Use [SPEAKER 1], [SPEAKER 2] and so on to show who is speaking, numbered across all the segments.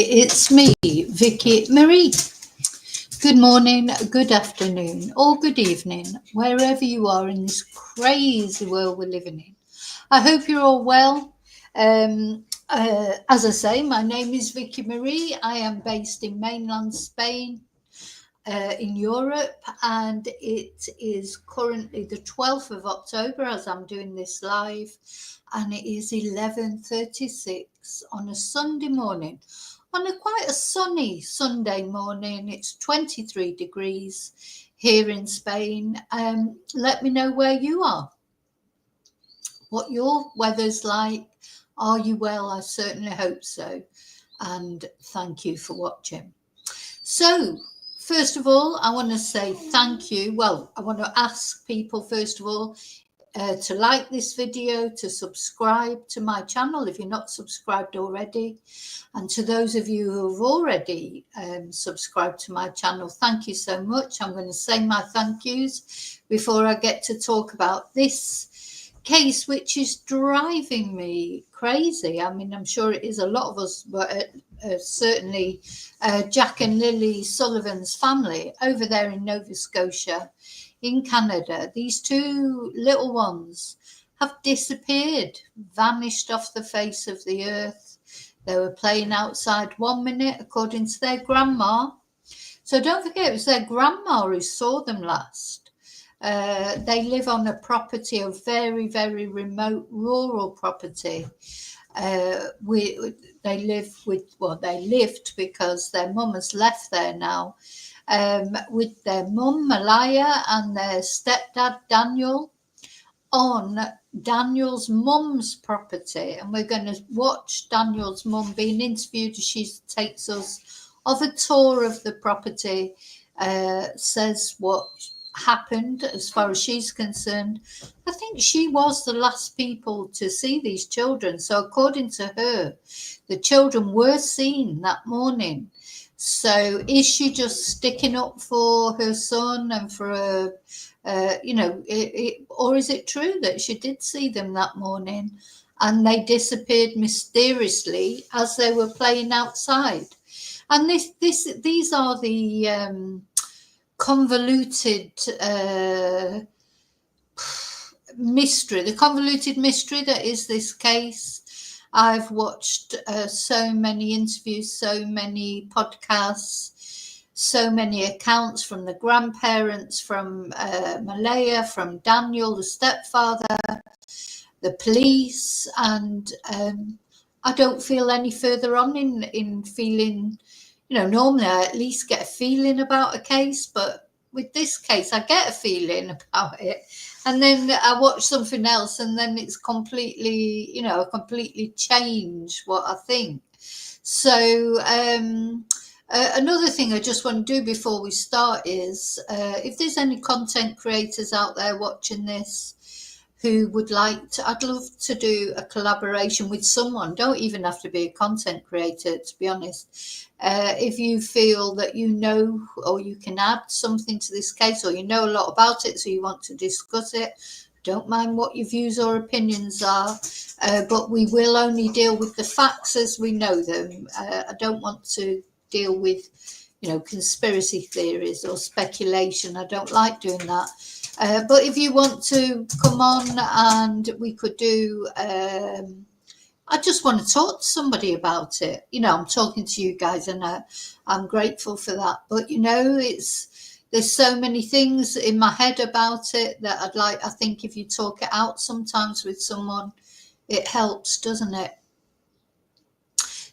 [SPEAKER 1] it's me, Vicky Marie. Good morning, good afternoon, or good evening, wherever you are in this crazy world we're living in. I hope you're all well. As I say, my name is Vicky Marie. I am based in mainland Spain, in Europe, and it is currently the 12th of October as I'm doing this live, and it is 11:36 on a Sunday morning. On quite a sunny Sunday morning. It's 23 degrees here in Spain. Let me know where you are, what your weather's like. Are you well? I certainly hope so. And thank you for watching. So, first of all, I want to say thank you. Well, I want to ask people, first of all, to like this video, to subscribe to my channel if you're not subscribed already. And to those of you who have already subscribed to my channel, thank you so much. I'm going to say my thank yous before I get to talk about this case, which is driving me crazy. I mean, I'm sure it is a lot of us, but certainly Jack and Lilly Sullivan's family over there in Nova Scotia in Canada. These two little ones have disappeared, vanished off the face of the earth. They were playing outside 1 minute, according to their grandma. So don't forget, it was their grandma who saw them last. They live on a property, a very, very remote rural property. They lived because their mum has left there now, with their mum, Malaya, and their stepdad, Daniel, on Daniel's mum's property. And we're going to watch Daniel's mum being interviewed as she takes us of a tour of the property, says what happened as far as she's concerned. I think she was the last people to see these children. So according to her, the children were seen that morning. So is she just sticking up for her son and for her, or is it true that she did see them that morning and they disappeared mysteriously as they were playing outside? And these are the convoluted mystery, the convoluted mystery that is this case. I've watched so many interviews, so many podcasts, so many accounts from the grandparents, from Malaya, from Daniel, the stepfather, the police, and I don't feel any further on in feeling, normally I at least get a feeling about a case, but with this case, I get a feeling about it. And then I watch something else and then it's completely, completely change what I think. So another thing I just want to do before we start is, if there's any content creators out there watching this who would like to, I'd love to do a collaboration with someone. Don't even have to be a content creator, to be honest. If you feel that or you can add something to this case, or you know a lot about it, so you want to discuss it, don't mind what your views or opinions are, but we will only deal with the facts as we know them. I don't want to deal with, conspiracy theories or speculation. I don't like doing that. But if you want to come on and we could do, I just want to talk to somebody about it. I'm talking to you guys and I'm grateful for that. But, there's so many things in my head about it that I think if you talk it out sometimes with someone, it helps, doesn't it?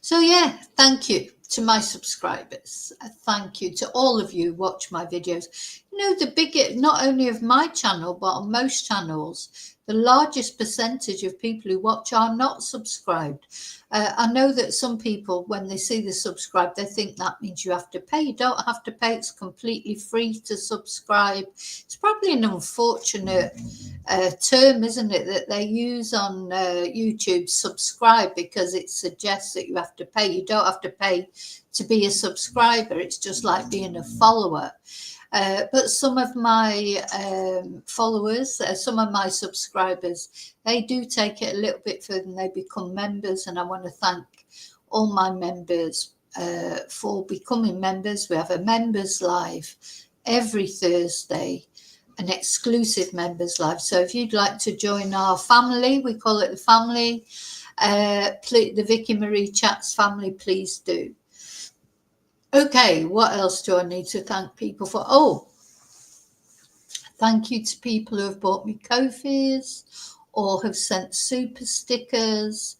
[SPEAKER 1] So, yeah, thank you to my subscribers. Thank you to all of you who watch my videos. The biggest, not only of my channel, but on most channels, the largest percentage of people who watch are not subscribed. I know that some people, when they see the subscribe, they think that means you have to pay. You don't have to pay. It's completely free to subscribe. It's probably an unfortunate term, isn't it, that they use on YouTube, subscribe, because it suggests that you have to pay. You don't have to pay to be a subscriber. It's just like being a follower. But some of my followers, some of my subscribers, they do take it a little bit further and they become members. And I want to thank all my members for becoming members. We have a members live every Thursday, an exclusive members live. So if you'd like to join our family, we call it the family, the Vicky Marie Chats family, please do. Okay, what else do I need to thank people for? Oh, thank you to people who have bought me Ko-Fis or have sent super stickers,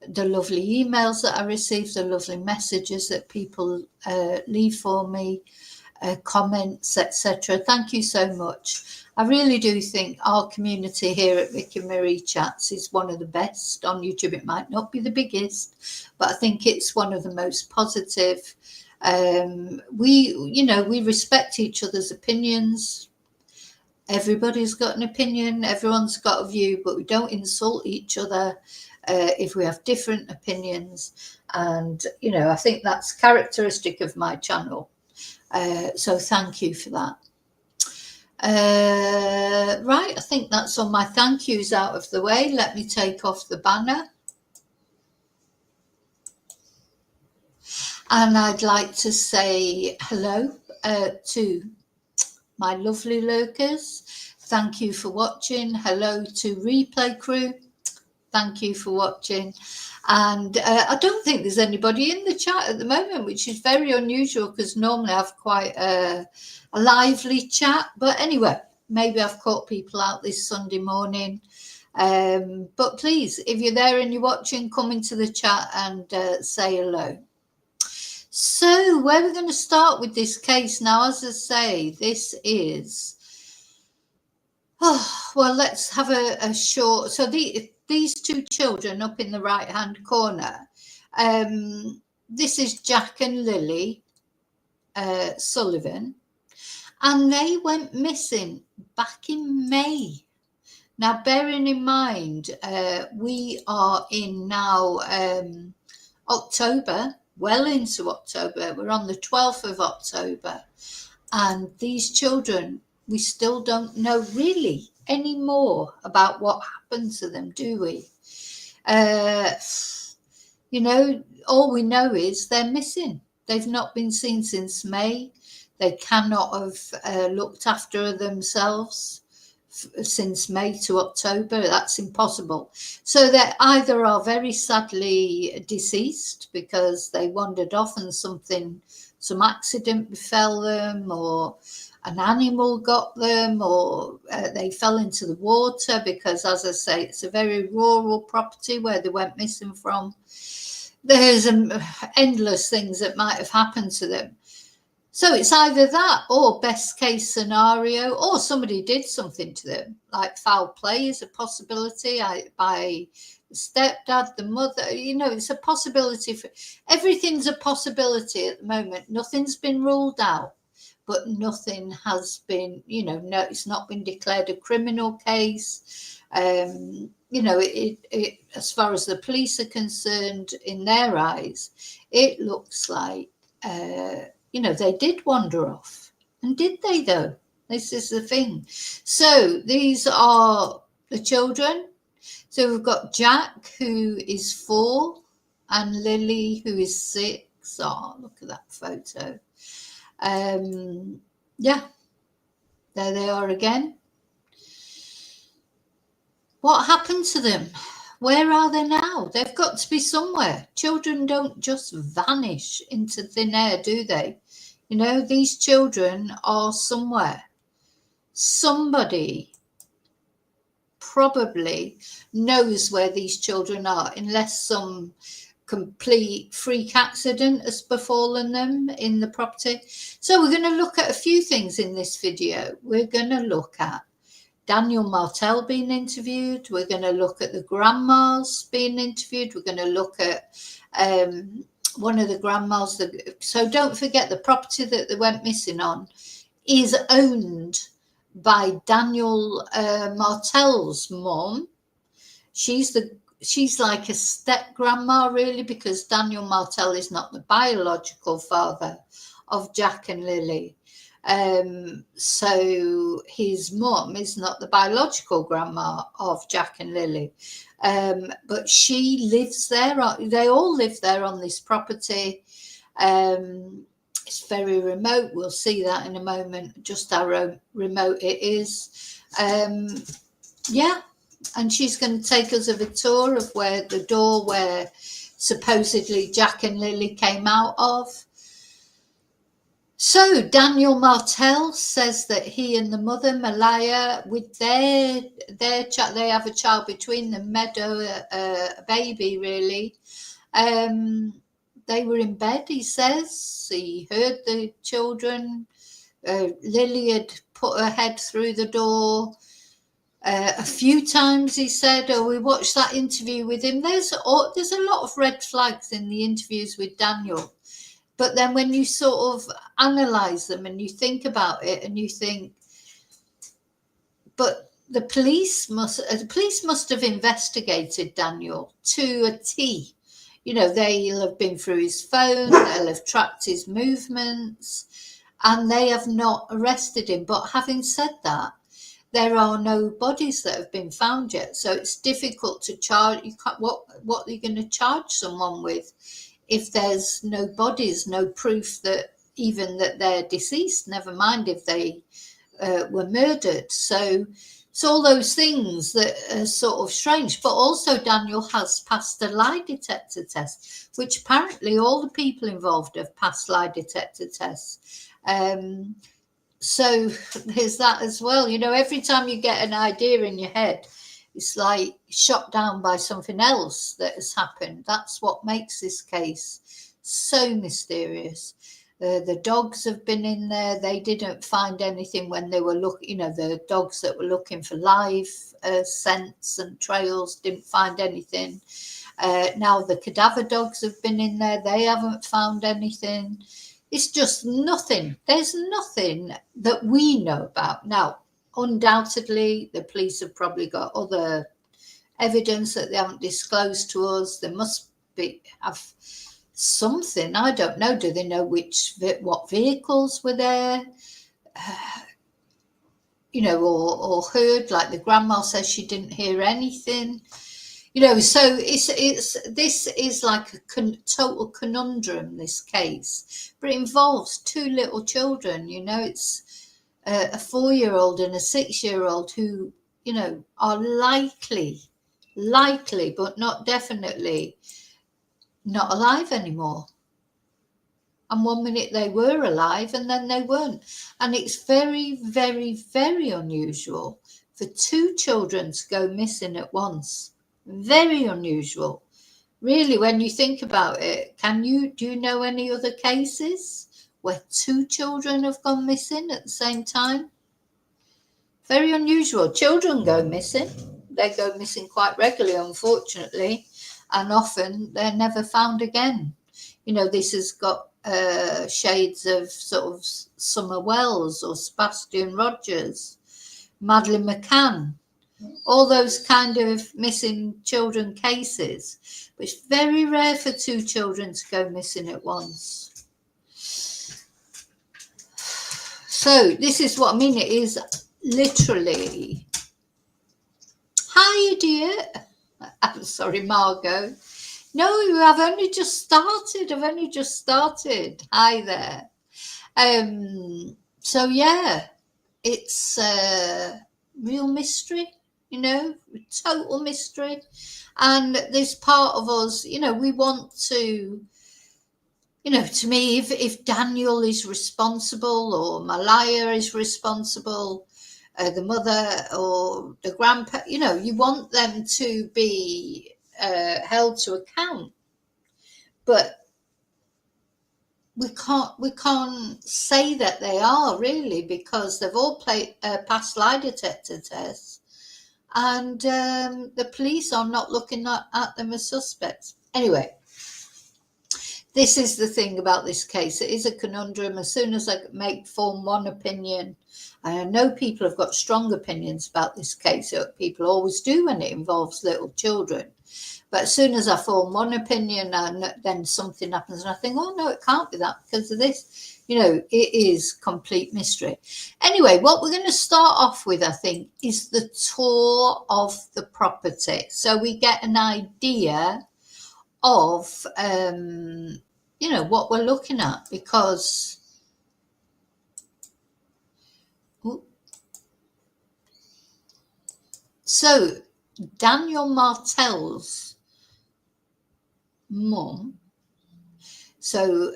[SPEAKER 1] the lovely emails that I received, the lovely messages that people leave for me, comments, etc. Thank you so much. I really do think our community here at Vicky Marie Chats is one of the best on YouTube. It might not be the biggest, but I think it's one of the most positive. We respect each other's opinions. Everybody's got an opinion, everyone's got a view, but we don't insult each other if we have different opinions. And, I think that's characteristic of my channel. So thank you for that. Right, I think that's all my thank yous out of the way. Let me take off the banner. And I'd like to say hello to my lovely lurkers. Thank you for watching. Hello to replay crew. Thank you for watching. And I don't think there's anybody in the chat at the moment, which is very unusual because normally I have quite a lively chat. But anyway, maybe I've caught people out this Sunday morning. But please, if you're there and you're watching, come into the chat and say hello. So where we're going to start with this case now, as I say, this is, well, let's have a short, so these two children up in the right hand corner, this is Jack and Lilly Sullivan, and they went missing back in May. Now, bearing in mind, we are in now October, well into October. We're on the 12th of October. And these children, we still don't know really any more about what happened to them, do we? All we know is they're missing. They've not been seen since May. They cannot have looked after themselves since May to October. That's impossible. So they either are very sadly deceased because they wandered off and some accident befell them, or an animal got them, or they fell into the water because, as I say, it's a very rural property where they went missing from. There's endless things that might have happened to them. So it's either that, or best case scenario, or somebody did something to them, like foul play is a possibility by the stepdad, the mother. It's a possibility. Everything's a possibility at the moment. Nothing's been ruled out, but nothing has been, no, it's not been declared a criminal case. As far as the police are concerned, in their eyes, it looks like, they did wander off. And did they, though? This is the thing. So these are the children. So we've got Jack, who is 4, and Lilly, who is 6. Oh, look at that photo. Yeah, there they are again. What happened to them? Where are they now? They've got to be somewhere. Children don't just vanish into thin air, do they? These children are somewhere. Somebody probably knows where these children are, unless some complete freak accident has befallen them in the property. So we're going to look at a few things in this video. We're going to look at Daniel Martell being interviewed. We're going to look at the grandmas being interviewed. We're going to look at one of the grandmas. So don't forget, the property that they went missing on is owned by Daniel Martell's mum. She's like a step grandma, really, because Daniel Martell is not the biological father of Jack and Lilly. So his mum is not the biological grandma of Jack and Lilly. But she lives there. They all live there on this property. It's very remote. We'll see that in a moment, just how remote it is. Yeah, and she's going to take us of a tour of where the door where supposedly Jack and Lily came out of. So Daniel Martell says that he and the mother Malaya, with their child, they have a child between them, Meadow, a baby really. They were in bed, he says. He heard the children. Lily had put her head through the door a few times, he said. We watched that interview with him. There's a lot of red flags in the interviews with Daniel. But then when you sort of analyse them and you think about it and you think, but the police must have investigated Daniel to a T. They'll have been through his phone, they'll have tracked his movements, and they have not arrested him. But having said that, there are no bodies that have been found yet, so it's difficult to charge. What are you going to charge someone with if there's no bodies, no proof that even that they're deceased? Never mind if they were murdered. So it's all those things that are sort of strange. But also Daniel has passed a lie detector test, which apparently all the people involved have passed lie detector tests. So there's that as well. Every time you get an idea in your head, it's like shot down by something else that has happened. That's what makes this case so mysterious. The dogs have been in there. They didn't find anything when they were looking. The dogs that were looking for live scents and trails didn't find anything. Now the cadaver dogs have been in there. They haven't found anything. It's just nothing. There's nothing that we know about. Now, undoubtedly, the police have probably got other evidence that they haven't disclosed to us. They must have something. I don't know. Do they know what vehicles were there? Or heard, like the grandma says she didn't hear anything. So this is like a total conundrum, this case, but it involves two little children. It's a 4-year-old and a 6-year-old who, are likely, but not definitely not alive anymore. And 1 minute they were alive and then they weren't. And it's very, very, very unusual for two children to go missing at once. Very unusual, really, when you think about it. Do you know any other cases where two children have gone missing at the same time? Very unusual. Children go missing. They go missing quite regularly, unfortunately, and often they're never found again. This has got shades of sort of Summer Wells or Sebastian Rogers, Madeleine McCann. All those kind of missing children cases. But it's very rare for two children to go missing at once. So this is what I mean. It is literally. Hi, dear. I'm sorry, Margot. No, I've only just started. Hi there. So yeah, it's a real mystery. Total mystery. And this part of us, we want to, to me, if Daniel is responsible or Malaya is responsible, the mother or the grandpa, you want them to be held to account. But we can't say that they are, really, because they've all passed lie detector tests. And the police are not looking at them as suspects. Anyway, this is the thing about this case. It is a conundrum. As soon as I form one opinion, I know people have got strong opinions about this case. People always do when it involves little children. But as soon as I form one opinion, and then something happens, and I think, oh, no, it can't be that because of this. It is complete mystery. Anyway, what we're going to start off with, I think, is the tour of the property. So we get an idea of you know, what we're looking at, because so Daniel Martell's mum, so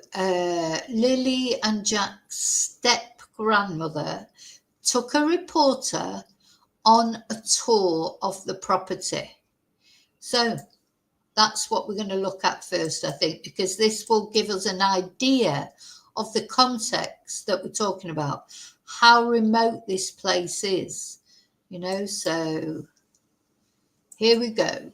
[SPEAKER 1] Lily and Jack's step-grandmother, took a reporter on a tour of the property. So that's what we're going to look at first, I think, because this will give us an idea of the context that we're talking about, how remote this place is, you know. So here we go.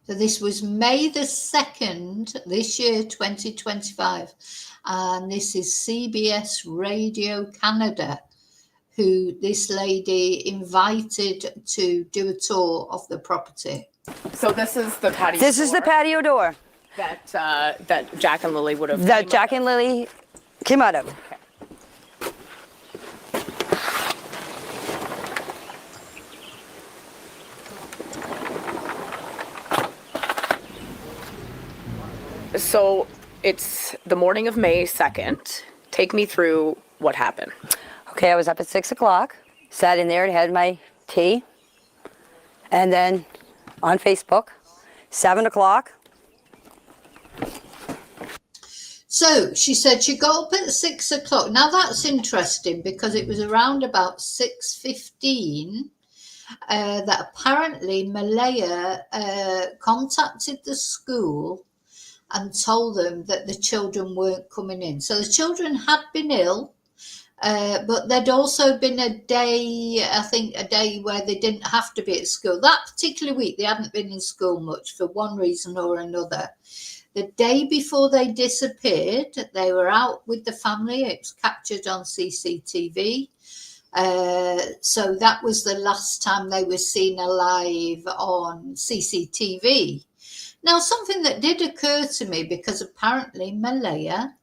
[SPEAKER 1] So this was May the 2nd, this year, 2025. And this is CBS Radio Canada, who this lady invited to do a tour of the property.
[SPEAKER 2] So this is the patio door.
[SPEAKER 3] This is the patio door.
[SPEAKER 2] That Jack and Lily would have.
[SPEAKER 3] That Jack and Lily came out of.
[SPEAKER 2] Okay. So it's the morning of May 2nd. Take me through what happened.
[SPEAKER 3] Okay, I was up at 6 o'clock, sat in there and had my tea. And then on Facebook, 7 o'clock.
[SPEAKER 1] So she said she got up at 6 o'clock. Now that's interesting, because it was around about 6:15 that apparently Malaya contacted the school and told them that the children weren't coming in. So the children had been ill, but there'd also been a day, I think a day where they didn't have to be at school. That particular week, they hadn't been in school much for one reason or another. The day before they disappeared, they were out with the family. It was captured on CCTV. So that was the last time they were seen alive on CCTV. Now, something that did occur to me, because apparently Malaya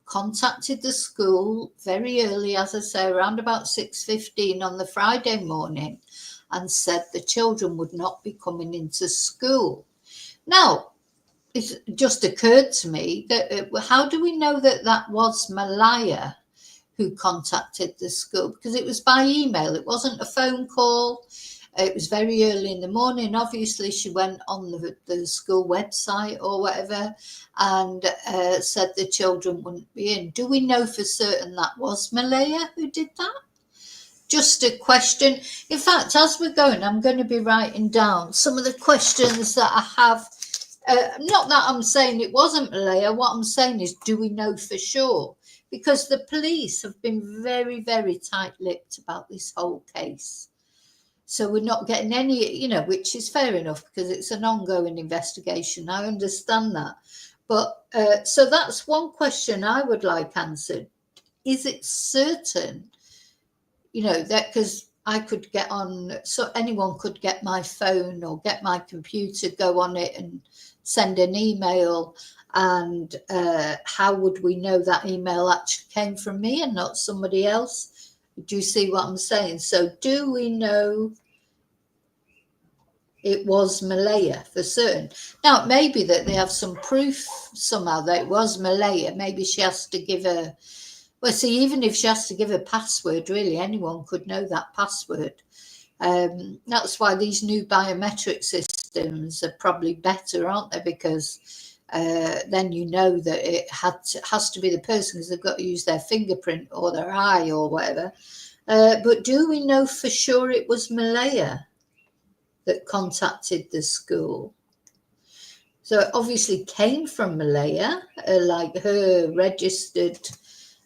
[SPEAKER 1] contacted the school very early, as I say, around about 6:15 on the Friday morning, and said the children would not be coming into school. Now, it just occurred to me that how do we know that that was Malaya who contacted the school? Because it was by email. It wasn't a phone call. It was very early in the morning. Obviously, she went on the school website or whatever and said the children wouldn't be in. Do we know for certain that was Malaya who did that? Just a question. In fact, as we're going, I'm going to be writing down some of the questions that I have. Not that I'm saying it wasn't Malaya. What I'm saying is, do we know for sure? Because the police have been very, very tight-lipped about this whole case. So we're not getting any, you know, which is fair enough because it's an ongoing investigation. I understand that. But so that's one question I would like answered. Is it certain, you know, that because I could get on, so anyone could get my phone or get my computer, go on it and send an email. And how would we know that email actually came from me and not somebody else? Do you see what I'm saying? So do we know it was Malaya for certain? Now, it may be that they have some proof somehow that it was Malaya. Maybe she has to give a, well, see, even if she has to give a password, really, anyone could know that password. That's why these new biometric systems are probably better, aren't they? Because then you know that it has to be the person, because they've got to use their fingerprint or their eye or whatever. But do we know for sure it was Malaya that contacted the school? So it obviously came from Malaya, like her registered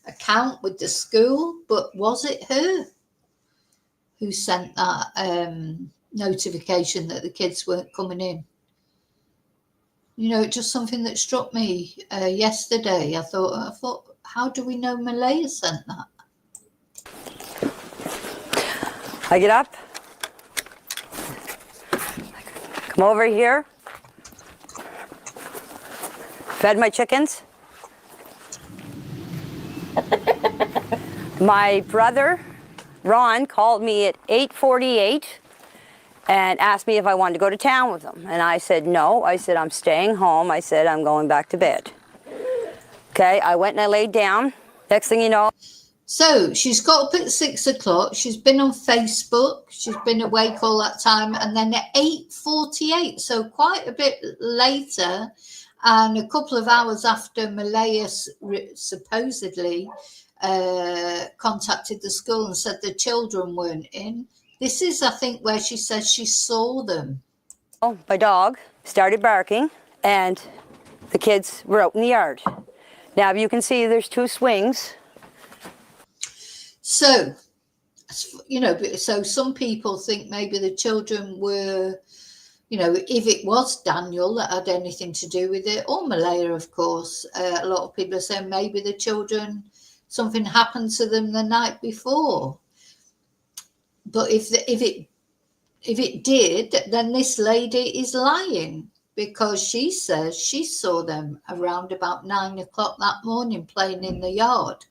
[SPEAKER 1] account with the school, but was it her who sent that notification that the kids weren't coming in? You know, it's just something that struck me yesterday. I thought, how do we know Malaya sent that?
[SPEAKER 3] I get up, come over here, fed my chickens. My brother, Ron, called me at 8:48 and asked me if I wanted to go to town with them. And I said no. I said I'm staying home. I said I'm going back to bed. Okay, I went and I laid down. Next thing you know.
[SPEAKER 1] So she's got up at 6 o'clock. She's been on Facebook. She's been awake all that time. And then at 8:48, so quite a bit later, and a couple of hours after Malaya supposedly contacted the school and said the children weren't in. This is, I think, where she says she saw them.
[SPEAKER 3] My dog started barking, and the kids were out in the yard. Now, you can see there's 2 swings.
[SPEAKER 1] So, so some people think maybe the children were, if it was Daniel that had anything to do with it, or Malaya, of course. A lot of people are saying maybe the children, something happened to them the night before. But if it did, then this lady is lying, because she says she saw them around about 9 o'clock that morning playing in the yard.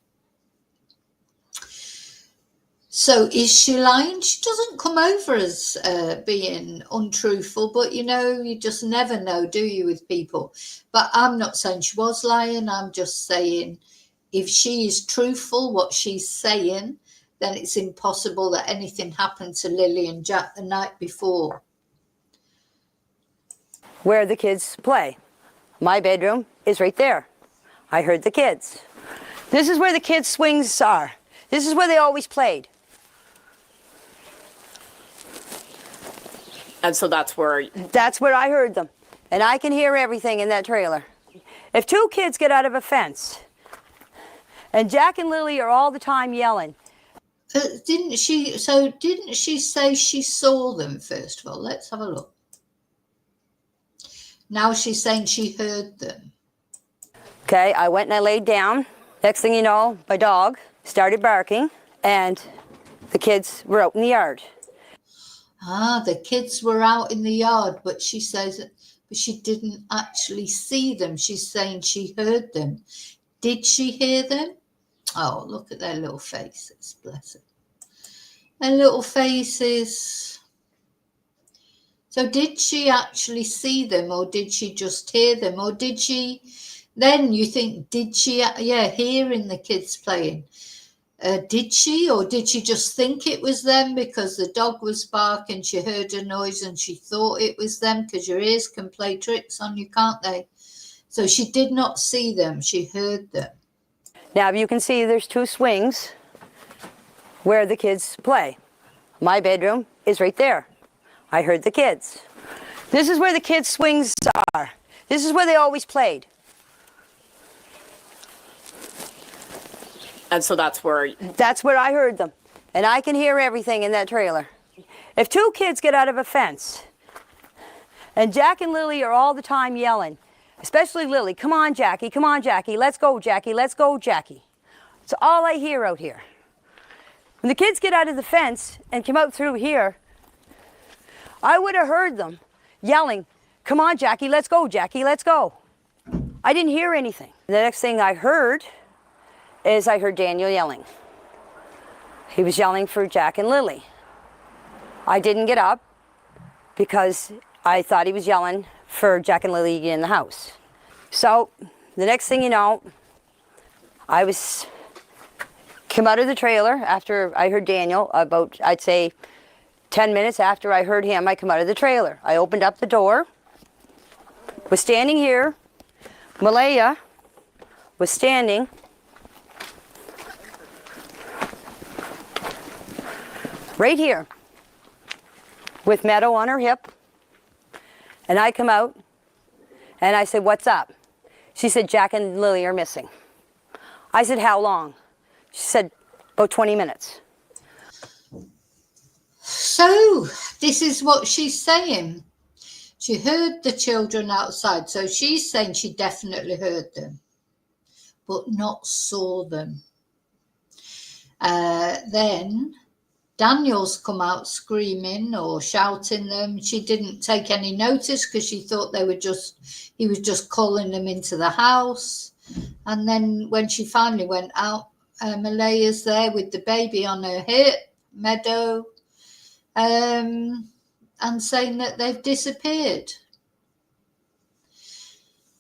[SPEAKER 1] So is she lying? She doesn't come over as being untruthful, but you just never know, do you, with people? But I'm not saying she was lying. I'm just saying if she is truthful, what she's saying, then it's impossible that anything happened to Lily and Jack the night before.
[SPEAKER 3] Where the kids play. My bedroom is right there. I heard the kids. This is where the kids' swings are. This is where they always played.
[SPEAKER 2] And so that's where
[SPEAKER 3] I heard them. And I can hear everything in that trailer. If 2 kids get out of a fence, and Jack and Lily are all the time yelling.
[SPEAKER 1] Didn't she say she saw them, first of all? Let's have a look. Now she's saying she heard them.
[SPEAKER 3] Okay, I went and I laid down. Next thing you know, my dog started barking, and the kids were out in the yard.
[SPEAKER 1] The kids were out in the yard, but she says but she didn't actually see them. She's saying she heard them. Did she hear them? Oh, look at their little faces, bless them. Their little faces. So did she actually see them, or did she just hear them? Or did she, then you think, did she, hearing the kids playing? Did she, or did she just think it was them because the dog was barking, she heard a noise and she thought it was them? Because your ears can play tricks on you, can't they? So she did not see them, she heard them.
[SPEAKER 3] Now you can see there's 2 swings where the kids play. My bedroom is right there. I heard the kids. This is where the kids' swings are. This is where they always played.
[SPEAKER 2] And so that's where
[SPEAKER 3] I heard them. And I can hear everything in that trailer. If 2 kids get out of a fence, and Jack and Lily are all the time yelling, especially Lily, come on, Jackie, let's go, Jackie, let's go, Jackie. It's all I hear out here. When the kids get out of the fence and come out through here, I would have heard them yelling, come on, Jackie, let's go, Jackie, let's go. I didn't hear anything. The next thing I heard is I heard Daniel yelling. He was yelling for Jack and Lily. I didn't get up because I thought he was yelling for Jack and Lily in the house. So the next thing you know, I came out of the trailer after I heard Daniel, about, I'd say, 10 minutes after I heard him, I come out of the trailer. I opened up the door, was standing here. Malaya was standing right here with Meadow on her hip. And I come out and I said, what's up? She said, Jack and Lily are missing. I said, how long? She said, about 20 minutes.
[SPEAKER 1] So this is what she's saying. She heard the children outside. So she's saying she definitely heard them, but not saw them. Then Daniel's come out screaming or shouting them. She didn't take any notice because she thought he was just calling them into the house. And then when she finally went out, Malaya's there with the baby on her hip, Meadow. And and saying that they've disappeared.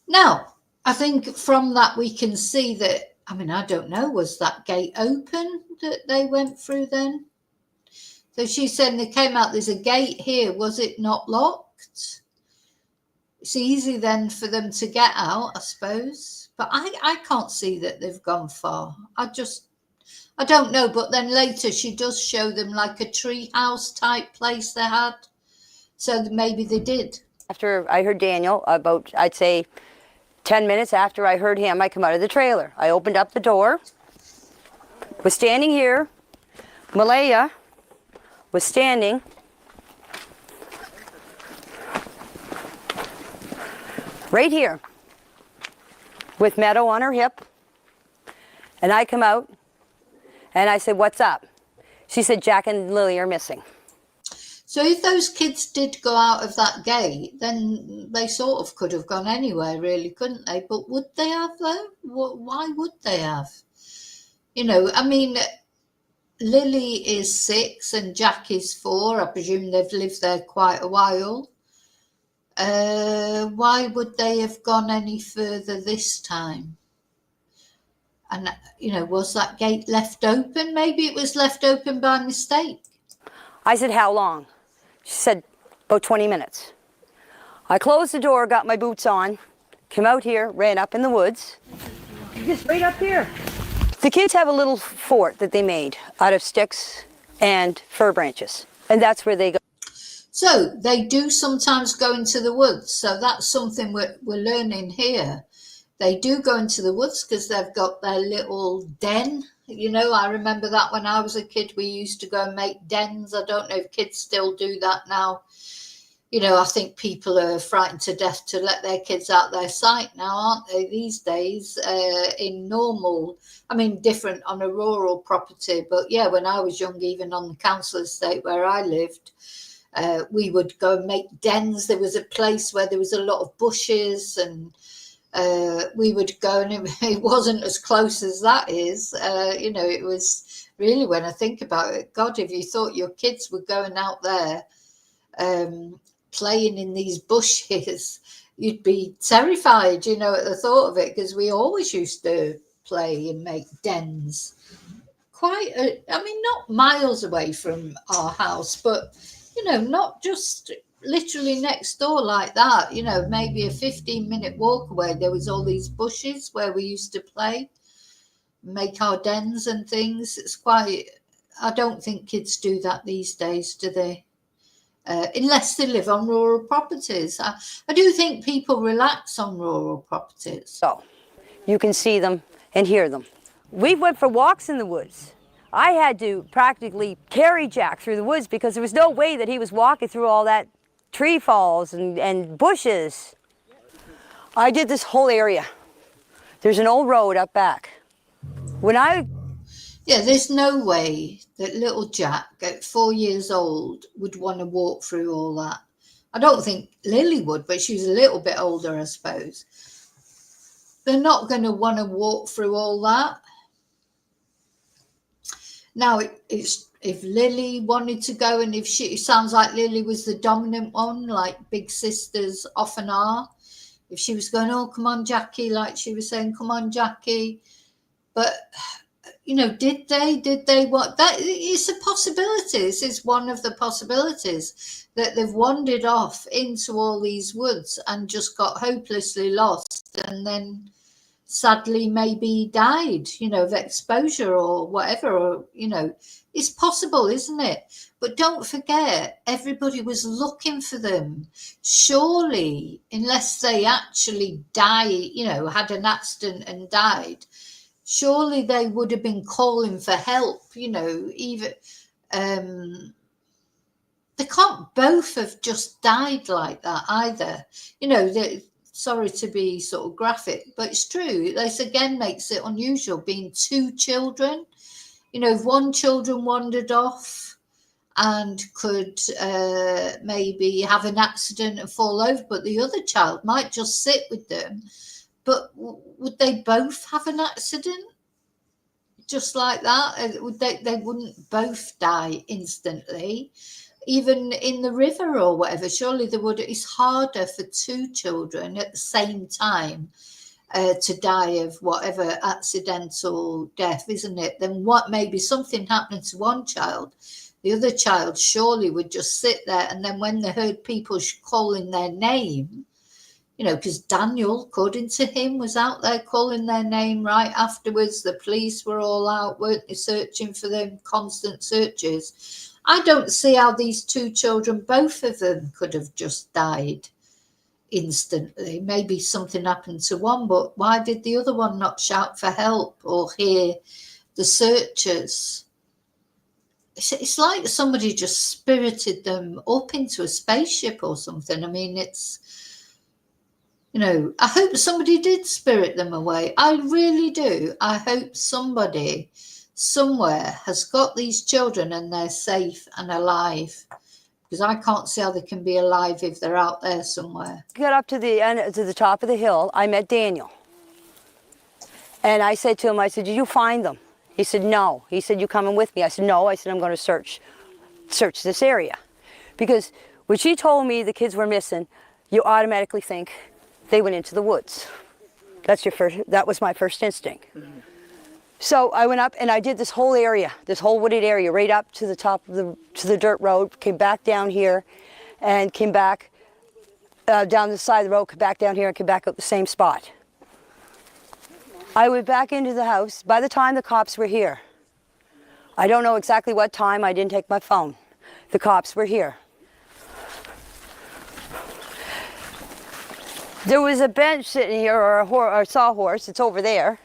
[SPEAKER 1] Now, I think from that we can see that, I mean, I don't know, was that gate open that they went through then? So she's saying they came out, there's a gate here, was it not locked? It's easy then for them to get out, I suppose. But I can't see that they've gone far. I don't know. But then later she does show them like a tree house type place they had. So maybe they did.
[SPEAKER 3] After I heard Daniel, about, I'd say, 10 minutes after I heard him, I come out of the trailer. I opened up the door, was standing here. Malaya was standing right here with Meadow on her hip. And I come out and I said, "What's up?" She said, "Jack and Lily are missing."
[SPEAKER 1] So if those kids did go out of that gate, then they sort of could have gone anywhere, really, couldn't they? But would they have, though? Why would they have? You know, I mean, Lily is 6 and Jack is 4. I presume they've lived there quite a while. Why would they have gone any further this time? And, you know, was that gate left open? Maybe it was left open by mistake.
[SPEAKER 3] I said, "How long?" She said, "About 20 minutes. I closed the door, got my boots on, came out here, ran up in the woods. Just right up here. The kids have a little fort that they made out of sticks and fir branches. And that's where they go.
[SPEAKER 1] So they do sometimes go into the woods. So that's something we're learning here. They do go into the woods because they've got their little den. You know, I remember that when I was a kid, we used to go and make dens. I don't know if kids still do that now. You know, I think people are frightened to death to let their kids out their sight now, aren't they, these days, in normal, I mean, different on a rural property. But yeah, when I was young, even on the council estate where I lived, we would go and make dens. There was a place where there was a lot of bushes and we would go, and it wasn't as close as that is. You know, it was really, when I think about it, God, if you thought your kids were going out there playing in these bushes, you'd be terrified, you know, at the thought of it, because we always used to play and make dens I mean, not miles away from our house, but, you know, not just literally next door like that, you know, maybe a 15-minute walk away. There was all these bushes where we used to play, make our dens and things. It's quite, I don't think kids do that these days, do they? Unless they live on rural properties. I do think people relax on rural properties.
[SPEAKER 3] So you can see them and hear them. We went for walks in the woods. I had to practically carry Jack through the woods because there was no way that he was walking through all that tree falls and bushes. I did this whole area. There's an old road up back.
[SPEAKER 1] Yeah, there's no way that little Jack at 4 years old would want to walk through all that. I don't think Lily would, but she was a little bit older, I suppose. They're not going to want to walk through all that. Now, if Lily wanted to go, and it sounds like Lily was the dominant one, like big sisters often are. If she was going, "Oh, come on, Jackie," like she was saying, "Come on, Jackie." But, you know, did they what? That is a possibility. This is one of the possibilities, that they've wandered off into all these woods and just got hopelessly lost, and then sadly maybe died, you know, of exposure or whatever, or, you know, it's possible, isn't it? But don't forget, everybody was looking for them. Surely, unless they actually you know, had an accident and died, surely they would have been calling for help, you know, even they can't both have just died like that either. You know, sorry to be sort of graphic, but it's true. This again makes it unusual, being 2 children. You know, if one children wandered off and could maybe have an accident and fall over, but the other child might just sit with them. But would they both have an accident just like that? They wouldn't both die instantly. even in the river or whatever. Surely there would. It's harder for two children at the same time to die of whatever accidental death, isn't it? Then what, maybe something happened to one child, the other child surely would just sit there, and then when they heard people calling their name, you know, because Daniel, according to him, was out there calling their name right afterwards. The police were all out, weren't they, searching for them, constant searches. I don't see how these two children, both of them, could have just died instantly. Maybe something happened to one, but why did the other one not shout for help or hear the searchers? It's like somebody just spirited them up into a spaceship or something. I mean, it's, you know, I hope somebody did spirit them away. I really do. I hope somebody somewhere has got these children and they're safe and alive, because I can't see how they can be alive if they're out there somewhere.
[SPEAKER 3] Got up to the end, to the top of the hill. I met Daniel. And I said to him, I said, did you find them? He said, no. He said, you coming with me? I said, no. I said, I'm going to search this area. Because when she told me the kids were missing, you automatically think they went into the woods. That was my first instinct. Mm-hmm. So I went up and I did this whole area, this whole wooded area, right up to the top of the dirt road, came back down here and came back down the side of the road, came back down here and came back up the same spot. I went back into the house. By the time the cops were here, I don't know exactly what time, I didn't take my phone. The cops were here. There was a bench sitting here, or a sawhorse, it's over there,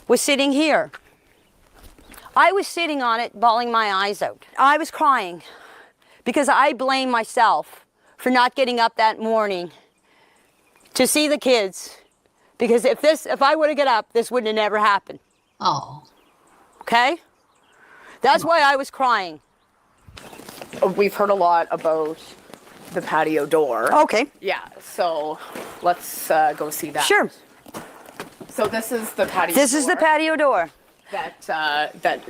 [SPEAKER 3] was sitting here. I was sitting on it, bawling my eyes out. I was crying because I blame myself for not getting up that morning to see the kids. Because if I would have got up, this wouldn't have never happened.
[SPEAKER 1] Oh.
[SPEAKER 3] Okay? That's why I was crying.
[SPEAKER 2] We've heard a lot about the patio door.
[SPEAKER 3] Okay.
[SPEAKER 2] Yeah, so let's go see that.
[SPEAKER 3] Sure.
[SPEAKER 2] So this is the patio door.
[SPEAKER 3] This is the patio door.
[SPEAKER 2] That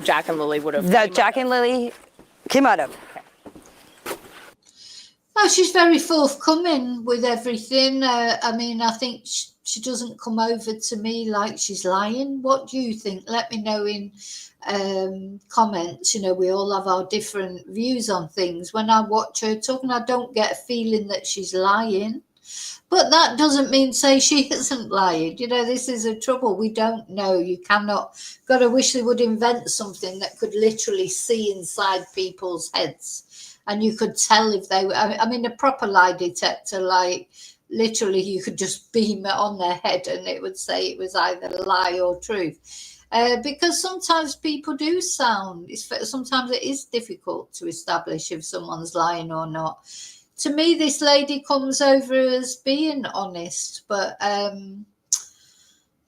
[SPEAKER 2] Jack and Lily would have.
[SPEAKER 3] That Jack and Lily came out of.
[SPEAKER 2] Okay.
[SPEAKER 1] Oh, she's very forthcoming with everything. I mean, I think she doesn't come over to me like she's lying. What do you think? Let me know in comments. You know, we all have our different views on things. When I watch her talking, I don't get a feeling that she's lying. But that doesn't mean say she isn't lying. You know, this is a trouble. We don't know. You cannot. Got to wish they would invent something that could literally see inside people's heads. And you could tell if they were, I mean, a proper lie detector, like literally you could just beam it on their head and it would say it was either lie or truth. Because sometimes people do sound, sometimes it is difficult to establish if someone's lying or not. To me, this lady comes over as being honest, but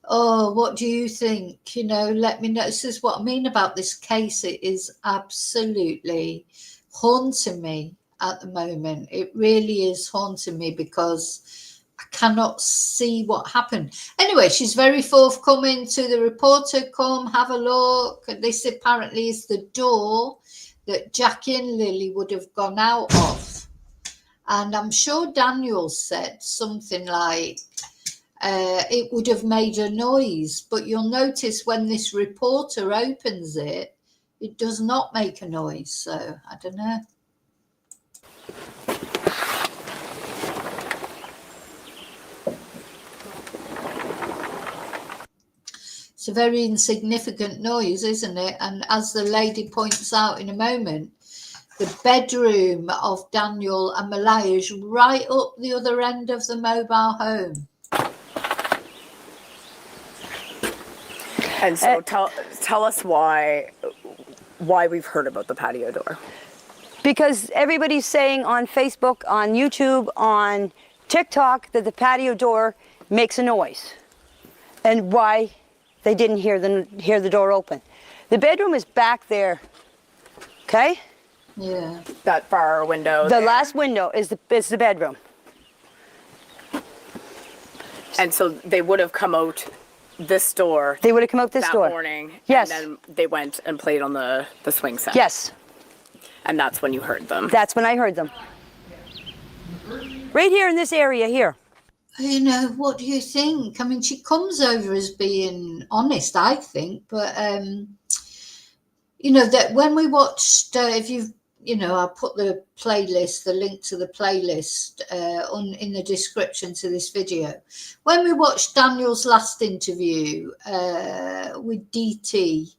[SPEAKER 1] what do you think? You know, let me know. This is what I mean about this case. It is absolutely haunting me at the moment. It really is haunting me because I cannot see what happened. Anyway, she's very forthcoming to the reporter. Come, have a look. This apparently is the door that Jackie and Lily would have gone out of. And I'm sure Daniel said something like it would have made a noise. But you'll notice when this reporter opens it, it does not make a noise. So I don't know. It's a very insignificant noise, isn't it? And as the lady points out in a moment, the bedroom of Daniel and Malaya is right up the other end of the mobile home.
[SPEAKER 2] And so tell us why we've heard about the patio door.
[SPEAKER 3] Because everybody's saying on Facebook, on YouTube, on TikTok that the patio door makes a noise. And why they didn't hear the door open. The bedroom is back there. Okay?
[SPEAKER 1] Yeah. That
[SPEAKER 2] far window.
[SPEAKER 3] The last window is the bedroom.
[SPEAKER 2] And so they would have come out this door.
[SPEAKER 3] They would have come out this door
[SPEAKER 2] that morning.
[SPEAKER 3] Yes.
[SPEAKER 2] And then they went and played on the swing set.
[SPEAKER 3] Yes.
[SPEAKER 2] And that's when you heard them.
[SPEAKER 3] That's when I heard them. Right here in this area here.
[SPEAKER 1] You know, what do you think? I mean, she comes over as being honest, I think, but you know, that when we watched, if you've, you know, I'll put the playlist, the link to the playlist in the description to this video. When we watched Daniel's last interview with DT,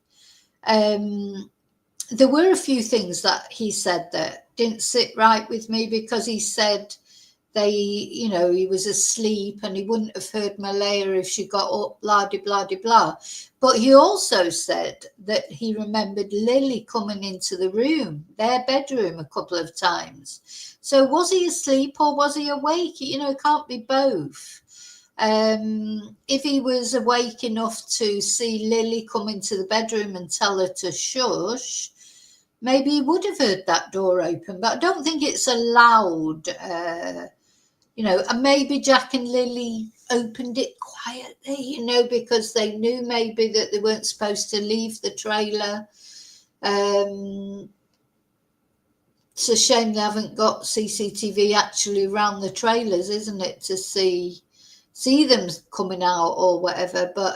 [SPEAKER 1] there were a few things that he said that didn't sit right with me, because he said you know, he was asleep and he wouldn't have heard Malaya if she got up, blah, de, blah, de, blah. But he also said that he remembered Lilly coming into the room, their bedroom, a couple of times. So was he asleep or was he awake? You know, it can't be both. If he was awake enough to see Lilly come into the bedroom and tell her to shush, maybe he would have heard that door open. But I don't think it's allowed. You know, and maybe Jack and Lilly opened it quietly, you know, because they knew maybe that they weren't supposed to leave the trailer. It's a shame they haven't got CCTV actually around the trailers, isn't it, to see them coming out or whatever. But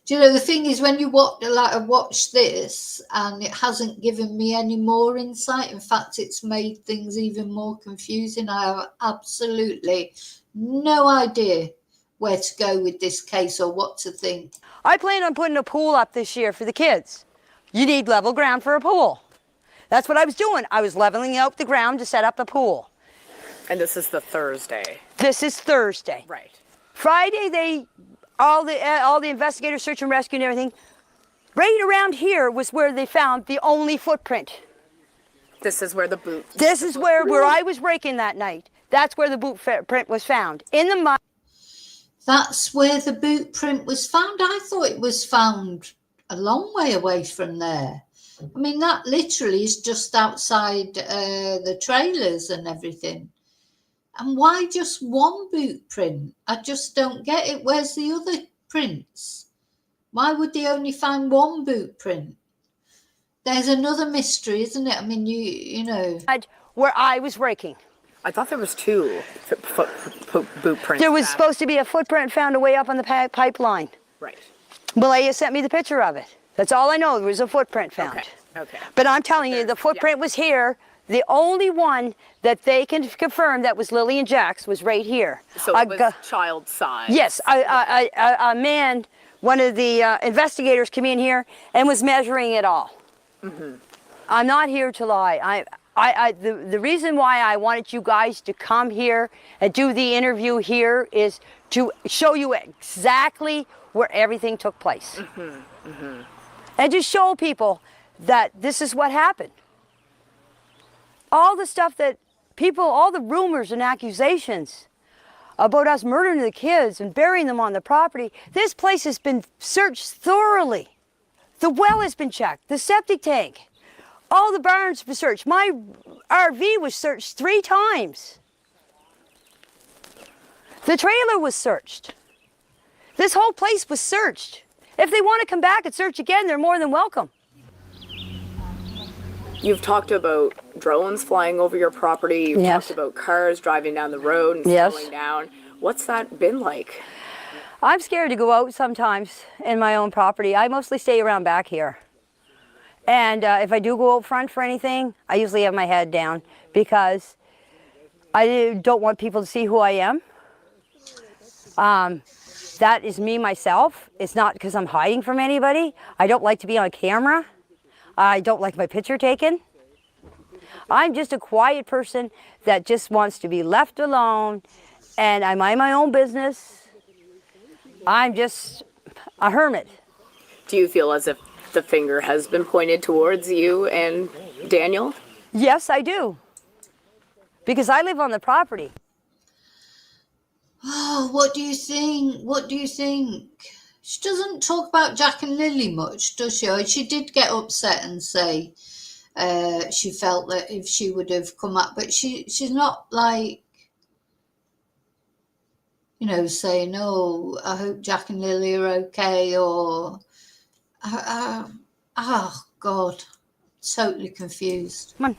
[SPEAKER 1] do you know, the thing is, when you watch this, and it hasn't given me any more insight. In fact, it's made things even more confusing. I have absolutely no idea where to go with this case or what to think.
[SPEAKER 3] I plan on putting a pool up this year for the kids. You need level ground for a pool. That's what I was doing. I was leveling out the ground to set up a pool.
[SPEAKER 2] And this is the Thursday.
[SPEAKER 3] This is Thursday.
[SPEAKER 2] Right.
[SPEAKER 3] Friday, all the investigators, search and rescue and everything, right around here was where they found the only footprint.
[SPEAKER 2] This is where the boot.
[SPEAKER 3] This is where I was raking that night. That's where the boot print was found, in the mud.
[SPEAKER 1] That's where the boot print was found. I thought it was found a long way away from there. I mean, that literally is just outside the trailers and everything. And why just one boot print? I just don't get it. Where's the other prints? Why would they only find one boot print? There's another mystery, isn't it? I mean, you know.
[SPEAKER 3] Where I was raking.
[SPEAKER 2] I thought there was two boot prints.
[SPEAKER 3] There was supposed to be a footprint found away up on the pipeline.
[SPEAKER 2] Right.
[SPEAKER 3] Malaya sent me the picture of it. That's all I know. There was a footprint found.
[SPEAKER 2] Okay.
[SPEAKER 3] But I'm telling you, the footprint was here. The only one that they can confirm that was Lilly and Jack's was right here.
[SPEAKER 2] So it was child size.
[SPEAKER 3] Yes, a man, one of the investigators came in here and was measuring it all. Mm-hmm. I'm not here to lie. The reason why I wanted you guys to come here and do the interview here is to show you exactly where everything took place. Mm-hmm. Mm-hmm. And to show people that this is what happened. All the stuff that people, all the rumors and accusations about us murdering the kids and burying them on the property, this place has been searched thoroughly. The well has been checked, the septic tank, all the barns were searched. My RV was searched 3 times. The trailer was searched. This whole place was searched. If they want to come back and search again, they're more than welcome.
[SPEAKER 2] You've talked about drones flying over your property. You've talked about cars driving down the road and slowing down. What's that been like?
[SPEAKER 3] I'm scared to go out sometimes in my own property. I mostly stay around back here. And if I do go out front for anything, I usually have my head down because I don't want people to see who I am. That is me myself. It's not because I'm hiding from anybody. I don't like to be on camera. I don't like my picture taken. I'm just a quiet person that just wants to be left alone, and I mind my own business. I'm just a hermit.
[SPEAKER 2] Do you feel as if the finger has been pointed towards you and Daniel?
[SPEAKER 3] Yes, I do. Because I live on the property.
[SPEAKER 1] Oh, what do you think? What do you think? She doesn't talk about Jack and Lilly much, does she? She did get upset and say she felt that if she would have come up, but she's not like, you know, saying, oh, I hope Jack and Lilly are okay, or I Oh, God. Totally confused.
[SPEAKER 3] Come on.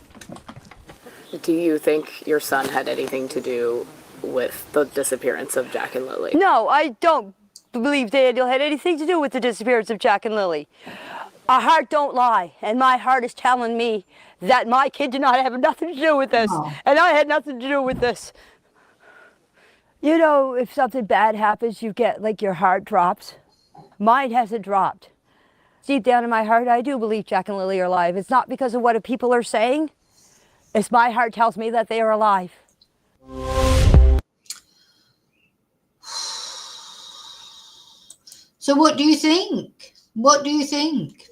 [SPEAKER 2] Do you think your son had anything to do with the disappearance of Jack and Lilly?
[SPEAKER 3] No, I don't believe Daniel had anything to do with the disappearance of Jack and Lilly. Our heart don't lie, and my heart is telling me that my kid did not have nothing to do with this, and I had nothing to do with this. You know, if something bad happens, you get like your heart drops. Mine hasn't dropped. Deep down in my heart, I do believe Jack and Lilly are alive. It's not because of what people are saying. It's my heart tells me that they are alive.
[SPEAKER 1] So what do you think? What do you think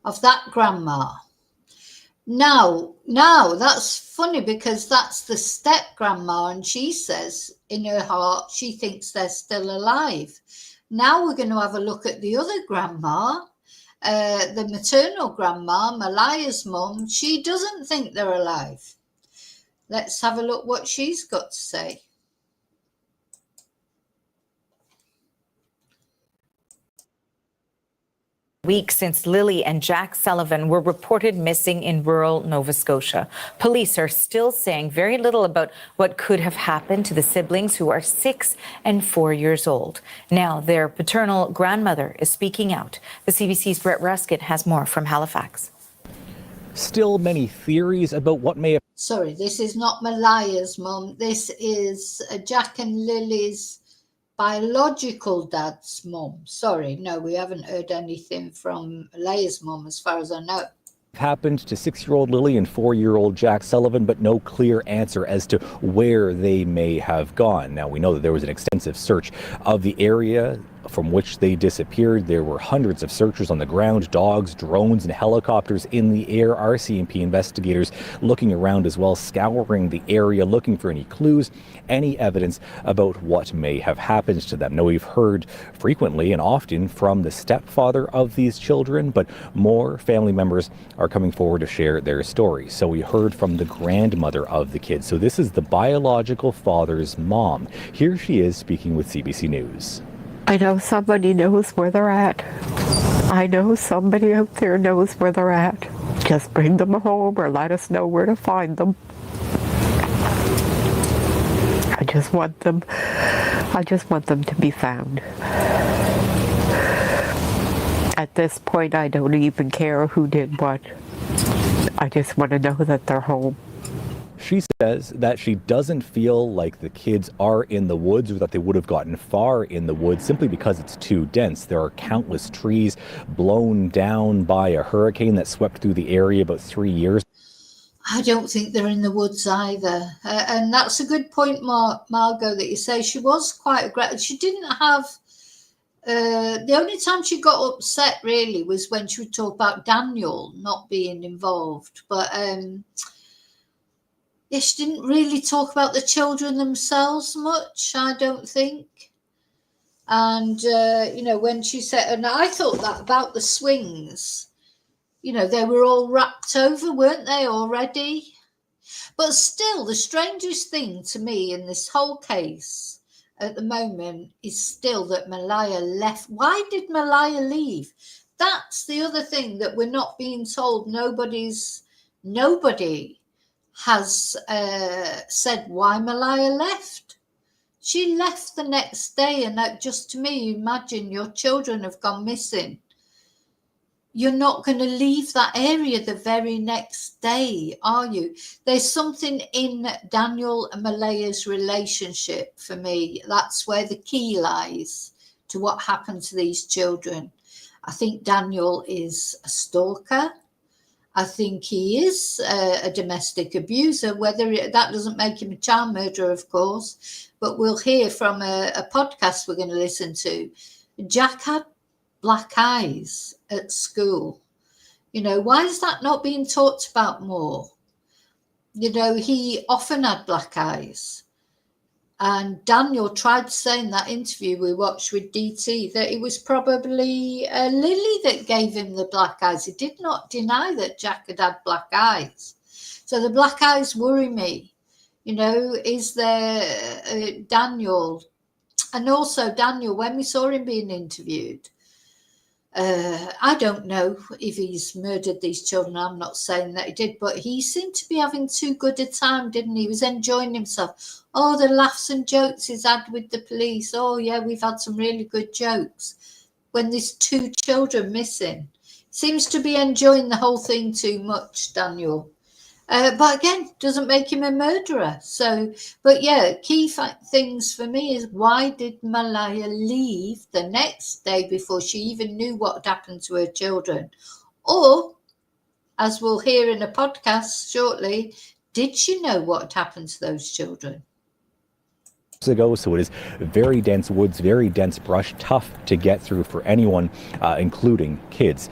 [SPEAKER 1] of that grandma? Now, that's funny because that's the step grandma, and she says in her heart she thinks they're still alive. Now we're going to have a look at the other grandma, the maternal grandma, Malaya's mum. She doesn't think they're alive. Let's have a look what she's got to say.
[SPEAKER 4] Weeks since Lilly and Jack Sullivan were reported missing in rural Nova Scotia. Police are still saying very little about what could have happened to the siblings, who are 6 and 4 years old. Now their paternal grandmother is speaking out. The CBC's Brett Ruskin has more from Halifax.
[SPEAKER 5] Still many theories about what may have...
[SPEAKER 1] Sorry, this is not Malaya's mum. This is Jack and Lily's biological dad's mum. Sorry, no, we haven't heard anything from Malaya's mum as far as I know.
[SPEAKER 5] Happened to 6-year-old Lilly and 4-year-old Jack Sullivan, but no clear answer as to where they may have gone. Now, we know that there was an extensive search of the area from which they disappeared. There were hundreds of searchers on the ground, dogs, drones, and helicopters in the air. RCMP investigators looking around as well, scouring the area, looking for any clues, any evidence about what may have happened to them. Now, we've heard frequently and often from the stepfather of these children, but more family members are coming forward to share their stories. So we heard from the grandmother of the kids. So this is the biological father's mom. Here she is speaking with CBC News.
[SPEAKER 6] I know somebody knows where they're at. I know somebody out there knows where they're at. Just bring them home or let us know where to find them. I just want them to be found. At this point, I don't even care who did what. I just want to know that they're home.
[SPEAKER 5] She says that she doesn't feel like the kids are in the woods, or that they would have gotten far in the woods, simply because it's too dense. There are countless trees blown down by a hurricane that swept through the area about 3 years.
[SPEAKER 1] I don't think they're in the woods either. And that's a good point, Margot, that you say. She was quite aggressive. She didn't have... the only time she got upset, really, was when she would talk about Daniel not being involved. But... yeah, she didn't really talk about the children themselves much, I don't think. And, you know, when she said, and I thought that about the swings, you know, they were all wrapped over, weren't they, already? But still, the strangest thing to me in this whole case at the moment is still that Malaya left. Why did Malaya leave? That's the other thing that we're not being told. Nobody has said why Malaya left. She left the next day, and that just, to me, imagine your children have gone missing. You're not going to leave that area the very next day, are you? There's something in Daniel and Malaya's relationship for me. That's where the key lies to what happened to these children. I think Daniel is a stalker. I think he is a domestic abuser. That doesn't make him a child murderer, of course, but we'll hear from a podcast we're going to listen to. Jack had black eyes at school. You know, why is that not being talked about more? You know, he often had black eyes. And Daniel tried to say in that interview we watched with DT that it was probably Lilly that gave him the black eyes. He did not deny that Jack had black eyes. So the black eyes worry me. You know, is there Daniel? And also Daniel, when we saw him being interviewed, I don't know if he's murdered these children. I'm not saying that he did, but he seemed to be having too good a time, didn't he? He was enjoying himself. Oh, the laughs and jokes he's had with the police. Oh, yeah, we've had some really good jokes. When there's 2 children missing. Seems to be enjoying the whole thing too much, Daniel. But again, doesn't make him a murderer. So, but yeah, key things for me is, why did Malaya leave the next day before she even knew what had happened to her children? Or, as we'll hear in a podcast shortly, did she know what had happened to those children?
[SPEAKER 5] Ago, so it is very dense woods, very dense brush, tough to get through for anyone, including kids.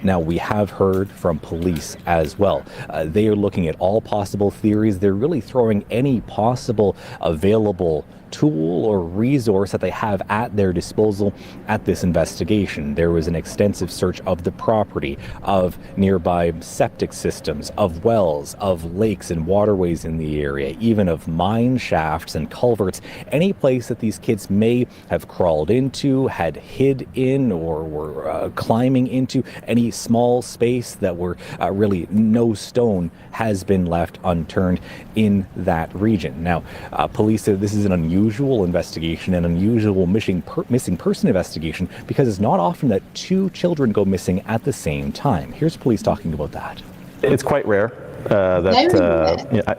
[SPEAKER 5] Now, we have heard from police as well. They are looking at all possible theories. They're really throwing any possible available tool or resource that they have at their disposal at this investigation. There was an extensive search of the property, of nearby septic systems, of wells, of lakes and waterways in the area, even of mine shafts and culverts, any place that these kids may have crawled into, had hid in, or were climbing into, any small space that were really no stone has been left unturned in that region. Now, police said this is an unusual investigation, an unusual missing person investigation, because it's not often that 2 children go missing at the same time. Here's police talking about that.
[SPEAKER 7] It's quite rare.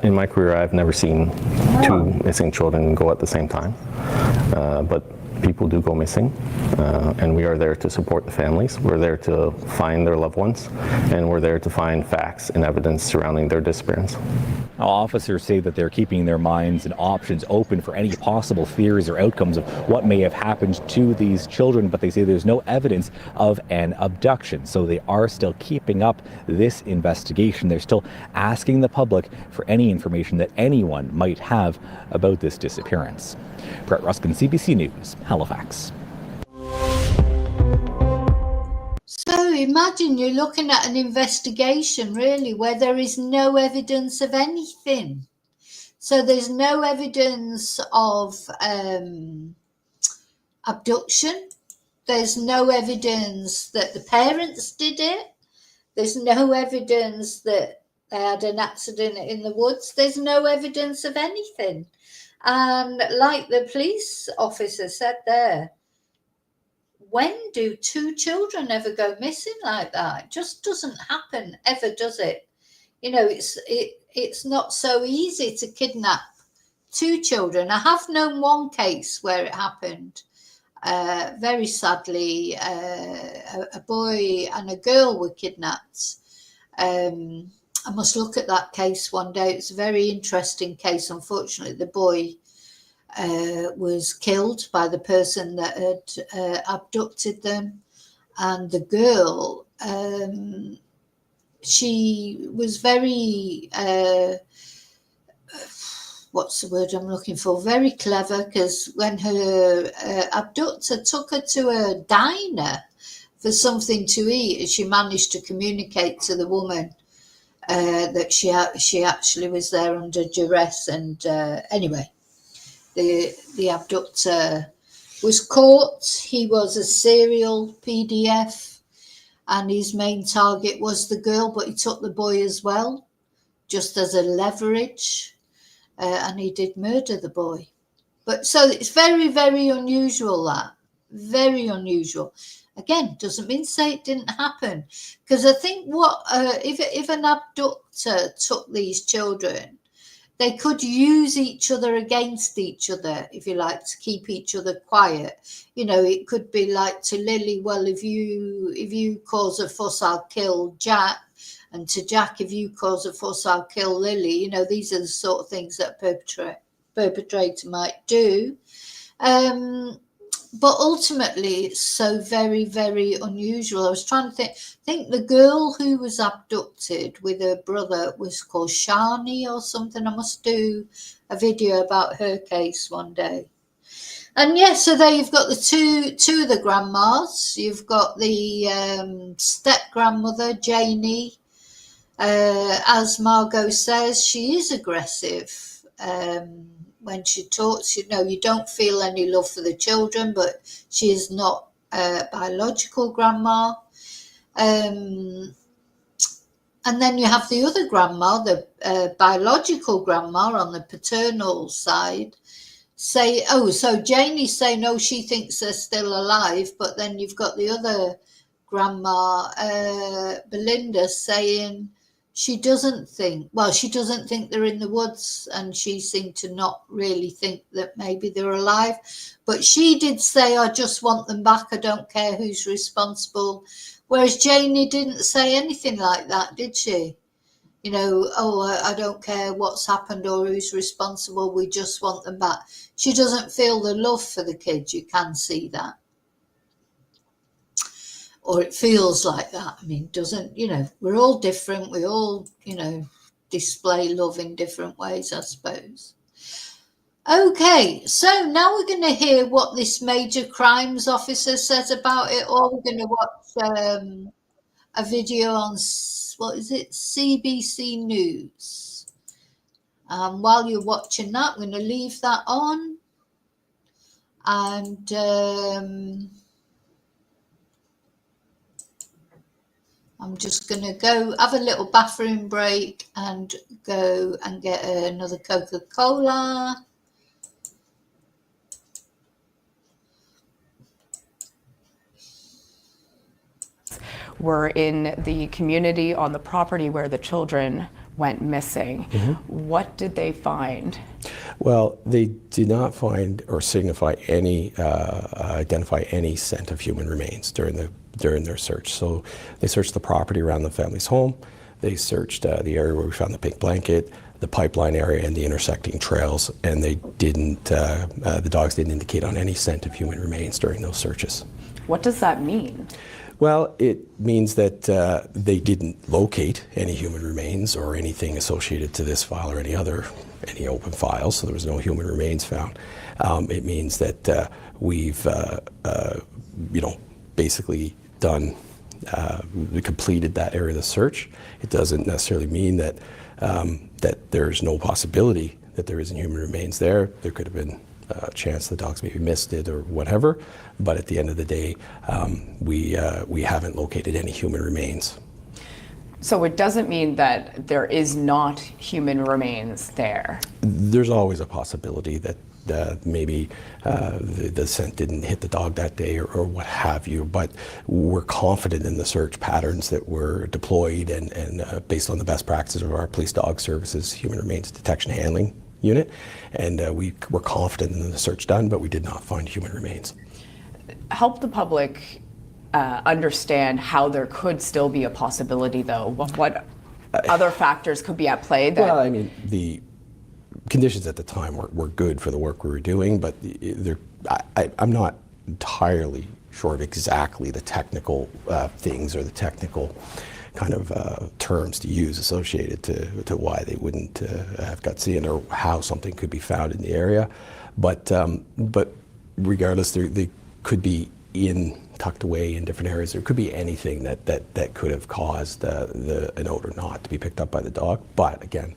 [SPEAKER 7] In my career, I've never seen 2 missing children go at the same time. But people do go missing, and we are there to support the families. We're there to find their loved ones, and we're there to find facts and evidence surrounding their disappearance.
[SPEAKER 5] Now, officers say that they're keeping their minds and options open for any possible theories or outcomes of what may have happened to these children, but they say there's no evidence of an abduction. So they are still keeping up this investigation. They're still asking the public for any information that anyone might have about this disappearance. Brett Ruskin, CBC News, Halifax.
[SPEAKER 1] So imagine you're looking at an investigation, really, where there is no evidence of anything. So there's no evidence of abduction. There's no evidence that the parents did it. There's no evidence that they had an accident in the woods. There's no evidence of anything. And like the police officer said there, when do 2 children ever go missing like that? It just doesn't happen ever, does it? You know, it's not so easy to kidnap 2 children. I have known one case where it happened. Very sadly, a boy and a girl were kidnapped. I must look at that case one day. It's a very interesting case. Unfortunately, the boy was killed by the person that had abducted them, and the girl, she was very what's the word I'm looking for? Very clever, because when her abductor took her to a diner for something to eat, she managed to communicate to the woman that she actually was there under duress. And anyway, the abductor was caught. He was a serial PDF, and his main target was the girl, but he took the boy as well, just as a leverage. And he did murder the boy. But so it's very, very unusual, that. Very unusual. Again, doesn't mean to say it didn't happen. Because I think if an abductor took these children, they could use each other against each other, if you like, to keep each other quiet. You know, it could be like to Lily, well, if you cause a fuss, I'll kill Jack. And to Jack, if you cause a fuss, I'll kill Lily. You know, these are the sort of things that a perpetrator might do. But ultimately, it's so very, very unusual. I was trying to think the girl who was abducted with her brother was called Shani or something. I must do a video about her case one day. And yeah, so there you've got the two of the grandmas. You've got the step-grandmother, Janie. As Margot says, she is aggressive. When she talks, you know, you don't feel any love for the children, but she is not biological grandma. And then you have the other grandma, the biological grandma on the paternal side, say, oh, so Janie's saying, oh, she thinks they're still alive. But then you've got the other grandma, Belinda, saying she doesn't think they're in the woods, and she seemed to not really think that maybe they're alive. But she did say, I just want them back. I don't care who's responsible. Whereas Janie didn't say anything like that, did she? You know, oh, I don't care what's happened or who's responsible. We just want them back. She doesn't feel the love for the kids. You can see that. Or it feels like that. I mean, doesn't, you know, we're all different. We all, you know, display love in different ways, I suppose. Okay, so now we're going to hear what this major crimes officer says about it, or we're going to watch a video on, what is it, CBC News. While you're watching that, I'm going to leave that on. And I'm just going to go have a little bathroom break and go and get another Coca-Cola.
[SPEAKER 2] Were in the community on the property where the children went missing. Mm-hmm. What did they find?
[SPEAKER 8] Well, they did not find or signify any, identify any scent of human remains during their search. So they searched the property around the family's home. They searched the area where we found the pink blanket, the pipeline area, and the intersecting trails. And they didn't, the dogs didn't indicate on any scent of human remains during those searches.
[SPEAKER 2] What does that mean?
[SPEAKER 8] Well, it means that they didn't locate any human remains or anything associated to this file or any open files, so there was no human remains found. It means that we've, basically done, we completed that area of the search. It doesn't necessarily mean that that there's no possibility that there isn't human remains there. There could have been a chance the dogs maybe missed it or whatever, but at the end of the day, we haven't located any human remains.
[SPEAKER 2] So it doesn't mean that there is not human remains there?
[SPEAKER 8] There's always a possibility that maybe the scent didn't hit the dog that day or what have you, but we're confident in the search patterns that were deployed and based on the best practices of our police dog services human remains detection handling unit, and we were confident in the search done, but we did not find human remains.
[SPEAKER 2] Help the public understand how there could still be a possibility, though. What other factors could be at play?
[SPEAKER 8] Well, I mean, the conditions at the time were good for the work we were doing, but I'm not entirely sure of exactly the technical things or the technical kind of terms to use associated to why they wouldn't have got seen or how something could be found in the area. But regardless, they could be tucked away in different areas. There could be anything that could have caused an odor not to be picked up by the dog. But again,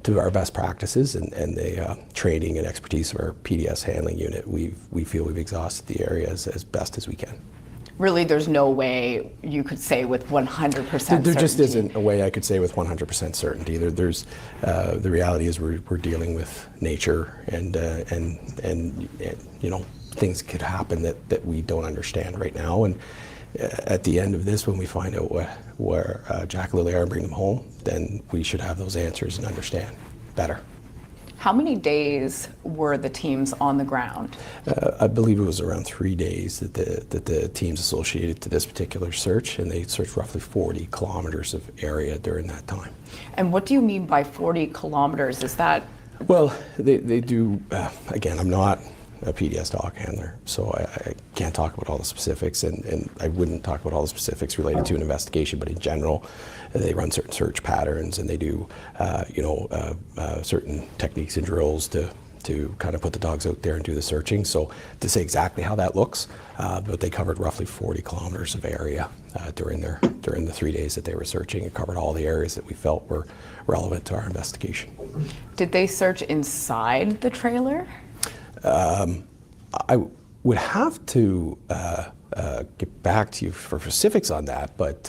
[SPEAKER 8] to our best practices and the training and expertise of our PDS handling unit, we feel we've exhausted the area as best as we can.
[SPEAKER 2] Really, there's no way you could say with 100% certainty?
[SPEAKER 8] There just isn't a way I could say with 100% certainty. There's the reality is we're dealing with nature and things could happen that we don't understand right now. And at the end of this, when we find out where Jack and Lily are and bring them home, then we should have those answers and understand better.
[SPEAKER 2] How many days were the teams on the ground?
[SPEAKER 8] I believe it was around 3 days that the teams associated to this particular search, and they searched roughly 40 kilometers of area during that time.
[SPEAKER 2] And what do you mean by 40 kilometers? Is that?
[SPEAKER 8] Well, they do, again, I'm not a PDS dog handler, so I can't talk about all the specifics, and I wouldn't talk about all the specifics related to an investigation, but in general, they run certain search patterns, and they do, certain techniques and drills to kind of put the dogs out there and do the searching. So to say exactly how that looks, but they covered roughly 40 kilometers of area during the 3 days that they were searching, and covered all the areas that we felt were relevant to our investigation.
[SPEAKER 2] Did they search inside the trailer?
[SPEAKER 8] would have to get back to you for specifics on that, but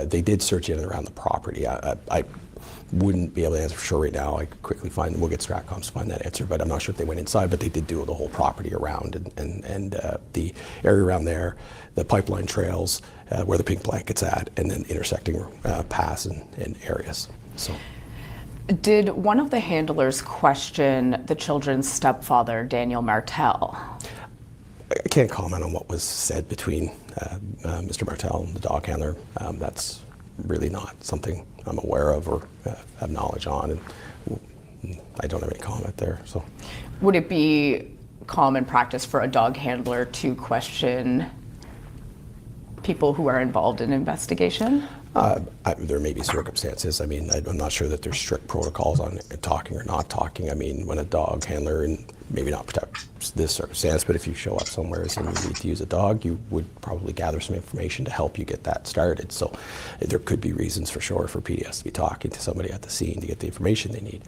[SPEAKER 8] they did search in and around the property. I wouldn't be able to answer for sure right now. I could quickly find, we'll get Stratcoms to find that answer, but I'm not sure if they went inside, but they did do the whole property around and the area around there, the pipeline trails, where the pink blanket's at, and then intersecting paths and areas. So.
[SPEAKER 2] Did one of the handlers question the children's stepfather, Daniel Martell?
[SPEAKER 8] I can't comment on what was said between Mr. Martell and the dog handler. That's really not something I'm aware of or have knowledge on, and I don't have any comment there. So,
[SPEAKER 2] would it be common practice for a dog handler to question people who are involved in investigation?
[SPEAKER 8] There may be circumstances. I mean, I'm not sure that there's strict protocols on talking or not talking. I mean, when a dog handler, and maybe not this circumstance, but if you show up somewhere and you need to use a dog, you would probably gather some information to help you get that started. So there could be reasons for sure for PDS to be talking to somebody at the scene to get the information they need.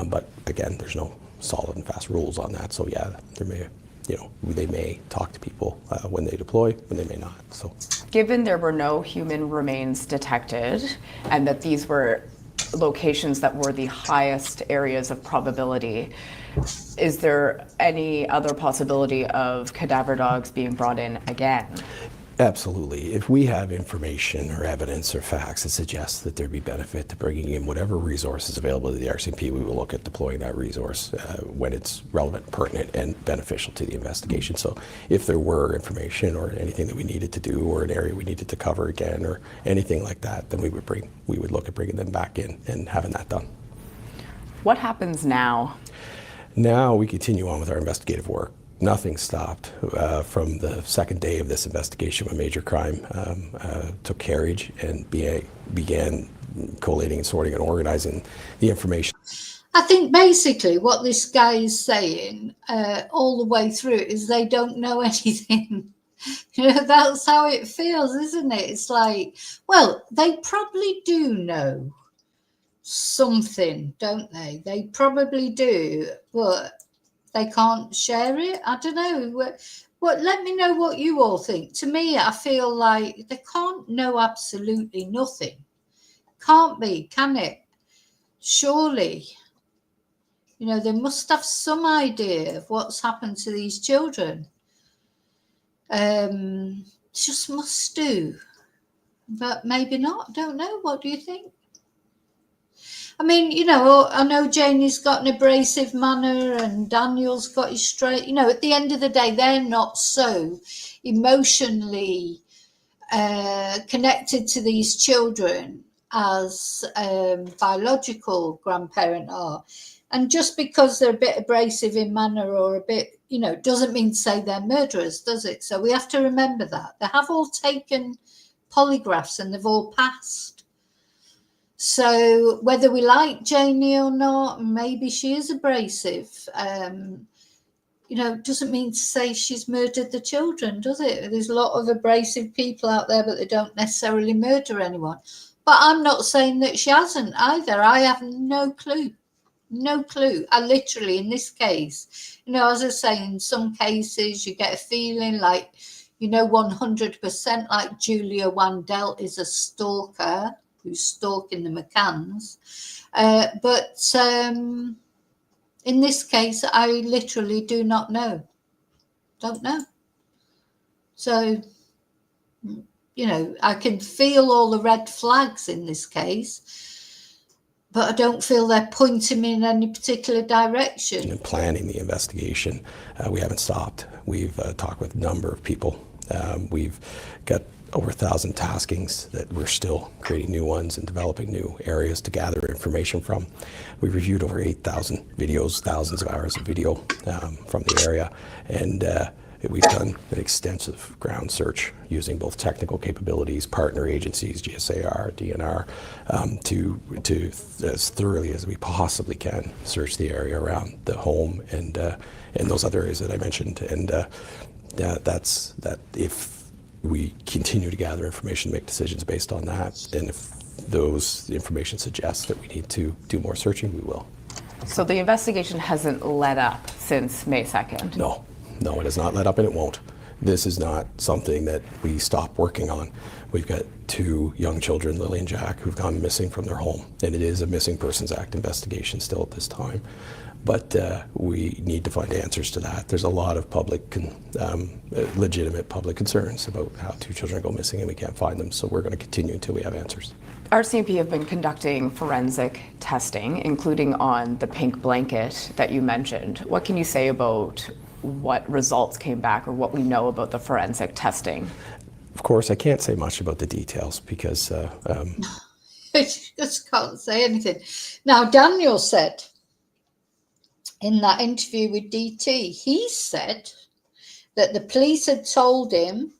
[SPEAKER 8] But again, there's no solid and fast rules on that. So yeah, they may talk to people when they deploy, when they may not. So,
[SPEAKER 2] given there were no human remains detected and that these were locations that were the highest areas of probability, is there any other possibility of cadaver dogs being brought in again?
[SPEAKER 8] Absolutely. If we have information or evidence or facts that suggest that there'd be benefit to bringing in whatever resources available to the RCMP, we will look at deploying that resource when it's relevant, pertinent, and beneficial to the investigation. So if there were information or anything that we needed to do or an area we needed to cover again or anything like that, then we would look at bringing them back in and having that done.
[SPEAKER 2] What happens now?
[SPEAKER 8] Now we continue on with our investigative work. Nothing stopped from the second day of this investigation when major crime took carriage and began collating and sorting and organizing the information.
[SPEAKER 1] I think basically what this guy is saying all the way through is they don't know anything. That's how it feels, isn't it? It's like, well, they probably do know something, don't they? They probably do, but they can't share it. I don't know. Let me know what you all think. To me, I feel like they can't know absolutely nothing. Can't be, can it? Surely. They must have some idea of what's happened to these children. Just must do. But maybe not. Don't know. What do you think? I mean, I know Janie's got an abrasive manner and Daniel's got his straight. At the end of the day, they're not so emotionally connected to these children as biological grandparent are. And just because they're a bit abrasive in manner or a bit, doesn't mean to say they're murderers, does it? So we have to remember that. They have all taken polygraphs and they've all passed. So whether we like Janie or not, maybe she is abrasive, doesn't mean to say she's murdered the children, does it? There's a lot of abrasive people out there, but they don't necessarily murder anyone. But I'm not saying that she hasn't either. I have no clue. No clue. I literally, in this case, as I say, in some cases you get a feeling like, 100% like Julia Wandel is a stalker who's stalking the McCanns. But in this case, I literally do not know. Don't know. So, I can feel all the red flags in this case, but I don't feel they're pointing me in any particular direction.
[SPEAKER 8] In planning the investigation, we haven't stopped. We've talked with a number of people. We've got over 1,000 taskings that we're still creating new ones and developing new areas to gather information from. We've reviewed over 8,000 videos, thousands of hours of video from the area, and we've done an extensive ground search using both technical capabilities, partner agencies, GSAR, DNR, to as thoroughly as we possibly can search the area around the home and those other areas that I mentioned. And that's if we continue to gather information, make decisions based on that, and if those information suggests that we need to do more searching, we will.
[SPEAKER 2] So the investigation hasn't let up since May 2nd?
[SPEAKER 8] No, it has not let up, and it won't. this is not something that we stop working on. We've got 2 young children, Lilly and Jack, who've gone missing from their home, and it is a Missing Persons Act investigation still at this time. But we need to find answers to that. There's a lot of legitimate public concerns about how 2 children go missing and we can't find them, so we're going to continue until we have answers.
[SPEAKER 2] RCMP have been conducting forensic testing, including on the pink blanket that you mentioned. What can you say about what results came back or what we know about the forensic testing?
[SPEAKER 8] Of course, I can't say much about the details because...
[SPEAKER 1] I just can't say anything. Now, Daniel said in that interview with DT, he said that the police had told him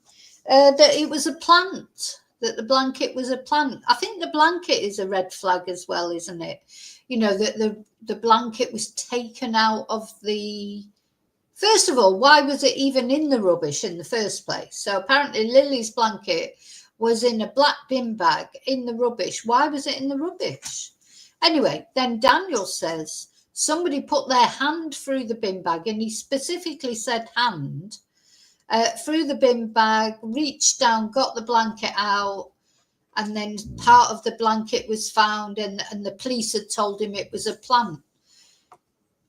[SPEAKER 1] that it was a plant, that the blanket was a plant. I think the blanket is a red flag as well, isn't it? You know, that the blanket was taken out of the... First of all, why was it even in the rubbish in the first place? So apparently Lily's blanket was in a black bin bag in the rubbish. Why was it in the rubbish? Anyway, then Daniel says somebody put their hand through the bin bag, and he specifically said hand, through the bin bag, reached down, got the blanket out, and then part of the blanket was found, and the police had told him it was a plant.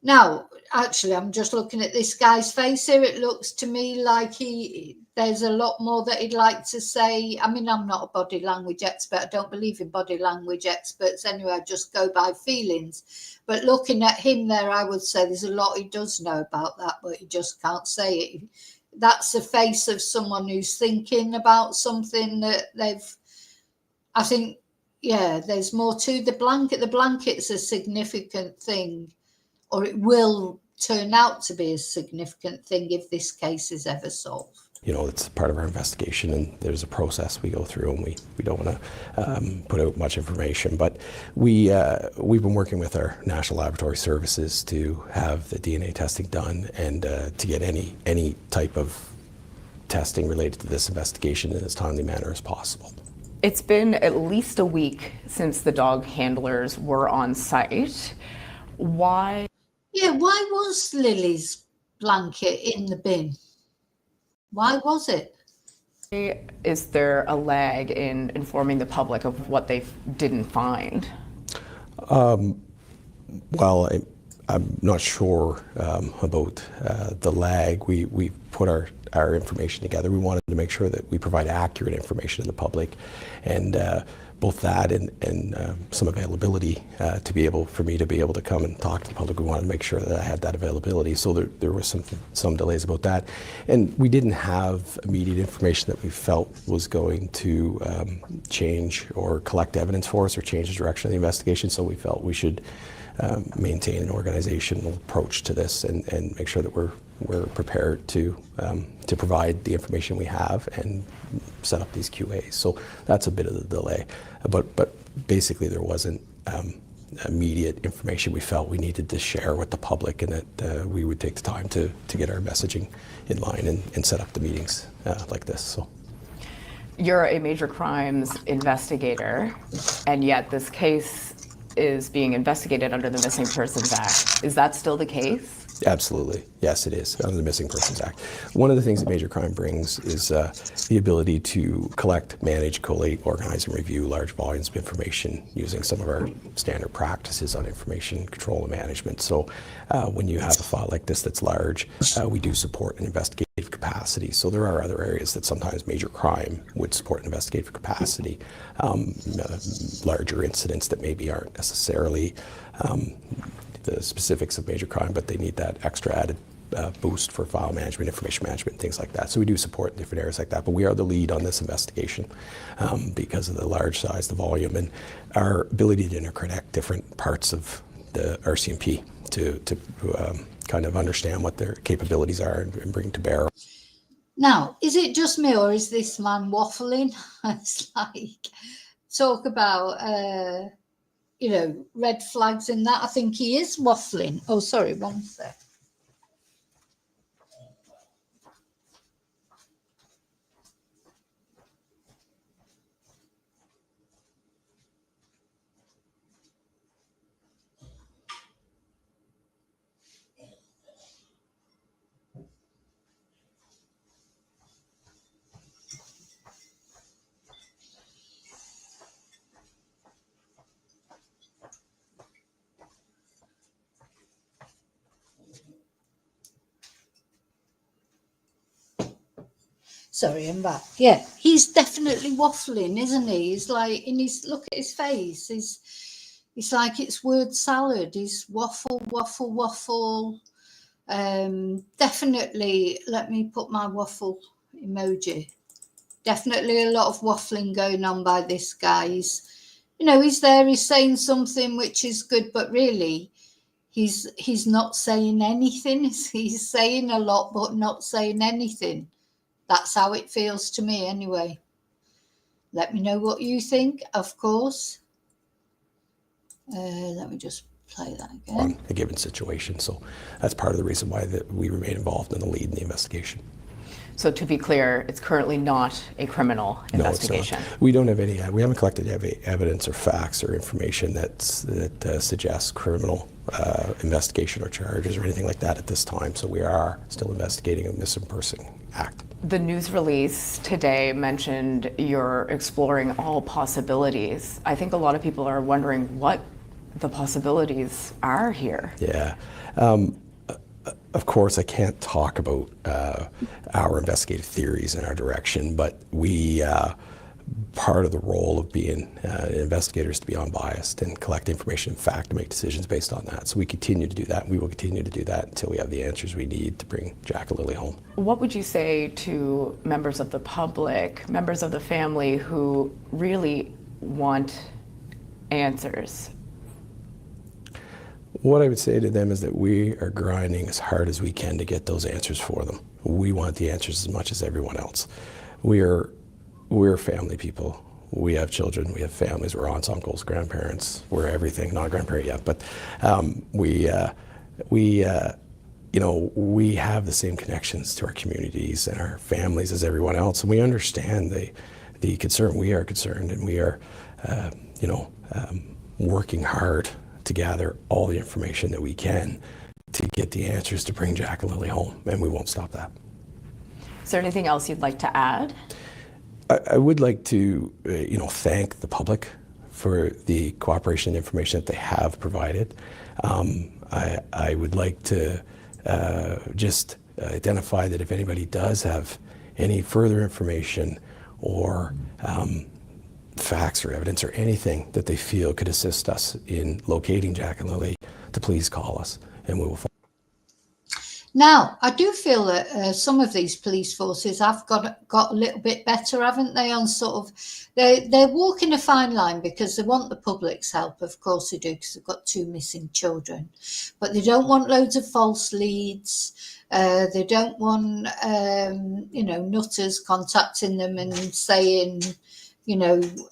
[SPEAKER 1] Now, actually, I'm just looking at this guy's face here. It looks to me like there's a lot more that he'd like to say. I mean, I'm not a body language expert. I don't believe in body language experts anyway. I just go by feelings. But looking at him there, I would say there's a lot he does know about that, but he just can't say it. That's the face of someone who's thinking about something that I think, yeah, there's more to the blanket. The blanket's a significant thing, or it will turn out to be a significant thing if this case is ever solved.
[SPEAKER 8] You know, it's part of our investigation, and there's a process we go through, and we don't want to put out much information. But we've been working with our National Laboratory Services to have the DNA testing done and to get any type of testing related to this investigation in as timely manner as possible.
[SPEAKER 2] It's been at least a week since the dog handlers were on site. Why?
[SPEAKER 1] Yeah, why was Lily's blanket in the bin? Why was it?
[SPEAKER 2] Is there a lag in informing the public of what they didn't find?
[SPEAKER 8] Well, I'm not sure about the lag. We put our information together. We wanted to make sure that we provide accurate information to the public, and both that and some availability for me to be able to come and talk to the public. We wanted to make sure that I had that availability. So there was some delays about that, and we didn't have immediate information that we felt was going to change or collect evidence for us or change the direction of the investigation. So we felt we should maintain an organizational approach to this and make sure that we're prepared to provide the information we have and set up these QAs. So that's a bit of the delay. But basically there wasn't immediate information we felt we needed to share with the public, and that we would take the time to get our messaging in line and set up the meetings like this. So.
[SPEAKER 2] You're a major crimes investigator, and yet this case is being investigated under the Missing Persons Act. Is that still the case?
[SPEAKER 8] Absolutely. Yes, it is, under the Missing Persons Act. One of the things that major crime brings is the ability to collect, manage, collate, organize, and review large volumes of information using some of our standard practices on information control and management. So when you have a file like this that's large, we do support an investigative capacity. So there are other areas that sometimes major crime would support an investigative capacity, larger incidents that maybe aren't necessarily the specifics of major crime, but they need that extra added boost for file management, information management, things like that. So we do support in different areas like that, but we are the lead on this investigation because of the large size, the volume, and our ability to interconnect different parts of the RCMP to kind of understand what their capabilities are and bring to bear.
[SPEAKER 1] Now, is it just me, or is this man waffling? It's like, talk about red flags in that. I think he is waffling. Oh, sorry, one sec. Sorry, I'm back. Yeah, he's definitely waffling, isn't he? He's like, look at his face. It's like it's word salad. He's waffle, waffle, waffle. Definitely, let me put my waffle emoji. Definitely a lot of waffling going on by this guy. He's there, he's saying something which is good, but really he's not saying anything. He's saying a lot, but not saying anything. That's how it feels to me anyway. Let me know what you think, of course. Let me just play that again.
[SPEAKER 8] On a given situation. So that's part of the reason why we remain involved in the lead in the investigation.
[SPEAKER 2] So to be clear, it's currently not a criminal investigation.
[SPEAKER 8] No, it's not. We don't have any. We haven't collected evidence or facts or information that suggests criminal investigation or charges or anything like that at this time. So we are still investigating a missing person act.
[SPEAKER 2] The news release today mentioned you're exploring all possibilities. I think a lot of people are wondering what the possibilities are here.
[SPEAKER 8] Yeah. Of course, I can't talk about our investigative theories and our direction, but part of the role of being investigators to be unbiased and collect information and fact to make decisions based on that. So we continue to do that, and we will continue to do that until we have the answers we need to bring Jack and Lilly home.
[SPEAKER 2] What would you say to members of the public, members of the family who really want answers?
[SPEAKER 8] What I would say to them is that we are grinding as hard as we can to get those answers for them. We want the answers as much as everyone else. We're family people. We have children, we have families, we're aunts, uncles, grandparents, we're everything, not a grandparent yet, but we have the same connections to our communities and our families as everyone else, and we understand the concern. We are concerned, and we are working hard to gather all the information that we can to get the answers to bring Jack and Lilly home, and we won't stop that.
[SPEAKER 2] Is there anything else you'd like to add?
[SPEAKER 8] I would like to, thank the public for the cooperation and information that they have provided. I would like to just identify that if anybody does have any further information or facts or evidence or anything that they feel could assist us in locating Jack and Lilly, to please call us, and we will follow.
[SPEAKER 1] Now, I do feel that some of these police forces have got a little bit better, haven't they? On sort of, they're walking a fine line because they want the public's help. Of course they do, because they've got 2 missing children. But they don't want loads of false leads. They don't want, nutters contacting them and saying,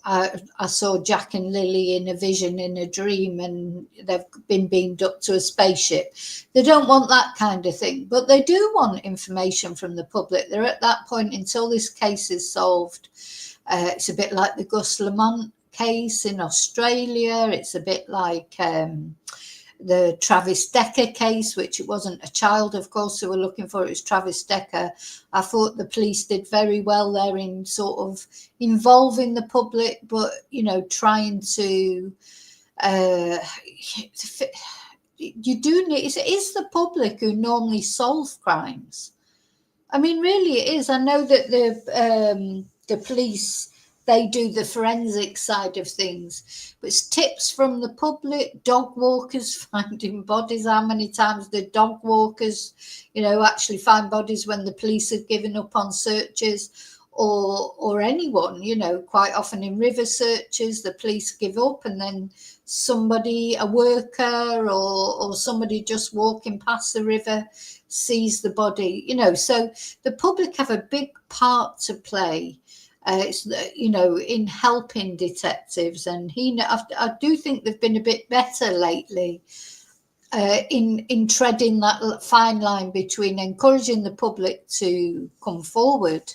[SPEAKER 1] I saw Jack and Lilly in a vision, in a dream, and they've been beamed up to a spaceship. They don't want that kind of thing, but they do want information from the public. They're at that point until this case is solved. It's a bit like the Gus Lamont case in Australia. It's a bit like the Travis Decker case, which it wasn't a child, of course, they were looking for. It was Travis Decker. I thought the police did very well there in sort of involving the public, but, trying to, you do need, it is the public who normally solve crimes. I mean, really it is. I know that the police, they do the forensic side of things, but it's tips from the public, dog walkers finding bodies. How many times did dog walkers, actually find bodies when the police had given up on searches, or anyone, quite often in river searches, the police give up and then somebody, a worker or somebody just walking past the river sees the body, so the public have a big part to play. In helping detectives, and I do think they've been a bit better lately in treading that fine line between encouraging the public to come forward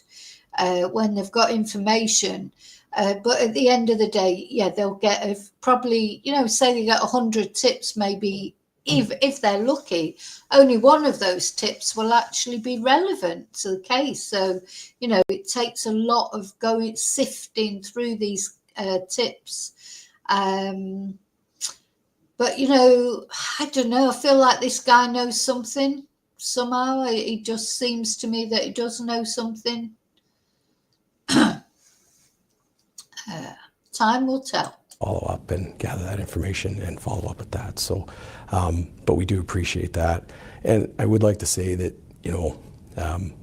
[SPEAKER 1] when they've got information, but at the end of the day, they'll get probably, say they get 100 tips, maybe. If they're lucky, only one of those tips will actually be relevant to the case. So, it takes a lot of sifting through these tips. But, I don't know. I feel like this guy knows something somehow. It just seems to me that he does know something. Time will tell.
[SPEAKER 8] Follow up and gather that information and follow up with that. So, but we do appreciate that. And I would like to say that,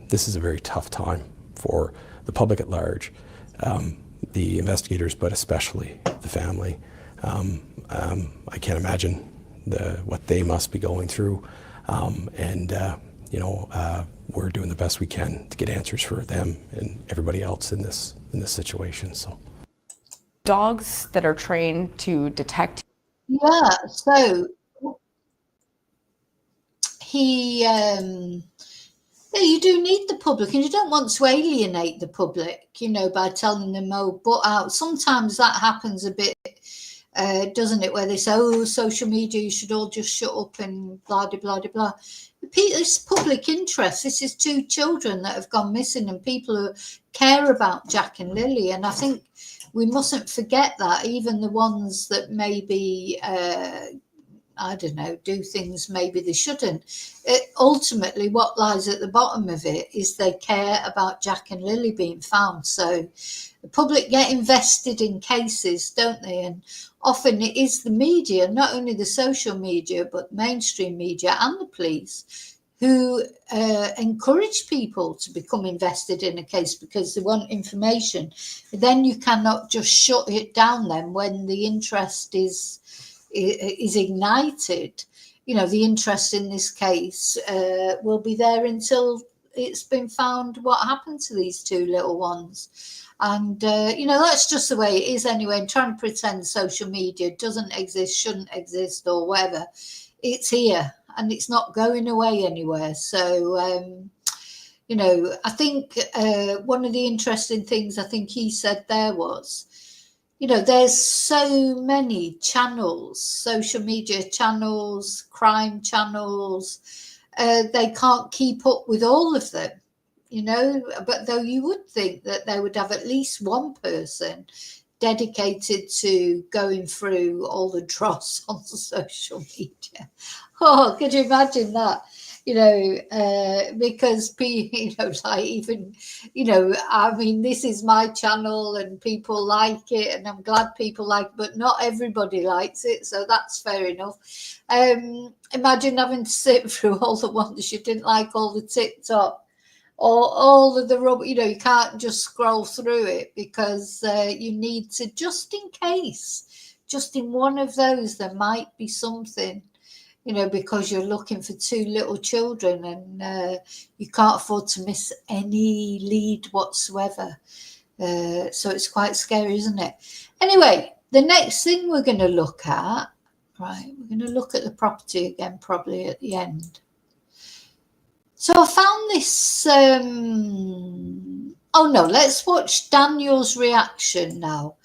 [SPEAKER 8] this is a very tough time for the public at large, the investigators, but especially the family. I can't imagine what they must be going through. We're doing the best we can to get answers for them and everybody else in this situation. So.
[SPEAKER 2] Dogs that are trained to detect.
[SPEAKER 1] Yeah, so you do need the public, and you don't want to alienate the public, by telling them, oh, but out. Sometimes that happens a bit, doesn't it, where they say, oh, social media, you should all just shut up and blah, blah, blah, blah. This public interest, this is 2 children that have gone missing, and people who care about Jack and Lily, and I think we mustn't forget that, even the ones that maybe, do things maybe they shouldn't. Ultimately, what lies at the bottom of it is they care about Jack and Lily being found. So the public get invested in cases, don't they? And often it is the media, not only the social media, but mainstream media and the police, who encourage people to become invested in a case because they want information. Then you cannot just shut it down then when the interest is ignited. The interest in this case will be there until it's been found what happened to these 2 little ones. And, that's just the way it is anyway. And trying to pretend social media doesn't exist, shouldn't exist or whatever, it's here. And it's not going away anywhere. So, I think one of the interesting things I think he said there was, there's so many channels, social media channels, crime channels. They can't keep up with all of them, but though you would think that they would have at least one person dedicated to going through all the dross on social media. Oh, could you imagine that? Because this is my channel and people like it, and I'm glad people like it, but not everybody likes it, so that's fair enough. Imagine having to sit through all the ones you didn't like, all the TikTok, or all of the rubbish. You can't just scroll through it because you need to, just in case, just in one of those, there might be something. Because you're looking for 2 little children and you can't afford to miss any lead whatsoever. So it's quite scary, isn't it? Anyway, the next thing we're going to look at, right, we're going to look at the property again, probably at the end. So I found this, let's watch Daniel's reaction now.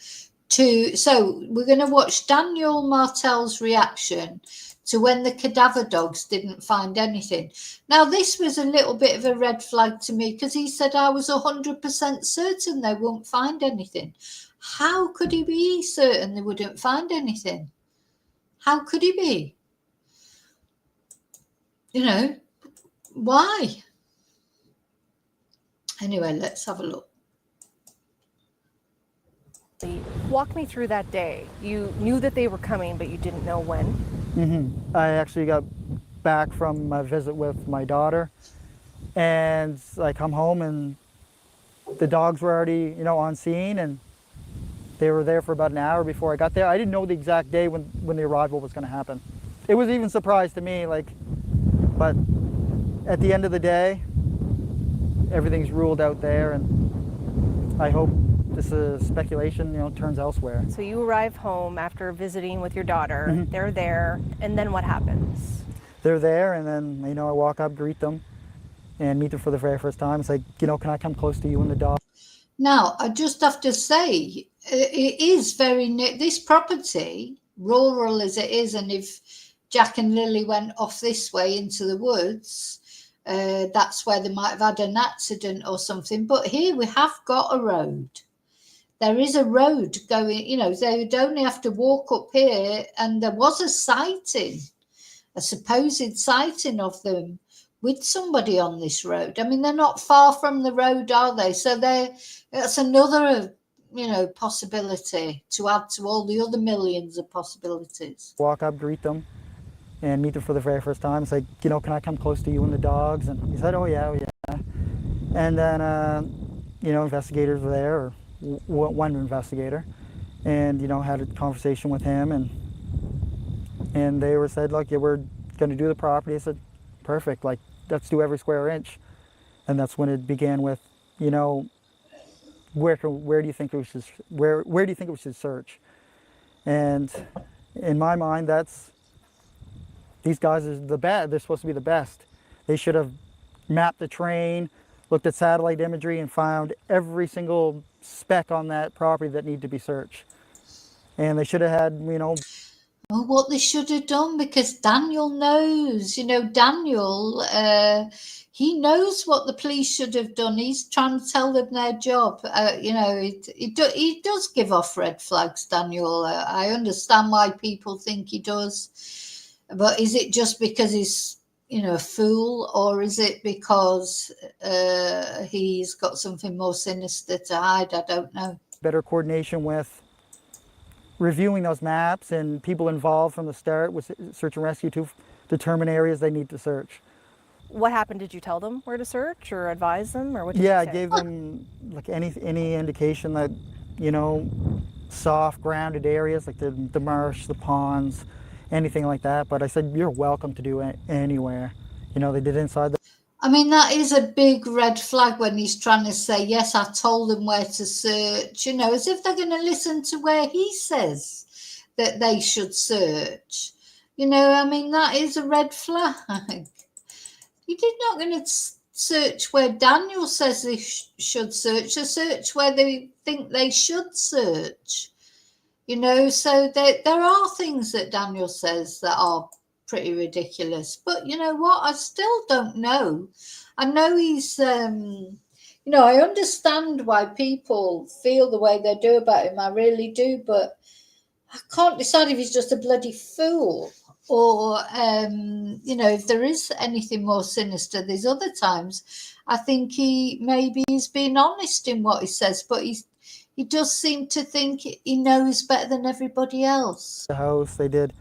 [SPEAKER 1] So we're going to watch Daniel Martell's reaction to when the cadaver dogs didn't find anything. Now, this was a little bit of a red flag to me because he said I was 100% certain they won't find anything. How could he be certain they wouldn't find anything? How could he be? Why? Anyway, let's have a look.
[SPEAKER 9] Walk me through that day. You knew that they were coming, but you didn't know when.
[SPEAKER 10] Mm-hmm. I actually got back from my visit with my daughter, and I come home and the dogs were already, on scene, and they were there for about an hour before I got there. I didn't know the exact day when the arrival was going to happen. It was even a surprise to me, but at the end of the day, everything's ruled out there, and I hope this is speculation, turns elsewhere.
[SPEAKER 9] So you arrive home after visiting with your daughter.
[SPEAKER 10] Mm-hmm.
[SPEAKER 9] They're there, and then what happens?
[SPEAKER 10] They're there, and then, I walk up, greet them, and meet them for the very first time. It's like, can I come close to you and the dog?
[SPEAKER 1] Now, I just have to say, it is very near this property, rural as it is, and if Jack and Lily went off this way into the woods, that's where they might have had an accident or something. But here we have got a road. There is a road going, they would only have to walk up here, and there was a sighting, a supposed sighting of them with somebody on this road. I mean, they're not far from the road, are they? So that's another possibility to add to all the other millions of possibilities.
[SPEAKER 10] Walk up, greet them, and meet them for the very first time. It's like, can I come close to you and the dogs? And he said, oh yeah. And then, investigators were there, or one investigator, and, had a conversation with him, and they said, look, yeah, we're going to do the property. I said, perfect, like, let's do every square inch. And that's when it began with, where do you think we should search? And in my mind, these guys are the best. They're supposed to be the best. They should have mapped the terrain, looked at satellite imagery, and found every single speck on that property that needed to be searched. And they should have had,
[SPEAKER 1] Well, what they should have done, because Daniel knows, Daniel, he knows what the police should have done. He's trying to tell them their job. He does give off red flags, Daniel. I understand why people think he does. But is it just because he's, a fool, or is it because he's got something more sinister to hide? I don't know.
[SPEAKER 10] Better coordination with reviewing those maps and people involved from the start with search and rescue to determine areas they need to search.
[SPEAKER 9] What happened? Did you tell them where to search or advise them, or what did you say?
[SPEAKER 10] I gave them like any indication that, soft grounded areas like the marsh, the ponds, anything like that. But I said, you're welcome to do it anywhere. They did inside the...
[SPEAKER 1] I mean, that is a big red flag when he's trying to say, yes, I told them where to search, as if they're going to listen to where he says that they should search. That is a red flag. You're not going to search where Daniel says they should search, or search where they think they should search. So there are things that Daniel says that are pretty ridiculous. But you know what? I still don't know. I know he's, I understand why people feel the way they do about him. I really do. But I can't decide if he's just a bloody fool or, if there is anything more sinister. There's other times I think he's being honest in what he says, but he does seem to think he knows better than everybody else.
[SPEAKER 10] The house, they did,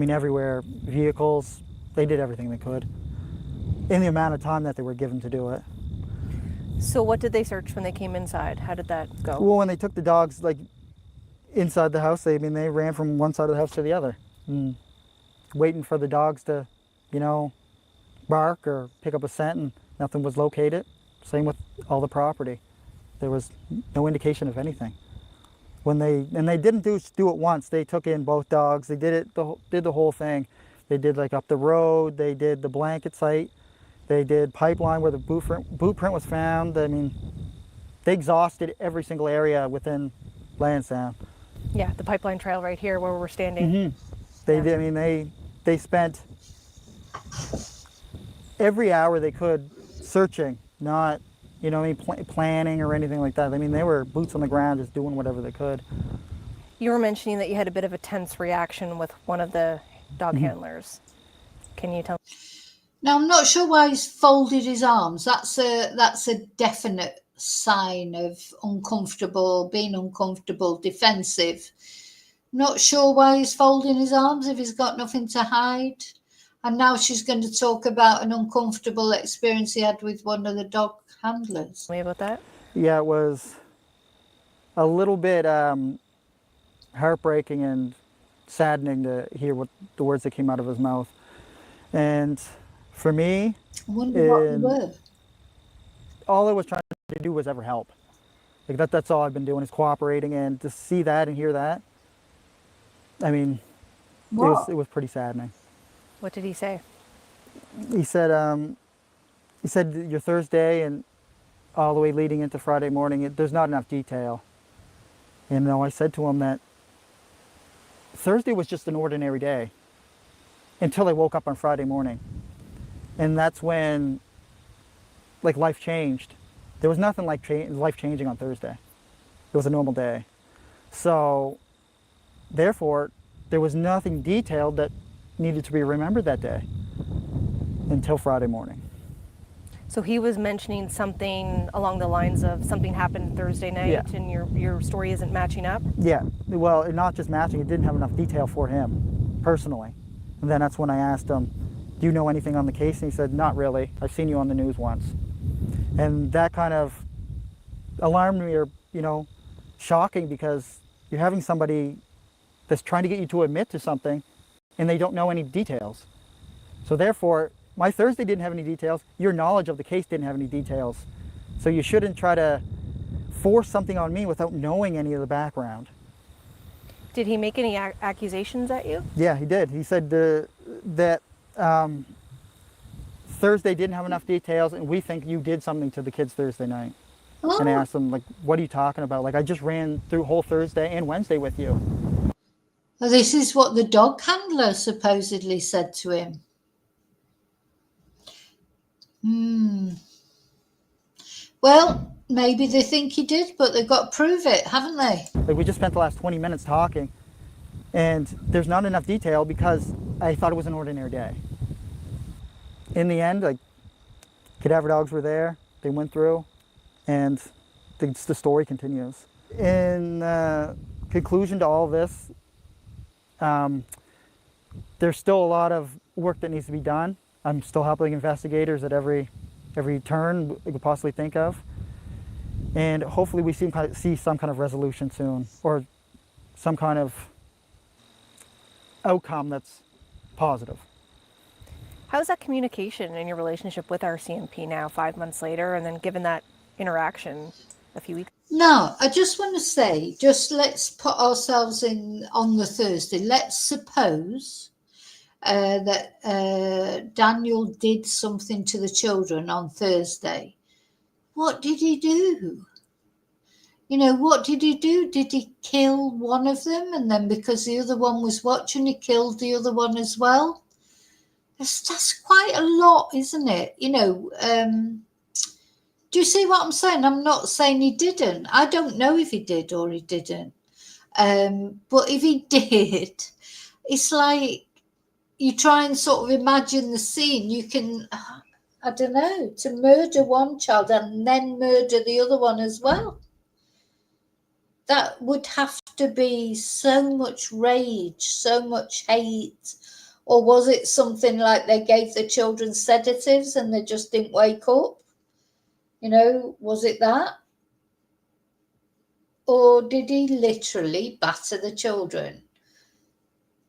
[SPEAKER 10] everywhere, vehicles, they did everything they could in the amount of time that they were given to do it.
[SPEAKER 9] So what did they search when they came inside? How did that go?
[SPEAKER 10] Well, when they took the dogs, inside the house, they ran from one side of the house to the other, waiting for the dogs to, bark or pick up a scent, and nothing was located. Same with all the property. There was no indication of anything. They didn't do it once. They took in both dogs. They did the whole thing. They did up the road. They did the blanket site. They did pipeline where the boot print was found. They exhausted every single area within Landsdowne.
[SPEAKER 9] Yeah, the pipeline trail right here where we're standing.
[SPEAKER 10] Mm-hmm. They did. They spent every hour they could searching, not planning or anything like that. They were boots on the ground, just doing whatever they could.
[SPEAKER 9] You were mentioning that you had a bit of a tense reaction with one of the dog handlers. Can you tell me?
[SPEAKER 1] Now, I'm not sure why he's folded his arms. That's a definite sign of being uncomfortable, defensive. Not sure why he's folding his arms if he's got nothing to hide. And now she's going to talk about an uncomfortable experience he had with one of the dog handlers.
[SPEAKER 9] Tell me about that.
[SPEAKER 10] Yeah, it was a little bit heartbreaking and saddening to hear what the words that came out of his mouth. And for me,
[SPEAKER 1] I wonder what they were.
[SPEAKER 10] All I was trying to do was ever help. That's all I've been doing is cooperating, and to see that and hear that, it was pretty saddening.
[SPEAKER 9] What did he say?
[SPEAKER 10] He said your Thursday and all the way leading into Friday morning, there's not enough detail. I said to him that Thursday was just an ordinary day until I woke up on Friday morning. And that's when life changed. There was nothing like life changing on Thursday. It was a normal day. So therefore, there was nothing detailed that needed to be remembered that day until Friday morning.
[SPEAKER 9] So he was mentioning something along the lines of something happened Thursday night,
[SPEAKER 10] Yeah.
[SPEAKER 9] and your story isn't matching up?
[SPEAKER 10] Yeah, well, not just matching, it didn't have enough detail for him, personally. And then that's when I asked him, do you know anything on the case? And he said, not really. I've seen you on the news once. And that kind of alarmed me, or, shocking, because you're having somebody that's trying to get you to admit to something and they don't know any details. So therefore, my Thursday didn't have any details. Your knowledge of the case didn't have any details. So you shouldn't try to force something on me without knowing any of the background.
[SPEAKER 9] Did he make any accusations at you?
[SPEAKER 10] Yeah, he did. He said that Thursday didn't have enough details, and we think you did something to the kids Thursday night.
[SPEAKER 1] Oh.
[SPEAKER 10] And I asked him, like, what are you talking about? Like, I just ran through whole Thursday and Wednesday with you.
[SPEAKER 1] Well, this is what the dog handler supposedly said to him. Well, maybe they think he did, but they've got to prove it, haven't they?
[SPEAKER 10] Like, we just spent the last 20 minutes talking, and there's not enough detail because I thought it was an ordinary day. In the end, like, cadaver dogs were there, they went through, and the story continues. In conclusion to all this, there's still a lot of work that needs to be done. I'm still helping investigators at every turn we could possibly think of. And hopefully we see some kind of resolution soon, or some kind of outcome that's positive.
[SPEAKER 9] How's that communication in your relationship with RCMP now, 5 months later, and then given that interaction a few weeks?
[SPEAKER 1] No, I just want to say, just let's put ourselves in on the Thursday. Let's suppose that Daniel did something to the children on Thursday. What did he do? What did he do? Did he kill one of them? And then because the other one was watching, he killed the other one as well? That's quite a lot, isn't it? Do you see what I'm saying? I'm not saying he didn't. I don't know if he did or he didn't. But if he did, it's like you try and sort of imagine the scene. You can, I don't know, to murder one child and then murder the other one as well. That would have to be so much rage, so much hate. Or was it something like they gave the children sedatives and they just didn't wake up? Was it that? Or did he literally batter the children?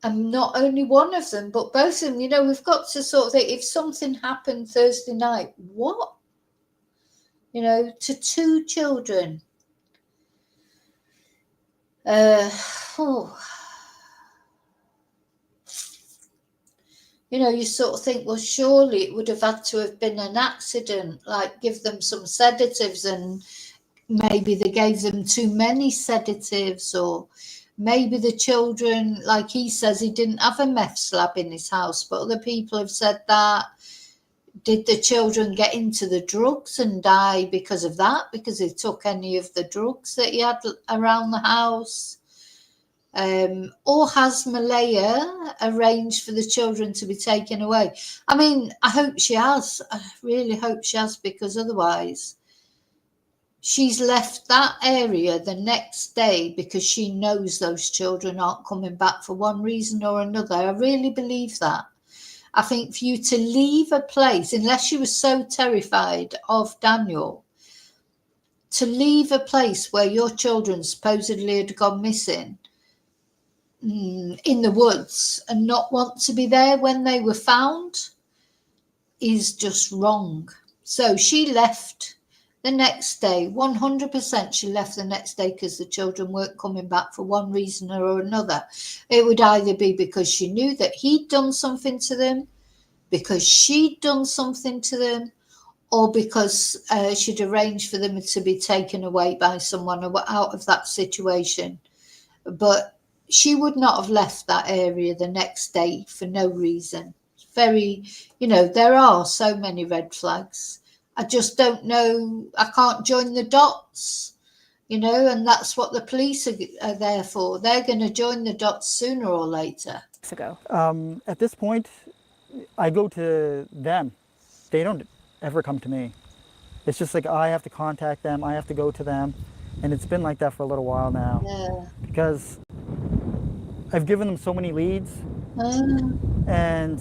[SPEAKER 1] And not only one of them, but both of them. We've got to sort of think, if something happened Thursday night, what? To two children. You sort of think, well, surely it would have had to have been an accident, like give them some sedatives, and maybe they gave them too many sedatives, or maybe the children, like he says, he didn't have a meth lab in his house, but other people have said that. Did the children get into the drugs and die because of that, because they took any of the drugs that he had around the house? Or has Malaya arranged for the children to be taken away? I mean, I hope she has. I really hope she has, because otherwise she's left that area the next day because she knows those children aren't coming back for one reason or another. I really believe that. I think for you to leave a place, unless you were so terrified of Daniel, to leave a place where your children supposedly had gone missing in the woods and not want to be there when they were found is just wrong. So she left the next day, 100% she left the next day because the children weren't coming back for one reason or another. It would either be because she knew that he'd done something to them, because she'd done something to them, or because she'd arranged for them to be taken away by someone out of that situation. But she would not have left that area the next day for no reason. Very, there are so many red flags. I just don't know. I can't join the dots, and that's what the police are there for. They're going to join the dots sooner or later.
[SPEAKER 10] At this point, I go to them. They don't ever come to me. It's just like I have to contact them, I have to go to them, and it's been like that for a little while now.
[SPEAKER 1] Yeah.
[SPEAKER 10] Because I've given them so many leads, and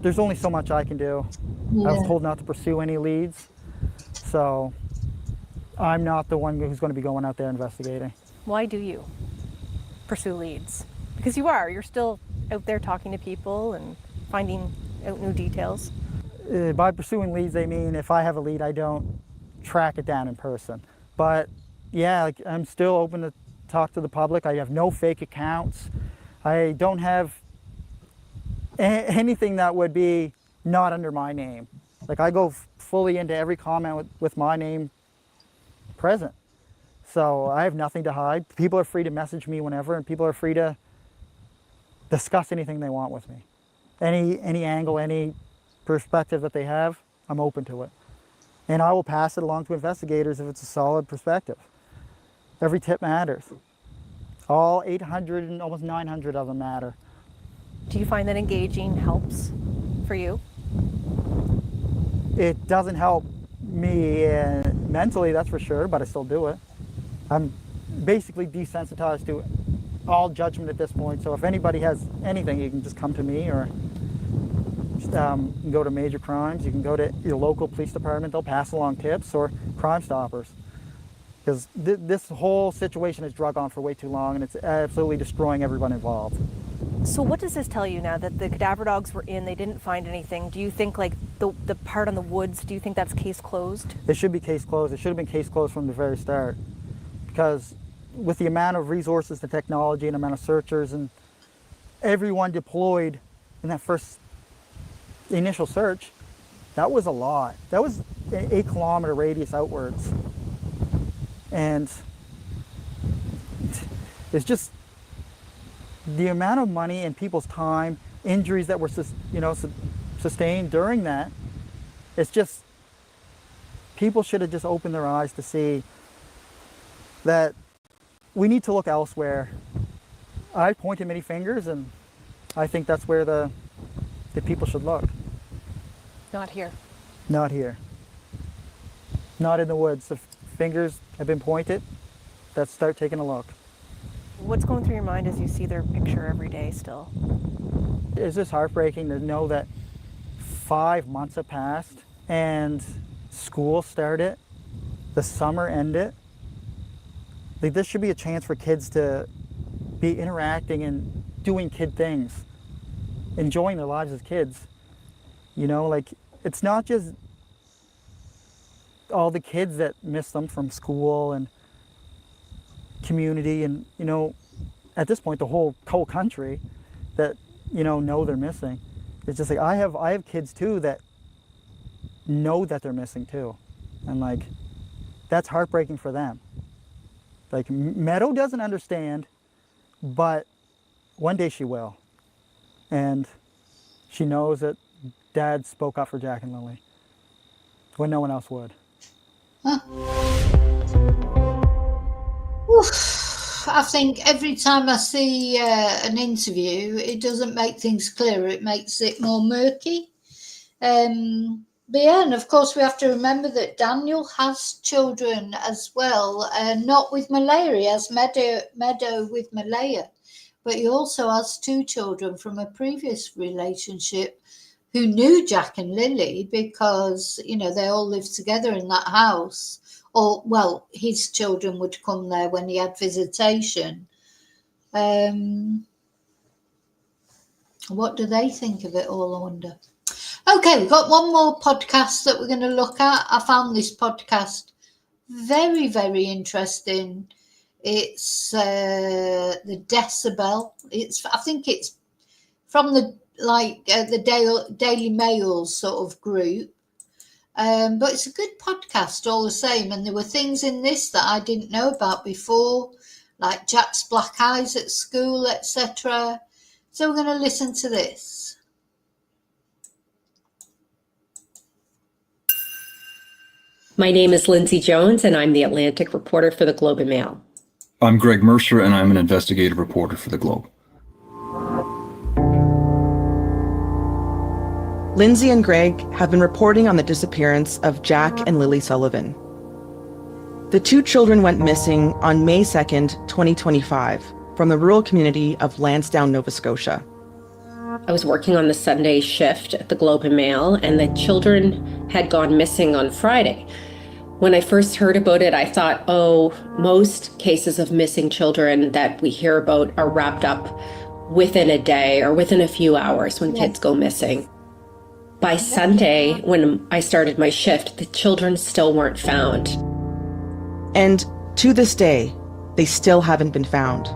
[SPEAKER 10] there's only so much I can do.
[SPEAKER 1] Yeah.
[SPEAKER 10] I was told not to pursue any leads, so I'm not the one who's going to be going out there investigating.
[SPEAKER 9] Why do you pursue leads? Because you're still out there talking to people and finding out new details.
[SPEAKER 10] By pursuing leads, they mean if I have a lead, I don't track it down in person. But yeah, like, I'm still open to talk to the public. I have no fake accounts. I don't have anything that would be not under my name. Like, I go fully into every comment with my name present. So I have nothing to hide. People are free to message me whenever, and people are free to discuss anything they want with me. Any angle, any perspective that they have, I'm open to it. And I will pass it along to investigators if it's a solid perspective. Every tip matters. All 800 and almost 900 of them matter.
[SPEAKER 9] Do you find that engaging helps for you?
[SPEAKER 10] It doesn't help me mentally, that's for sure, but I still do it. I'm basically desensitized to all judgment at this point, so if anybody has anything, you can just come to me, or just, you can go to Major Crimes, you can go to your local police department, they'll pass along tips, or Crime Stoppers. Because this whole situation has drug on for way too long, and it's absolutely destroying everyone involved.
[SPEAKER 9] So what does this tell you now that the cadaver dogs were in, they didn't find anything? Do you think, like, the part on the woods, do you think that's case closed?
[SPEAKER 10] It should be case closed. It should have been case closed from the very start. Because with the amount of resources, the technology, and amount of searchers, and everyone deployed in that first initial search, that was a lot. That was an 8-kilometer radius outwards. And it's just the amount of money and people's time, injuries that were sustained during that. It's just, people should have just opened their eyes to see that we need to look elsewhere. I pointed many fingers, and I think that's where the people should look.
[SPEAKER 9] Not here.
[SPEAKER 10] Not here. Not in the woods. The fingers have been pointed. Let's start taking a look.
[SPEAKER 9] What's going through your mind as you see their picture every day still?
[SPEAKER 10] It's just heartbreaking to know that 5 months have passed and school started, the summer ended. Like, this should be a chance for kids to be interacting and doing kid things, enjoying their lives as kids. You know, like, it's not just all the kids that miss them from school and community, and, you know, at this point the whole country that, you know they're missing. It's just like I have kids too that know that they're missing too, and like, that's heartbreaking for them. Like, Meadow doesn't understand, but one day she will, and she knows that Dad spoke up for Jack and Lily when no one else would.
[SPEAKER 1] Huh. I think every time I see an interview, it doesn't make things clearer, it makes it more murky. But yeah, and of course we have to remember that Daniel has children as well, not with Malaya. He has Meadow with Malaya, but he also has 2 children from a previous relationship who knew Jack and Lily, because, you know, they all lived together in that house. Or, well, his children would come there when he had visitation. What do they think of it all, I wonder? Okay, we've got one more podcast that we're going to look at. I found this podcast very, very interesting. It's the Decibel. I think it's from the Daily Mail sort of group. But it's a good podcast all the same. And there were things in this that I didn't know about before, like Jack's black eyes at school, etc. So we're going to listen to this.
[SPEAKER 11] My name is Lindsay Jones, and I'm the Atlantic reporter for the Globe and Mail.
[SPEAKER 12] I'm Greg Mercer, and I'm an investigative reporter for the Globe.
[SPEAKER 13] Lindsay and Greg have been reporting on the disappearance of Jack and Lilly Sullivan. The two children went missing on May 2nd, 2025, from the rural community of Lansdowne, Nova Scotia.
[SPEAKER 11] I was working on the Sunday shift at the Globe and Mail, and the children had gone missing on Friday. When I first heard about it, I thought, oh, most cases of missing children that we hear about are wrapped up within a day or within a few hours when kids go missing. By Sunday, when I started my shift, the children still weren't found.
[SPEAKER 13] And to this day, they still haven't been found.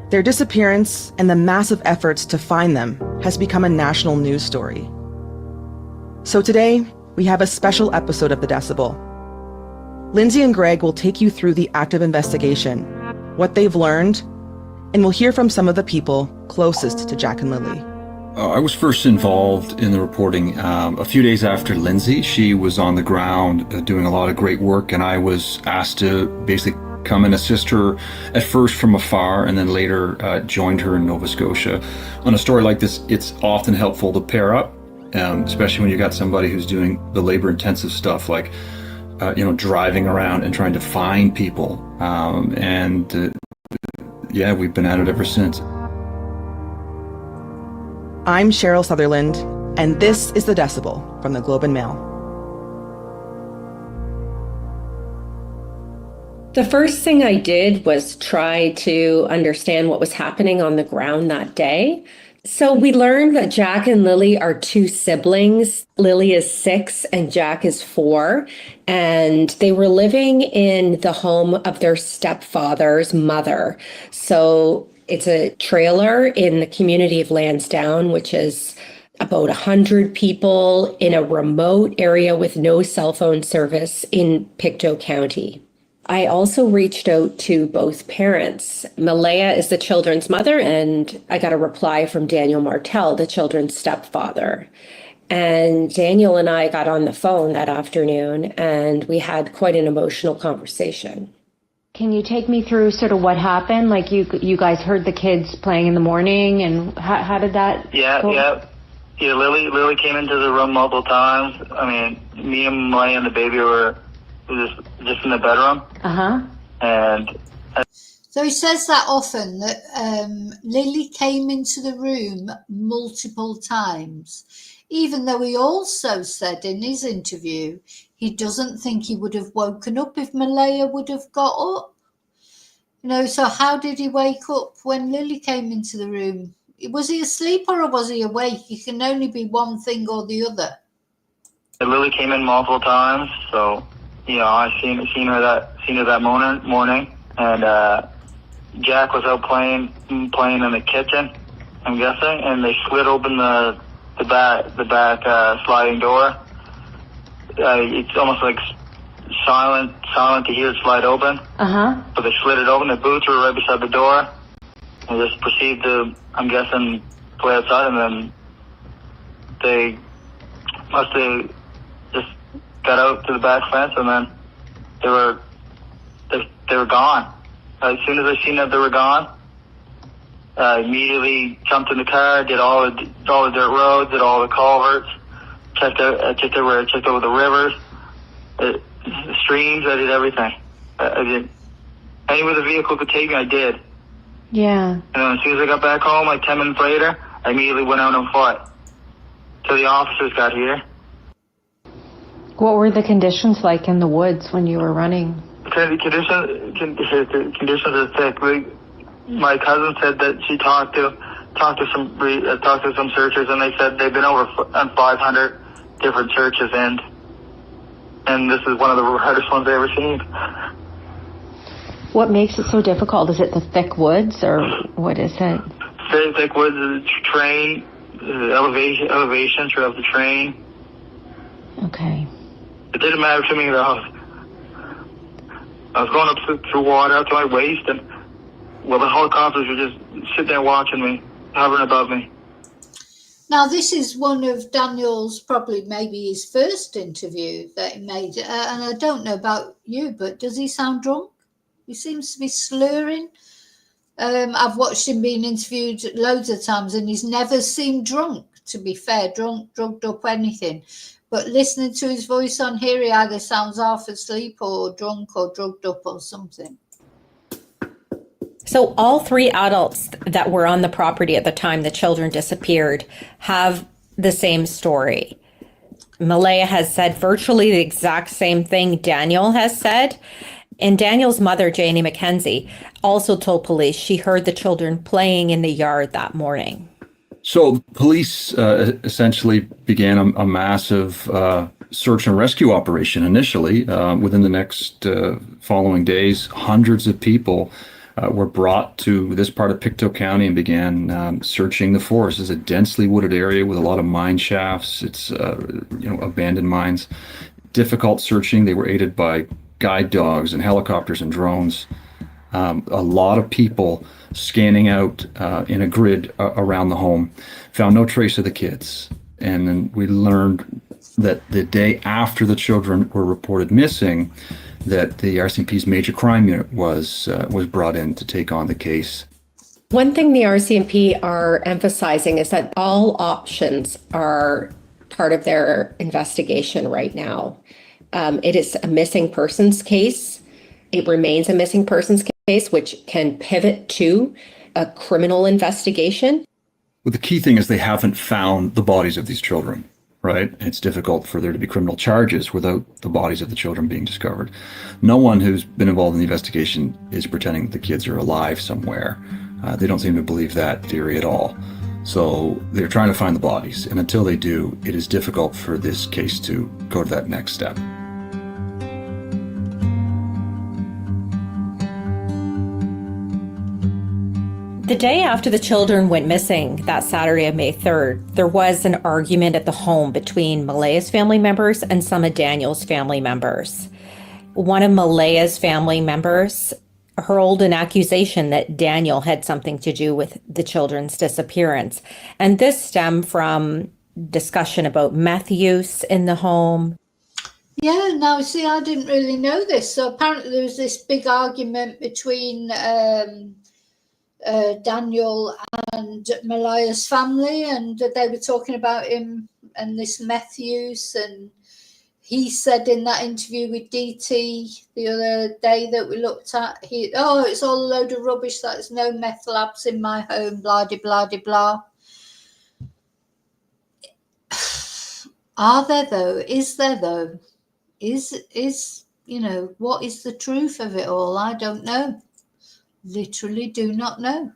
[SPEAKER 13] Their disappearance and the massive efforts to find them has become a national news story. So today, we have a special episode of The Decibel. Lindsay and Greg will take you through the active investigation, what they've learned, and we'll hear from some of the people closest to Jack and Lilly.
[SPEAKER 12] I was first involved in the reporting a few days after Lindsay. She was on the ground doing a lot of great work, and I was asked to basically come and assist her at first from afar, and then later joined her in Nova Scotia. On a story like this, it's often helpful to pair up, especially when you got somebody who's doing the labor-intensive stuff like driving around and trying to find people. Yeah, we've been at it ever since.
[SPEAKER 13] I'm Cheryl Sutherland, and this is The Decibel from the Globe and Mail.
[SPEAKER 11] The first thing I did was try to understand what was happening on the ground that day. So we learned that Jack and Lilly are two siblings. Lilly is 6 and Jack is 4. And they were living in the home of their stepfather's mother. So it's a trailer in the community of Landsdowne, which is about 100 people in a remote area with no cell phone service in Pictou County. I also reached out to both parents. Malaya is the children's mother, and I got a reply from Daniel Martell, the children's stepfather. And Daniel and I got on the phone that afternoon, and we had quite an emotional conversation.
[SPEAKER 14] Can you take me through sort of what happened? Like you guys heard the kids playing in the morning, and how did that go?
[SPEAKER 15] Yeah, Lilly came into the room multiple times. I mean, me and Malaya and the baby were just in the bedroom. And
[SPEAKER 1] so he says that often, that Lilly came into the room multiple times, even though he also said in his interview he doesn't think he would have woken up if Malaya would have got up. So how did he wake up when Lilly came into the room? Was he asleep or was he awake? He can only be one thing or the other.
[SPEAKER 15] Lilly came in multiple times, so I seen her that morning, and Jack was out playing in the kitchen, I'm guessing, and they slid open the back sliding door. It's almost like silent to hear it slide open. But they slid it open. The boots were right beside the door, and just proceeded to, I'm guessing, play outside, and then they must have just got out to the back fence, and then they were gone. As soon as I seen that they were gone, I immediately jumped in the car, did all the dirt roads, did all the culverts, checked over the rivers, the streams. I did everything. I did anywhere the vehicle could take me, I did.
[SPEAKER 14] Yeah.
[SPEAKER 15] And then as soon as I got back home, like 10 minutes later, I immediately went out on foot till the officers got here.
[SPEAKER 14] What were the conditions like in the woods when you were running?
[SPEAKER 15] Conditions are thick. My cousin said that she talked to some searchers, and they said they've been over 500 different searches, and this is one of the hardest ones I've ever seen.
[SPEAKER 14] What makes it so difficult? Is it the thick woods, or what is it?
[SPEAKER 15] Very thick woods, the terrain, the elevation throughout the terrain.
[SPEAKER 14] Okay.
[SPEAKER 15] It didn't matter to me though. I was going up through water up to my waist, and the helicopters were just sitting there watching me, hovering above me.
[SPEAKER 1] Now, this is one of Daniel's, probably maybe his first interview that he made. And I don't know about you, but does he sound drunk? He seems to be slurring. I've watched him being interviewed loads of times, and he's never seemed drunk to be fair, drunk, drugged up, anything. But listening to his voice on here, he either sounds half asleep or drunk or drugged up or something.
[SPEAKER 11] So all three adults that were on the property at the time the children disappeared have the same story. Malaya has said virtually the exact same thing Daniel has said. And Daniel's mother, Janie McKenzie, also told police she heard the children playing in the yard that morning.
[SPEAKER 12] So police essentially began a massive search and rescue operation initially. Within the next following days, hundreds of people were brought to this part of Pictou County and began searching the forest. It's a densely wooded area with a lot of mine shafts. It's abandoned mines. Difficult searching. They were aided by guide dogs and helicopters and drones. A lot of people scanning out in a grid around the home, found no trace of the kids. And then we learned that the day after the children were reported missing, that the RCMP's major crime unit was brought in to take on the case.
[SPEAKER 11] One thing the RCMP are emphasizing is that all options are part of their investigation right now. It is a missing persons case. It remains a missing persons case, which can pivot to a criminal investigation.
[SPEAKER 12] Well, the key thing is they haven't found the bodies of these children, right? It's difficult for there to be criminal charges without the bodies of the children being discovered. No one who's been involved in the investigation is pretending that the kids are alive somewhere. They don't seem to believe that theory at all. So they're trying to find the bodies. And until they do, it is difficult for this case to go to that next step.
[SPEAKER 11] The day after the children went missing, that Saturday of May 3rd, there was an argument at the home between Malaya's family members and some of Daniel's family members. One of Malaya's family members hurled an accusation that Daniel had something to do with the children's disappearance. And this stemmed from discussion about meth use in the home.
[SPEAKER 1] Yeah, now see, I didn't really know this. So apparently there was this big argument between Daniel and Malaya's family, and they were talking about him and this meth use. And he said in that interview with DT the other day that we looked at, it's all a load of rubbish, that there's no meth labs in my home, blah, de, blah, de, blah. Are there though? Is there though? Is what is the truth of it all? I don't know. Literally do not know.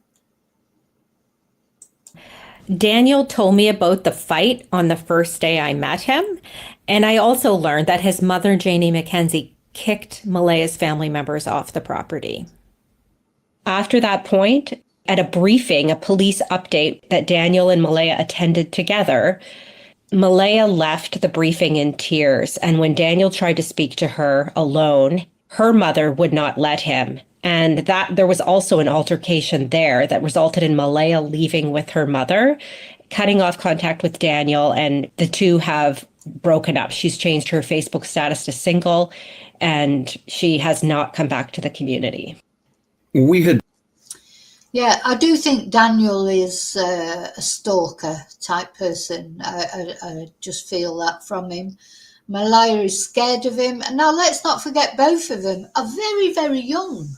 [SPEAKER 11] Daniel told me about the fight on the first day I met him. And I also learned that his mother, Janie McKenzie, kicked Malaya's family members off the property. After that point, at a briefing, a police update that Daniel and Malaya attended together, Malaya left the briefing in tears. And when Daniel tried to speak to her alone, her mother would not let him. And that there was also an altercation there that resulted in Malaya leaving with her mother, cutting off contact with Daniel, and the two have broken up. She's changed her Facebook status to single, and she has not come back to the community.
[SPEAKER 1] Yeah, I do think Daniel is a stalker type person. I just feel that from him. Malaya is scared of him. And now let's not forget both of them are very, very young.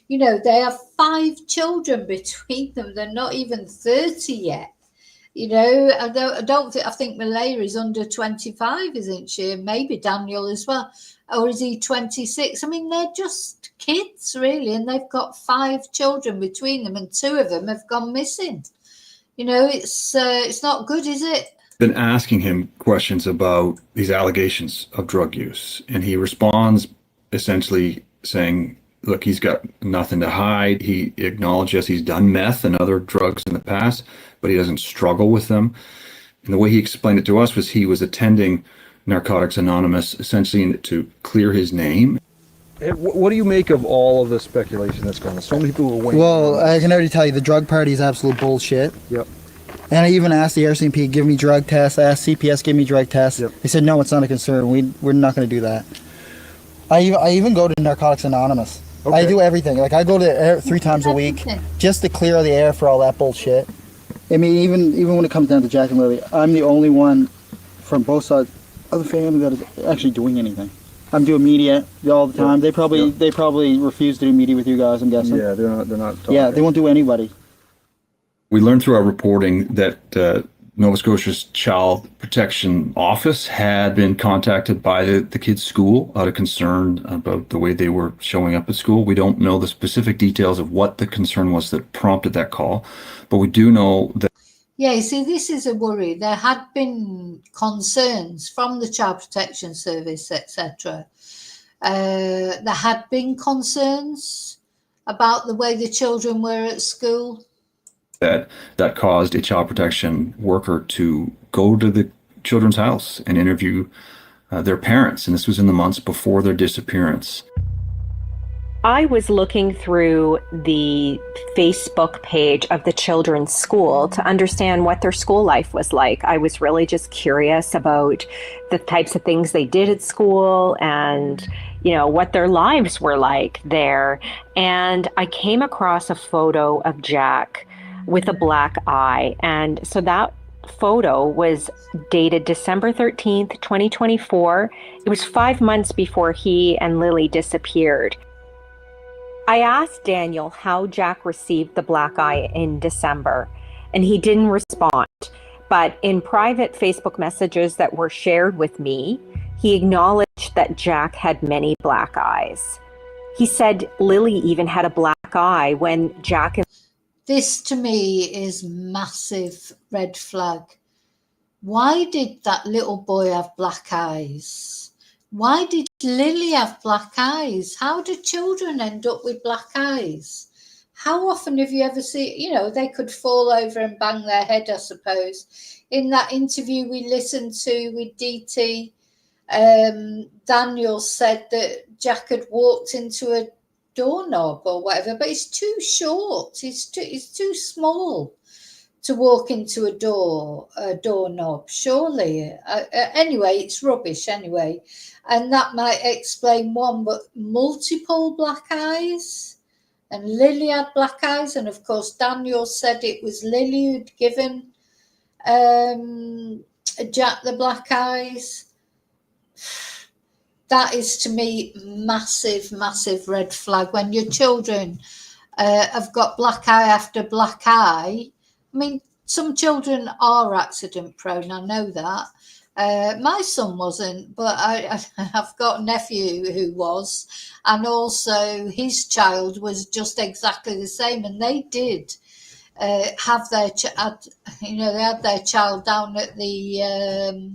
[SPEAKER 1] They have 5 children between them. They're not even 30 yet. I think Malaya is under 25, isn't she? Maybe Daniel as well. Or is he 26? I mean, they're just kids, really. And they've got 5 children between them, and 2 of them have gone missing. It's not good, is it?
[SPEAKER 12] Been asking him questions about these allegations of drug use. And he responds essentially saying, look, he's got nothing to hide. He acknowledges he's done meth and other drugs in the past, but he doesn't struggle with them. And the way he explained it to us was he was attending Narcotics Anonymous essentially to clear his name.
[SPEAKER 16] What do you make of all of the speculation that's going on? So many people are waiting.
[SPEAKER 10] Well, I can already tell you the drug party is absolute bullshit.
[SPEAKER 16] Yep.
[SPEAKER 10] And I even asked the RCMP, give me drug tests. I asked CPS, give me drug tests.
[SPEAKER 16] Yep.
[SPEAKER 10] They said, no, it's not a concern. We're not going to do that. I even go to Narcotics Anonymous. Okay. I do everything. Like I go to 3 times a week just to clear the air for all that bullshit. I mean, even when it comes down to Jack and Lily, I'm the only one from both sides of the family that is actually doing anything. I'm doing media all the time. They probably refuse to do media with you guys, I'm guessing.
[SPEAKER 16] Yeah, they're not talking.
[SPEAKER 10] Yeah, they won't do anybody.
[SPEAKER 12] We learned through our reporting that Nova Scotia's Child Protection Office had been contacted by the kids' school out of concern about the way they were showing up at school. We don't know the specific details of what the concern was that prompted that call, but we do know that.
[SPEAKER 1] Yeah, you see, this is a worry. There had been concerns from the Child Protection Service, etc. There had been concerns about the way the children were at school.
[SPEAKER 12] That caused a child protection worker to go to the children's house and interview their parents. And this was in the months before their disappearance.
[SPEAKER 11] I was looking through the Facebook page of the children's school to understand what their school life was like. I was really just curious about the types of things they did at school and, what their lives were like there. And I came across a photo of Jack with a black eye. And so that photo was dated December 13th, 2024. It was 5 months before he and Lilly disappeared. I asked Daniel how Jack received the black eye in December, and he didn't respond. But in private Facebook messages that were shared with me, he acknowledged that Jack had many black eyes. He said Lilly even had a black eye when Jack and
[SPEAKER 1] This to me is massive red flag. Why did that little boy have black eyes? Why did Lilly have black eyes? How do children end up with black eyes? How often have you ever seen, they could fall over and bang their head, I suppose. In that interview we listened to with DT, Daniel said that Jack had walked into a doorknob or whatever, but it's too short. It's too small to walk into a doorknob, surely. Anyway, it's rubbish anyway. And that might explain one, but multiple black eyes. And Lilly had black eyes. And of course, Daniel said it was Lilly who'd given Jack the black eyes. That is to me massive, massive red flag. When your children have got black eye after black eye, I mean, some children are accident prone, I know that. My son wasn't, but I've got a nephew who was, and also his child was just exactly the same, and they did have their they had their child down at the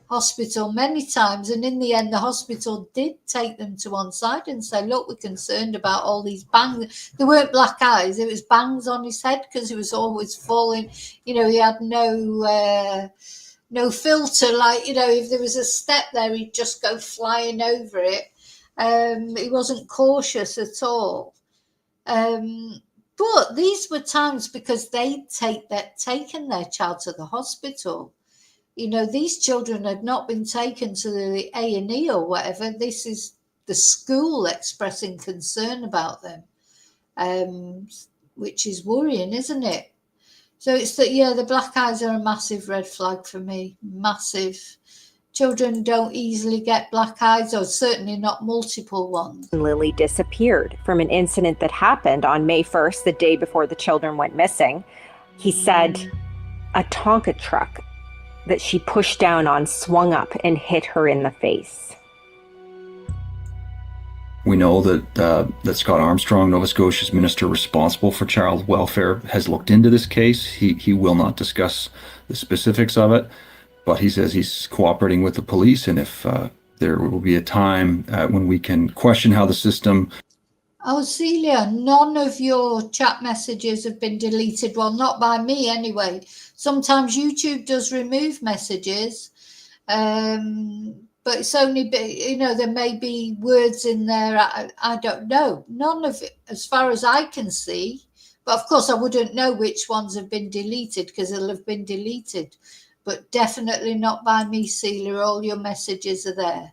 [SPEAKER 1] hospital many times, and in the end the hospital did take them to one side and say, look, we're concerned about all these bangs. There weren't black eyes, it was bangs on his head because he was always falling. He had no filter, like, if there was a step there he'd just go flying over it. He wasn't cautious at all. But these were times because they'd taken their child to the hospital. These children had not been taken to the A&E or whatever. This is the school expressing concern about them, which is worrying, isn't it? So it's that, the black eyes are a massive red flag for me. Massive. Children don't easily get black eyes, or certainly not multiple ones.
[SPEAKER 11] Lilly disappeared from an incident that happened on May 1st, the day before the children went missing. He said a Tonka truck that she pushed down on swung up and hit her in the face.
[SPEAKER 12] We know that Scott Armstrong, Nova Scotia's minister responsible for child welfare, has looked into this case. He will not discuss the specifics of it, but he says he's cooperating with the police, and if there will be a time when we can question how the system.
[SPEAKER 1] Oh, Celia, none of your chat messages have been deleted. Well, not by me anyway. Sometimes YouTube does remove messages, but it's only, there may be words in there. I don't know. None of it, as far as I can see. But of course, I wouldn't know which ones have been deleted because they'll have been deleted. But definitely not by me, Celia. All your messages are there.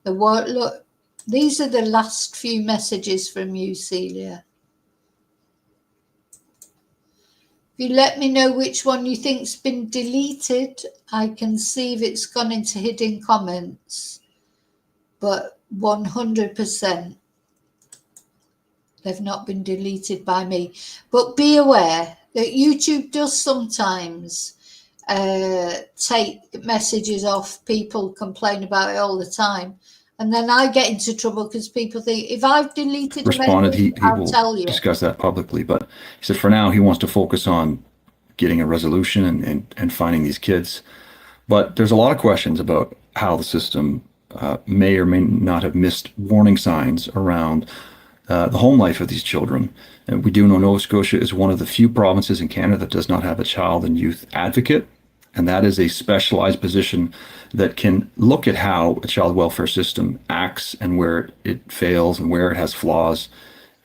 [SPEAKER 1] Look, these are the last few messages from you, Celia. If you let me know which one you think's been deleted, I can see if it's gone into hidden comments. But 100%, they've not been deleted by me. But be aware that YouTube does sometimes take messages off. People complain about it all the time. And then I get into trouble because people think if I've deleted
[SPEAKER 12] responded,
[SPEAKER 1] a message,
[SPEAKER 12] he
[SPEAKER 1] I'll
[SPEAKER 12] will
[SPEAKER 1] tell you.
[SPEAKER 12] discuss that publicly. But he said for now he wants to focus on getting a resolution and finding these kids. But there's a lot of questions about how the system may or may not have missed warning signs around the home life of these children. And we do know Nova Scotia is one of the few provinces in Canada that does not have a child and youth advocate. And that is a specialized position that can look at how a child welfare system acts and where it fails and where it has flaws.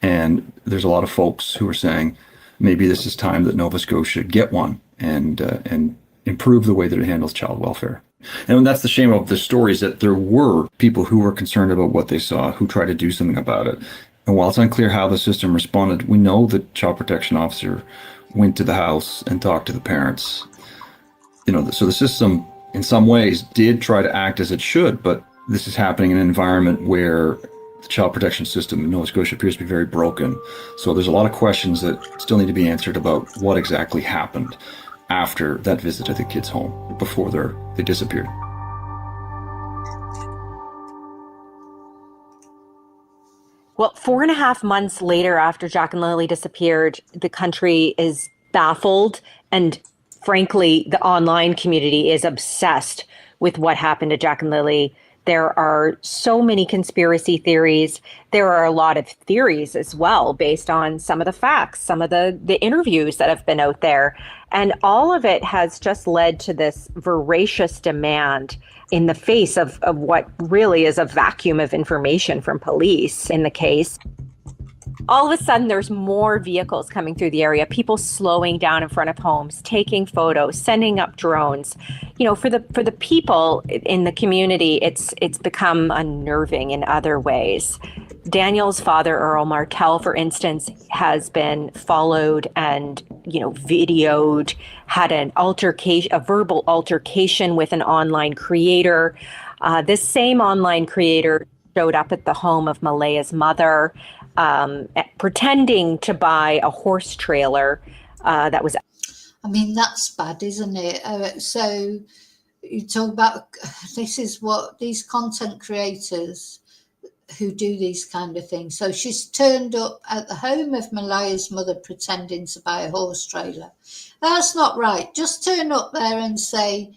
[SPEAKER 12] And there's a lot of folks who are saying, maybe this is time that Nova Scotia get one and improve the way that it handles child welfare. And that's the shame of the story, is that there were people who were concerned about what they saw, who tried to do something about it. And while it's unclear how the system responded, we know the child protection officer went to the house and talked to the parents. So the system in some ways did try to act as it should, but this is happening in an environment where the child protection system in Nova Scotia appears to be very broken. So there's a lot of questions that still need to be answered about what exactly happened after that visit to the kids' home before they disappeared.
[SPEAKER 17] Well, 4.5 months later after Jack and Lilly disappeared, the country is baffled, and frankly, the online community is obsessed with what happened to Jack and Lilly. There are so many conspiracy theories. There are a lot of theories as well, based on some of the facts, some of the interviews that have been out there. And all of it has just led to this voracious demand in the face of what really is a vacuum of information from police in the case. All of a sudden, there's more vehicles coming through the area, people slowing down in front of homes, taking photos, sending up drones. For the people in the community, it's become unnerving in other ways. Daniel's father, Earl Martell, for instance, has been followed and, videoed, had a verbal altercation with an online creator. This same online creator showed up at the home of Malaya's mother, pretending to buy a horse trailer that was...
[SPEAKER 1] I mean, that's bad, isn't it? So you talk about, this is what these content creators who do these kind of things. So she's turned up at the home of Malaya's mother pretending to buy a horse trailer. That's not right. Just turn up there and say,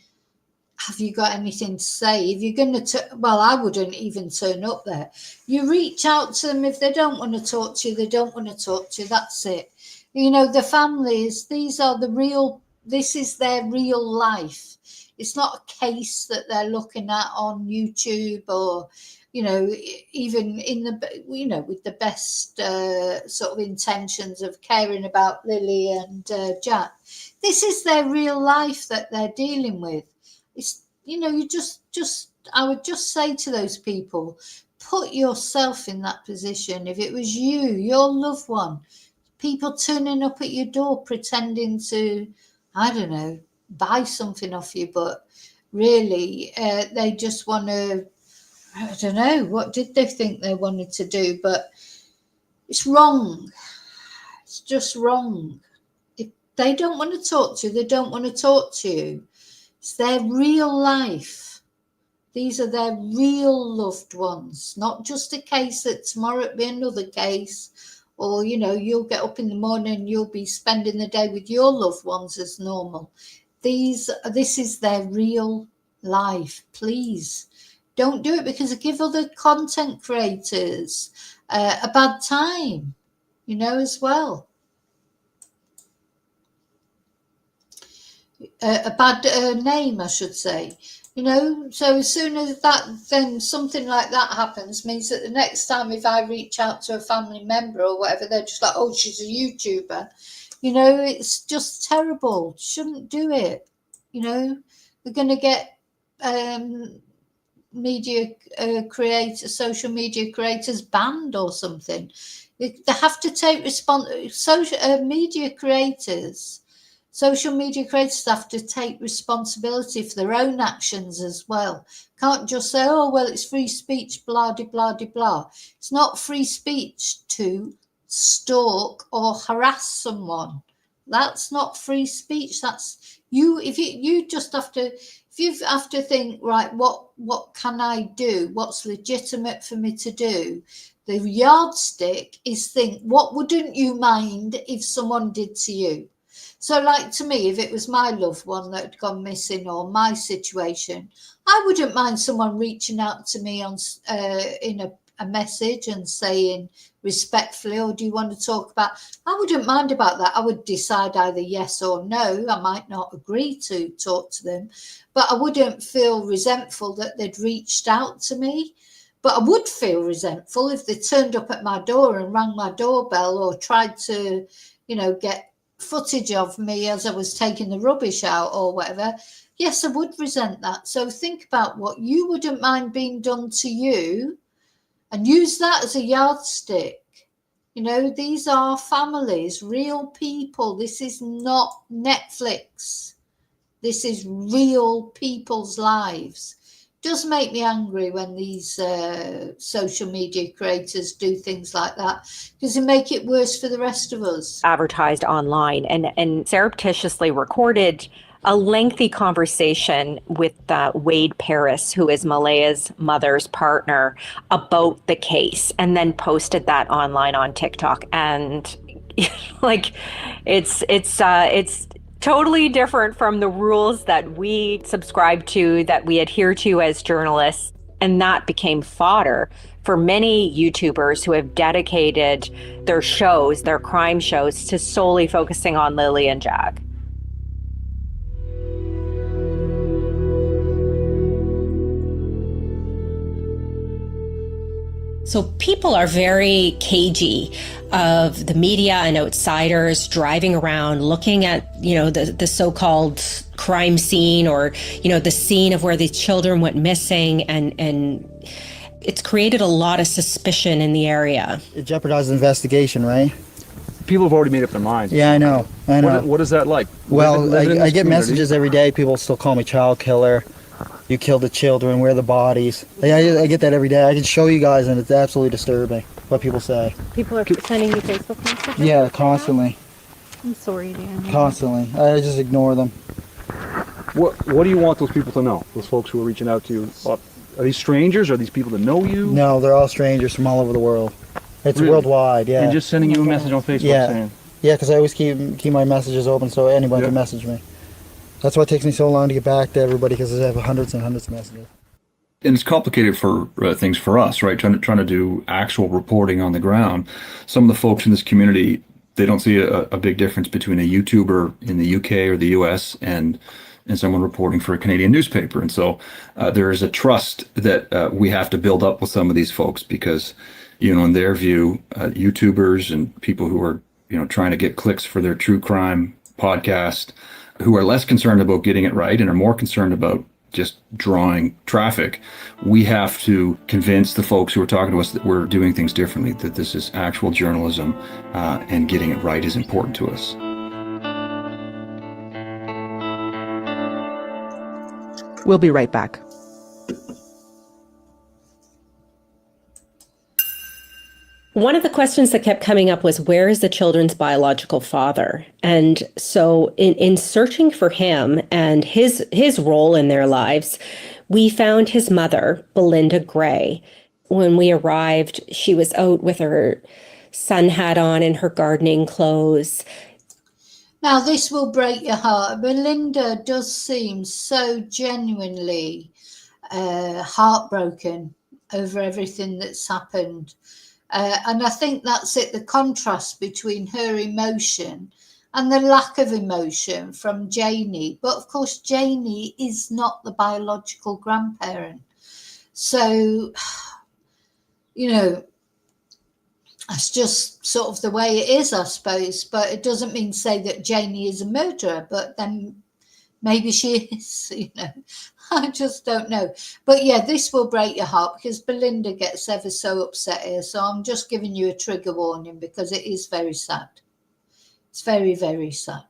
[SPEAKER 1] have you got anything to say? If you're going to, well, I wouldn't even turn up there. You reach out to them. If they don't want to talk to you, they don't want to talk to you. That's it. The families, this is their real life. It's not a case that they're looking at on YouTube or, even in with the best sort of intentions of caring about Lily and Jack. This is their real life that they're dealing with. It's, I would just say to those people, put yourself in that position. If it was you, your loved one, people turning up at your door pretending to, I don't know, buy something off you, but really they just want to, I don't know, what did they think they wanted to do? But it's wrong. It's just wrong. If they don't want to talk to you, they don't want to talk to you. It's their real life. These are their real loved ones, not just a case that tomorrow it'll be another case, or, you'll get up in the morning and you'll be spending the day with your loved ones as normal. This is their real life. Please don't do it, because it gives other content creators a bad time, as well. A bad name, I should say. So as soon as then something like that happens, means that the next time if I reach out to a family member or whatever, they're just like, oh, she's a YouTuber. It's just terrible. Shouldn't do it. We're going to get social media creators banned or something. They have to take media creators Social media creators have to take responsibility for their own actions as well. Can't just say, oh, well, it's free speech, blah, de, blah, de, blah. It's not free speech to stalk or harass someone. That's not free speech. That's you. If you just have to, if you have to think, right, what can I do? What's legitimate for me to do? The yardstick is think, what wouldn't you mind if someone did to you? So, like, to me, if it was my loved one that had gone missing or my situation, I wouldn't mind someone reaching out to me on in a message and saying respectfully, oh, do you want to talk about? I wouldn't mind about that. I would decide either yes or no. I might not agree to talk to them, but I wouldn't feel resentful that they'd reached out to me. But I would feel resentful if they turned up at my door and rang my doorbell or tried to, get footage of me as I was taking the rubbish out or whatever. Yes, I would resent that. So think about what you wouldn't mind being done to you and use that as a yardstick. These are families, real people. This is not Netflix. This is real people's lives. It does make me angry when these social media creators do things like that, because they make it worse for the rest of us.
[SPEAKER 17] Advertised online and surreptitiously recorded a lengthy conversation with Wade Paris, who is Malaya's mother's partner, about the case, and then posted that online on TikTok. And it's totally different from the rules that we subscribe to, that we adhere to as journalists. And that became fodder for many YouTubers who have dedicated their shows, their crime shows, to solely focusing on Lilly and Jack.
[SPEAKER 18] So people are very cagey of the media and outsiders driving around looking at, the so-called crime scene or, the scene of where the children went missing, and it's created a lot of suspicion in the area.
[SPEAKER 10] It jeopardizes the investigation, right?
[SPEAKER 16] People have already made up their minds.
[SPEAKER 10] Yeah, I know.
[SPEAKER 16] What is that like?
[SPEAKER 10] Well, I get messages every day. People still call me child killer. You killed the children, where are the bodies? I get that every day. I can show you guys, and it's absolutely disturbing what people say.
[SPEAKER 9] People are sending you Facebook messages?
[SPEAKER 10] Yeah, constantly.
[SPEAKER 9] I'm sorry, Dan.
[SPEAKER 10] Constantly. I just ignore them.
[SPEAKER 16] What do you want those people to know? Those folks who are reaching out to you? Are these strangers? Are these people that know you?
[SPEAKER 10] No, they're all strangers from all over the world. It's
[SPEAKER 16] really?
[SPEAKER 10] Worldwide, yeah.
[SPEAKER 16] And just sending you a message on Facebook saying?
[SPEAKER 10] Yeah, because I always keep my messages open so anyone can message me. That's why it takes me so long to get back to everybody, because I have hundreds and hundreds of messages.
[SPEAKER 12] And it's complicated for things for us, right? Trying to do actual reporting on the ground. Some of the folks in this community, they don't see a big difference between a YouTuber in the UK or the US and someone reporting for a Canadian newspaper. And so there is a trust that we have to build up with some of these folks, because, in their view, YouTubers and people who are, trying to get clicks for their true crime podcast, who are less concerned about getting it right and are more concerned about just drawing traffic, we have to convince the folks who are talking to us that we're doing things differently, that this is actual journalism, and getting it right is important to us.
[SPEAKER 13] We'll be right back.
[SPEAKER 11] One of the questions that kept coming up was, where is the children's biological father? And so in searching for him and his role in their lives, we found his mother, Belinda Gray. When we arrived, she was out with her sun hat on and her gardening clothes.
[SPEAKER 1] Now, this will break your heart. Belinda does seem so genuinely heartbroken over everything that's happened. And I think that's it, the contrast between her emotion and the lack of emotion from Janie. But of course, Janie is not the biological grandparent. So, that's just sort of the way it is, I suppose. But it doesn't mean to say that Janie is a murderer, but then maybe she is, I just don't know. But yeah, this will break your heart, because Belinda gets ever so upset here. So I'm just giving you a trigger warning, because it is very sad. It's very, very sad.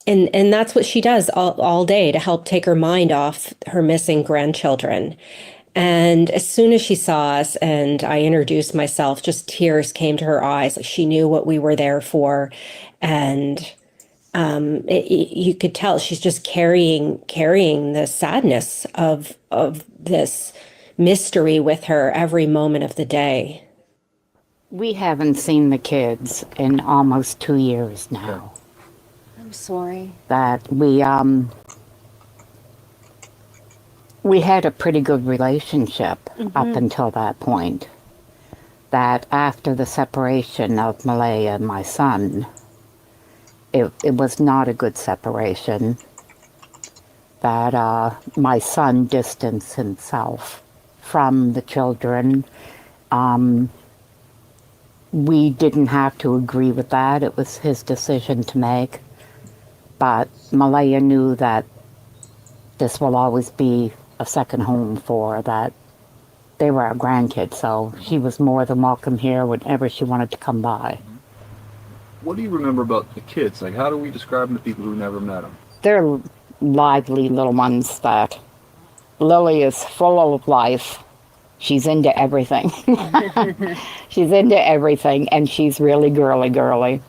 [SPEAKER 11] And that's what she does all day to help take her mind off her missing grandchildren. And as soon as she saw us and I introduced myself, just tears came to her eyes. Like she knew what we were there for. And you could tell she's just carrying the sadness of this mystery with her every moment of the day.
[SPEAKER 19] We haven't seen the kids in almost 2 years now.
[SPEAKER 11] I'm sorry.
[SPEAKER 19] That we had a pretty good relationship up until that point. That after the separation of Malaya and my son, it was not a good separation. That my son distanced himself from the children. We didn't have to agree with that. It was his decision to make. But Malaya knew that this will always be a second home for that. They were our grandkids, so she was more than welcome here whenever she wanted to come by.
[SPEAKER 16] What do you remember about the kids? Like, how do we describe them to people who never met them?
[SPEAKER 19] They're lively little ones that Lily is full of life. She's into everything. She's into everything, and she's really girly.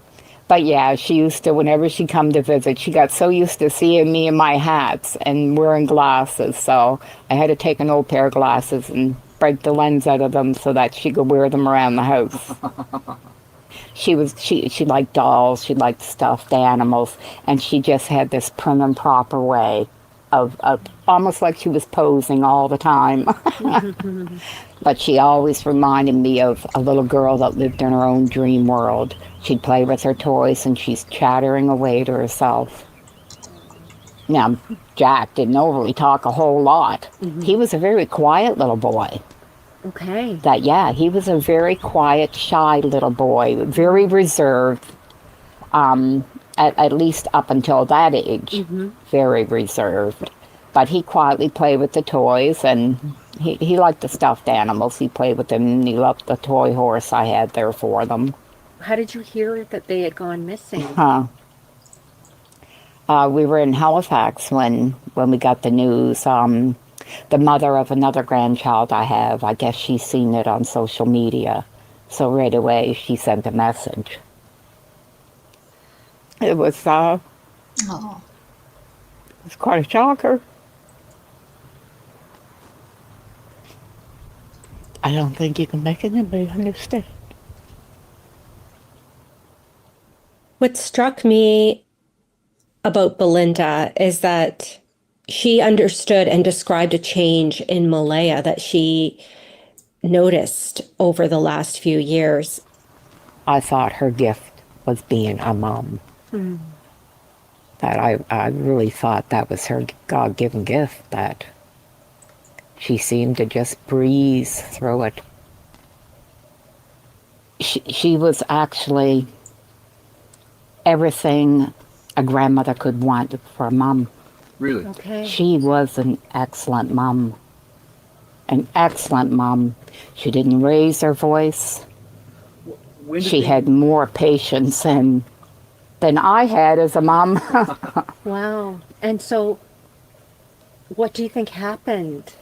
[SPEAKER 19] But yeah, she used to, whenever she come to visit, she got so used to seeing me in my hats and wearing glasses. So I had to take an old pair of glasses and break the lens out of them so that she could wear them around the house. She liked dolls, she liked stuffed animals, and she just had this prim and proper way of almost like she was posing all the time. But she always reminded me of a little girl that lived in her own dream world. She'd play with her toys and she's chattering away to herself. Now, Jack didn't overly talk a whole lot. He was a very quiet little boy.
[SPEAKER 11] Okay.
[SPEAKER 19] He was a very quiet, shy little boy, very reserved, at least up until that age, very reserved. But he quietly played with the toys, and he liked the stuffed animals. He played with them, and he loved the toy horse I had there for them.
[SPEAKER 11] How did you hear that they had gone missing?
[SPEAKER 19] We were in Halifax when we got the news. The mother of another grandchild I have, I guess she's seen it on social media. So right away, she sent a message. It was quite a shocker. I don't think you can make anybody understand.
[SPEAKER 11] What struck me about Belinda is that she understood and described a change in Malaya that she noticed over the last few years.
[SPEAKER 19] I thought her gift was being a mom. That I really thought that was her God-given gift, that she seemed to just breeze through it. She was actually everything a grandmother could want for a mom.
[SPEAKER 16] Really?
[SPEAKER 11] Okay.
[SPEAKER 19] She was an excellent mom. An excellent mom. She didn't raise her voice. She had more patience than I had as a mom.
[SPEAKER 11] Wow. And so, what do you think happened?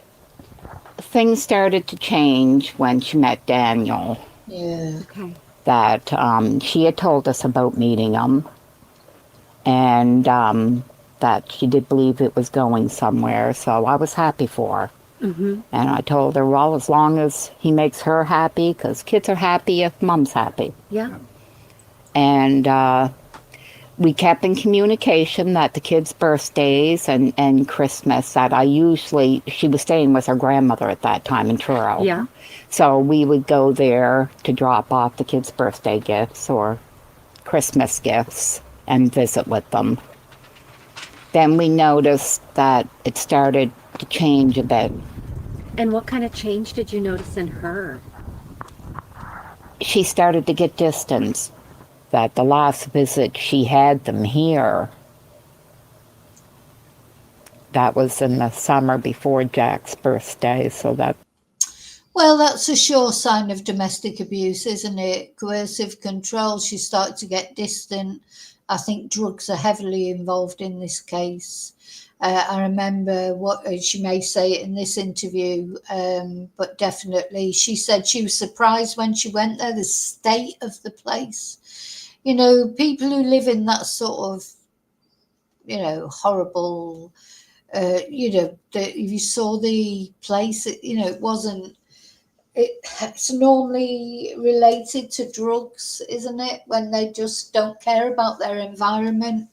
[SPEAKER 19] Things started to change when she met Daniel.
[SPEAKER 1] Yeah.
[SPEAKER 11] Okay.
[SPEAKER 19] That she had told us about meeting him, and that she did believe it was going somewhere, so I was happy for her. And I told her, well, as long as he makes her happy, because kids are happy if mom's happy.
[SPEAKER 11] Yeah.
[SPEAKER 19] And we kept in communication that the kids' birthdays and Christmas, that she was staying with her grandmother at that time in Truro.
[SPEAKER 11] Yeah.
[SPEAKER 19] So we would go there to drop off the kids' birthday gifts or Christmas gifts and visit with them. Then we noticed that it started to change a bit.
[SPEAKER 11] And what kind of change did you notice in her?
[SPEAKER 19] She started to get distance. That the last visit she had them here, that was in the summer before Jack's birthday, so that...
[SPEAKER 1] Well, that's a sure sign of domestic abuse, isn't it? Coercive control. She started to get distant. I think drugs are heavily involved in this case. I remember what she may say it in this interview, but definitely she said she was surprised when she went there, the state of the place. You know, people who live in that sort of, you know, horrible, you know, if you saw the place, you know, it's normally related to drugs, isn't it? When they just don't care about their environment.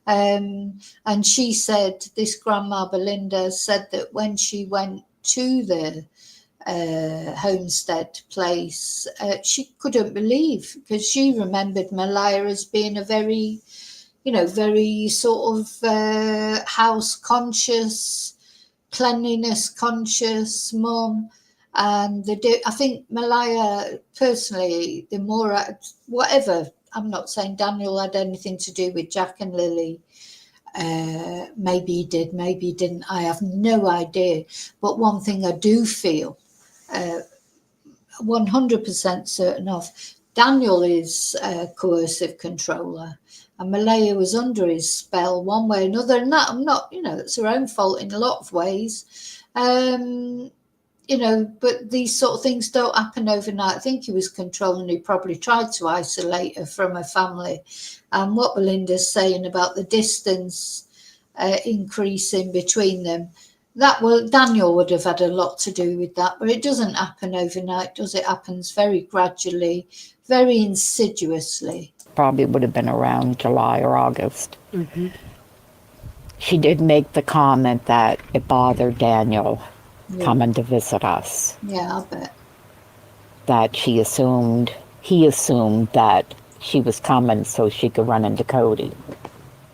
[SPEAKER 1] And she said, this grandma Belinda said that when she went to the homestead place, she couldn't believe, because she remembered Malaya as being a very, you know, very sort of house conscious, cleanliness conscious mum. And I think Malaya, personally, the more, whatever, I'm not saying Daniel had anything to do with Jack and Lilly. Maybe he did, maybe he didn't. I have no idea. But one thing I do feel 100% certain of, Daniel is a coercive controller, and Malaya was under his spell one way or another. And that, I'm not, you know, it's her own fault in a lot of ways. You know, but these sort of things don't happen overnight. I think he was controlling. He probably tried to isolate her from her family. And what Belinda's saying about the distance increasing between them, that, well, Daniel would have had a lot to do with that, but it doesn't happen overnight, does it? It happens very gradually, very insidiously.
[SPEAKER 19] Probably would have been around July or August.
[SPEAKER 14] Mm-hmm.
[SPEAKER 19] She did make the comment that it bothered Daniel coming to visit us.
[SPEAKER 1] Yeah, I bet.
[SPEAKER 19] That he assumed that she was coming so she could run into Cody.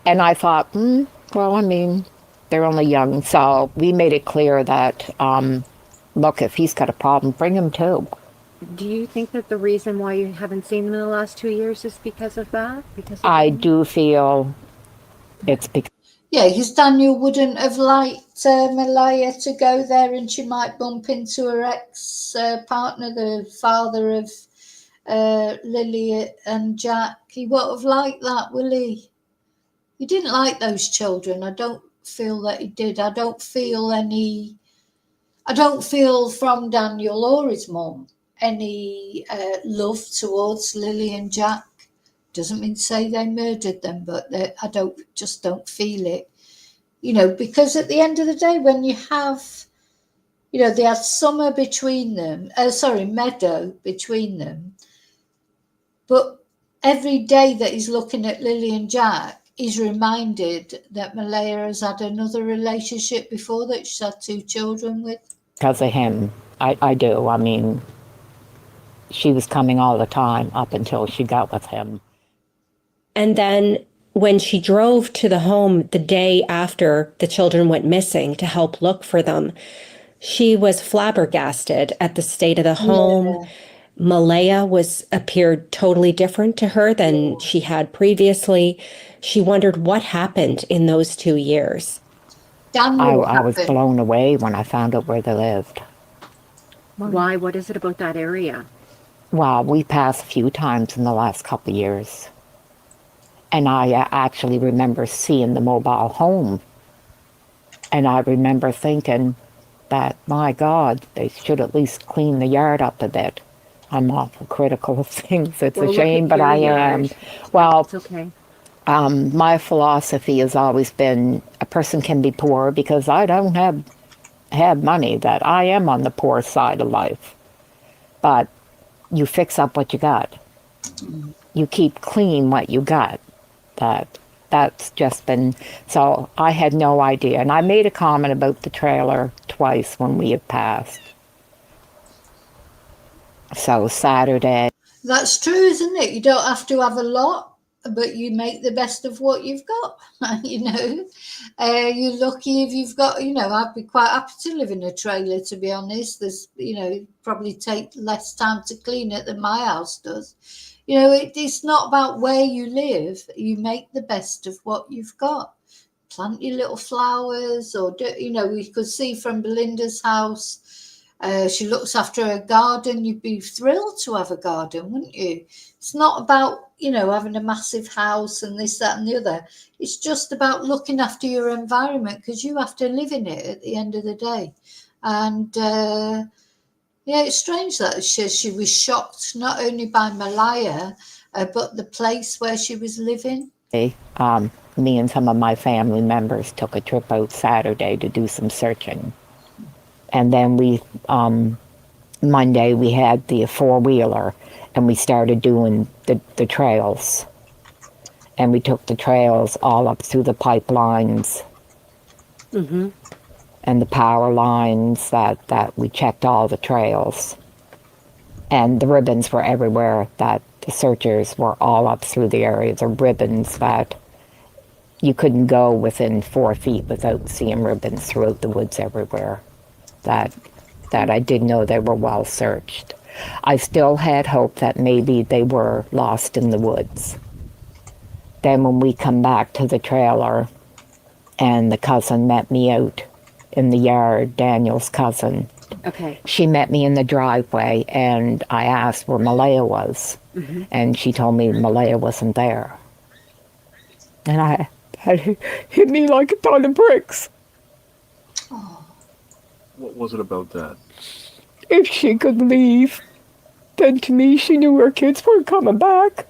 [SPEAKER 19] And I thought, well, I mean, they're only young, so we made it clear that, look, if he's got a problem, bring him too.
[SPEAKER 14] Do you think that the reason why you haven't seen them in the last 2 years is because of that?
[SPEAKER 19] I do feel it's because...
[SPEAKER 1] Yeah, because Daniel wouldn't have liked Malaya to go there, and she might bump into her ex-partner, the father of Lilly and Jack. He won't have liked that, will he? He didn't like those children. I don't feel that he did. I don't feel from Daniel or his mum any love towards Lilly and Jack. Doesn't mean to say they murdered them, but I just don't feel it. You know, because at the end of the day, when you have, you know, they had summer between them, meadow between them, but every day that he's looking at Lilly and Jack, he's reminded that Malaya has had another relationship before that she's had 2 children with.
[SPEAKER 19] Because of him, I do. I mean, she was coming all the time up until she got with him.
[SPEAKER 11] And then when she drove to the home the day after the children went missing to help look for them, she was flabbergasted at the state of the home. Yeah. Malaya appeared totally different to her than she had previously. She wondered what happened in those 2 years.
[SPEAKER 19] I was blown away when I found out where they lived.
[SPEAKER 14] Why? What is it about that area?
[SPEAKER 19] Well, we passed a few times in the last couple of years. And I actually remember seeing the mobile home. And I remember thinking that, my God, they should at least clean the yard up a bit. I'm awful critical of things. It's a shame, but I am. Well,
[SPEAKER 14] it's okay.
[SPEAKER 19] My philosophy has always been a person can be poor because I don't have money, that I am on the poor side of life. But you fix up what you got. You keep clean what you got. That's just been, so I had no idea. And I made a comment about the trailer twice when we had passed. So Saturday.
[SPEAKER 1] That's true, isn't it? You don't have to have a lot, but you make the best of what you've got. You know, you're lucky if you've got, you know, I'd be quite happy to live in a trailer, to be honest. There's, you know, it'd probably take less time to clean it than my house does. You know, it's not about where you live. You make the best of what you've got. Plant your little flowers, or, you know, we could see from Belinda's house, She looks after her garden. You'd be thrilled to have a garden, wouldn't you? It's not about, having a massive house and this, that, and the other. It's just about looking after your environment, because you have to live in it at the end of the day. And it's strange that she was shocked not only by Malaya, but the place where she was living.
[SPEAKER 19] Me and some of my family members took a trip out Saturday to do some searching. And then Monday we had the four-wheeler and we started doing the trails. And we took the trails all up through the pipelines and the power lines that we checked all the trails. And the ribbons were everywhere, that the searchers were all up through the area. The ribbons that you couldn't go within 4 feet without seeing ribbons throughout the woods everywhere. That I did know they were well searched. I still had hope that maybe they were lost in the woods. Then when we come back to the trailer and the cousin met me out in the yard, Daniel's cousin.
[SPEAKER 11] Okay.
[SPEAKER 19] She met me in the driveway and I asked where Malaya was. And she told me Malaya wasn't there. And it hit me like a ton of bricks.
[SPEAKER 16] What was it about that?
[SPEAKER 19] If she could leave, then to me she knew her kids weren't coming back.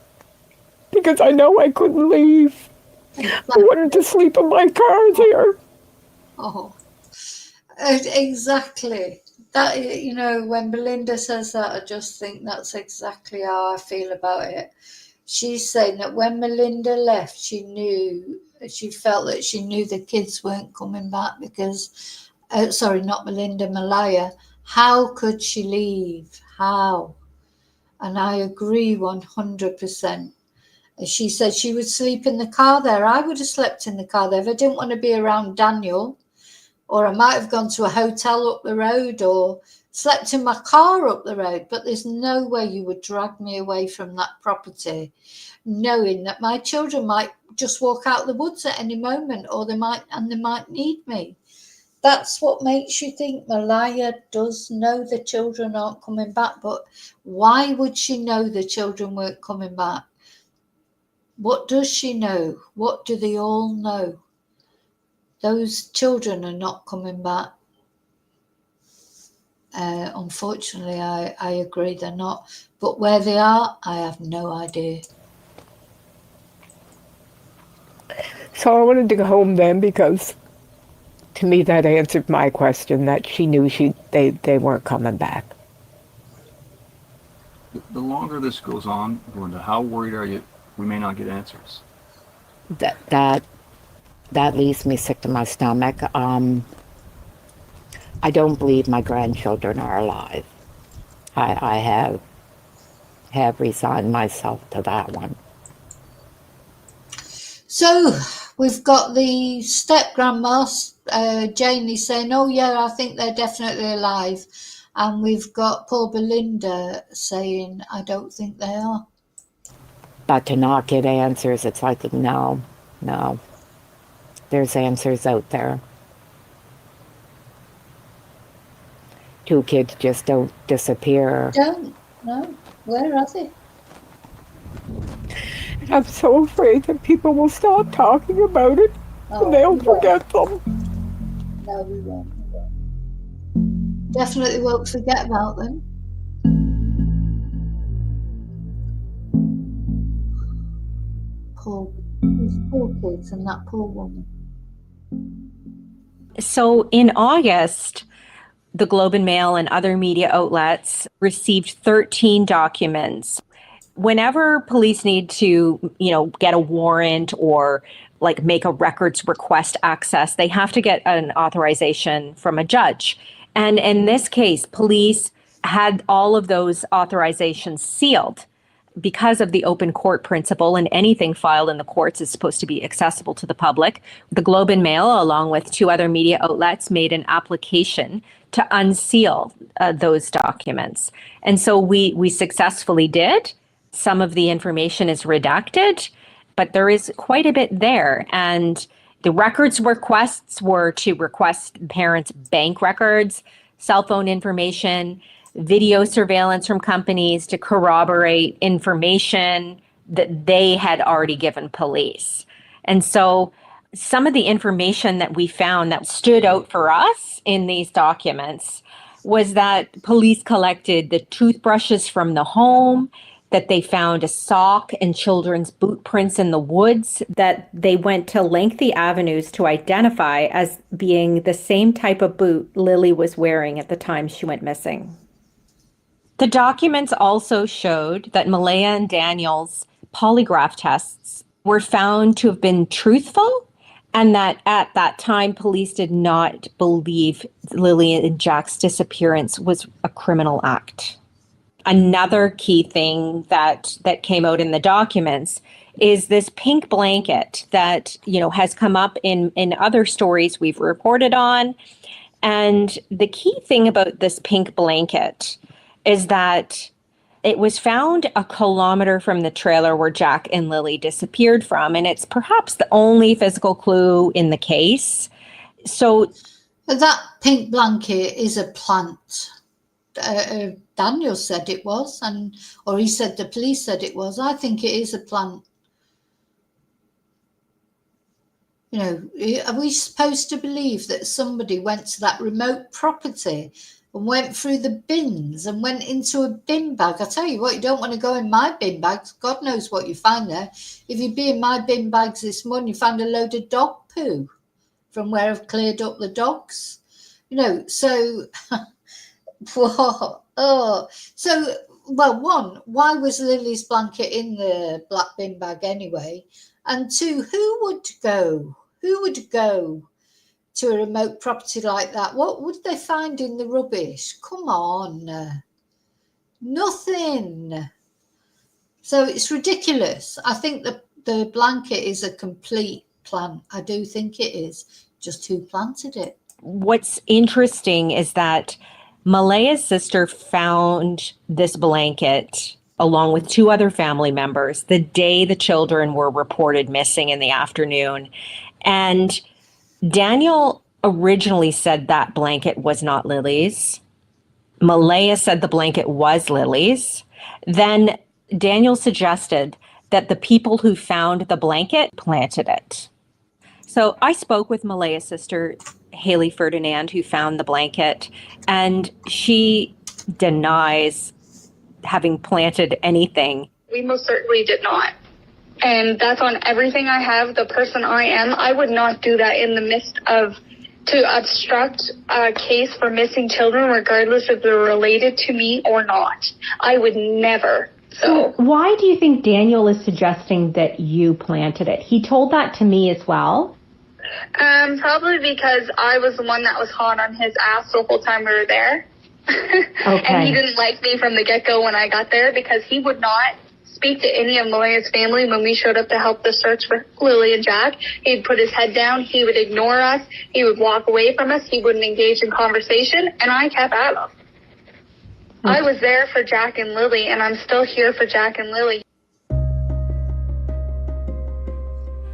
[SPEAKER 19] Because I know I couldn't leave. I wanted to sleep in my car there.
[SPEAKER 1] Oh, exactly. That, when Belinda says that, I just think that's exactly how I feel about it. She's saying that when Melinda left, she felt that she knew the kids weren't coming back because, sorry, not Melinda, Malaya. How could she leave? How? And I agree 100%. She said she would sleep in the car there. I would have slept in the car there if I didn't want to be around Daniel. Or I might have gone to a hotel up the road or slept in my car up the road. But there's no way you would drag me away from that property, knowing that my children might just walk out the woods at any moment, or they might need me. That's what makes you think Malaya does know the children aren't coming back. But why would she know the children weren't coming back? What does she know? What do they all know? Those children are not coming back. Unfortunately, I agree they're not. But where they are, I have no idea.
[SPEAKER 19] So I wanted to go home then because to me that answered my question, that she knew they weren't coming back.
[SPEAKER 16] The longer this goes on, Glenda, how worried are you we may not get answers?
[SPEAKER 19] That leaves me sick to my stomach. I don't believe my grandchildren are alive. I have resigned myself to that one.
[SPEAKER 1] So we've got the step-grandma, Janie, saying, oh yeah, I think they're definitely alive. And we've got poor Belinda saying, I don't think they are.
[SPEAKER 19] But to not get answers, it's like, no. There's answers out there. 2 kids just don't disappear.
[SPEAKER 1] Don't, no. Where are they?
[SPEAKER 19] I'm so afraid that people will stop talking about it and they'll forget them.
[SPEAKER 1] No, we won't. Definitely won't forget about them. These poor kids and that poor woman.
[SPEAKER 17] So in August, the Globe and Mail and other media outlets received 13 documents. Whenever police need to, get a warrant or make a records request access, they have to get an authorization from a judge. And in this case, police had all of those authorizations sealed because of the open court principle, and anything filed in the courts is supposed to be accessible to the public. The Globe and Mail, along with 2 other media outlets, made an application to unseal those documents. And so we successfully did. Some of the information is redacted, but there is quite a bit there. And the records requests were to request parents' bank records, cell phone information, video surveillance from companies to corroborate information that they had already given police. And so some of the information that we found that stood out for us in these documents was that police collected the toothbrushes from the home, that they found a sock and children's boot prints in the woods, that they went to lengthy avenues to identify as being the same type of boot Lilly was wearing at the time she went missing. The documents also showed that Malaya and Daniel's polygraph tests were found to have been truthful, and that at that time, police did not believe Lilly and Jack's disappearance was a criminal act. Another key thing that came out in the documents is this pink blanket that, has come up in other stories we've reported on. And the key thing about this pink blanket is that it was found a kilometer from the trailer where Jack and Lilly disappeared from, and it's perhaps the only physical clue in the case. So
[SPEAKER 1] that pink blanket is a plant. Daniel said it was, or he said the police said it was. I think it is a plant. Are we supposed to believe that somebody went to that remote property and went through the bins and went into a bin bag? I tell you what, you don't want to go in my bin bags. God knows what you find there. If you'd be in my bin bags this morning, you found a load of dog poo from where I've cleared up the dogs. So, one, why was Lily's blanket in the black bin bag anyway? And two, who would go to a remote property like that? What would they find in the rubbish? Come on. Nothing. So it's ridiculous. I think the blanket is a complete plant. I do think it is. Just who planted it?
[SPEAKER 17] What's interesting is that Malaya's sister found this blanket along with 2 other family members the day the children were reported missing in the afternoon. And Daniel originally said that blanket was not Lily's. Malaya said the blanket was Lily's. Then Daniel suggested that the people who found the blanket planted it. So I spoke with Malaya's sister, Haley Ferdinand, who found the blanket, and she denies having planted anything.
[SPEAKER 20] We most certainly did not. And that's on everything I have, the person I am. I would not do that in the midst of to obstruct a case for missing children, regardless if they're related to me or not. I would never. So
[SPEAKER 14] why do you think Daniel is suggesting that you planted it? He told that to me as well.
[SPEAKER 20] Probably because I was the one that was hot on his ass the whole time we were there.
[SPEAKER 14] Okay.
[SPEAKER 20] And he didn't like me from the get-go when I got there because he would not speak to any of Malaya's family when we showed up to help the search for Lilly and Jack. He'd put his head down. He would ignore us. He would walk away from us. He wouldn't engage in conversation, and I kept at him. I was there for Jack and Lilly, and I'm still here for Jack and Lilly.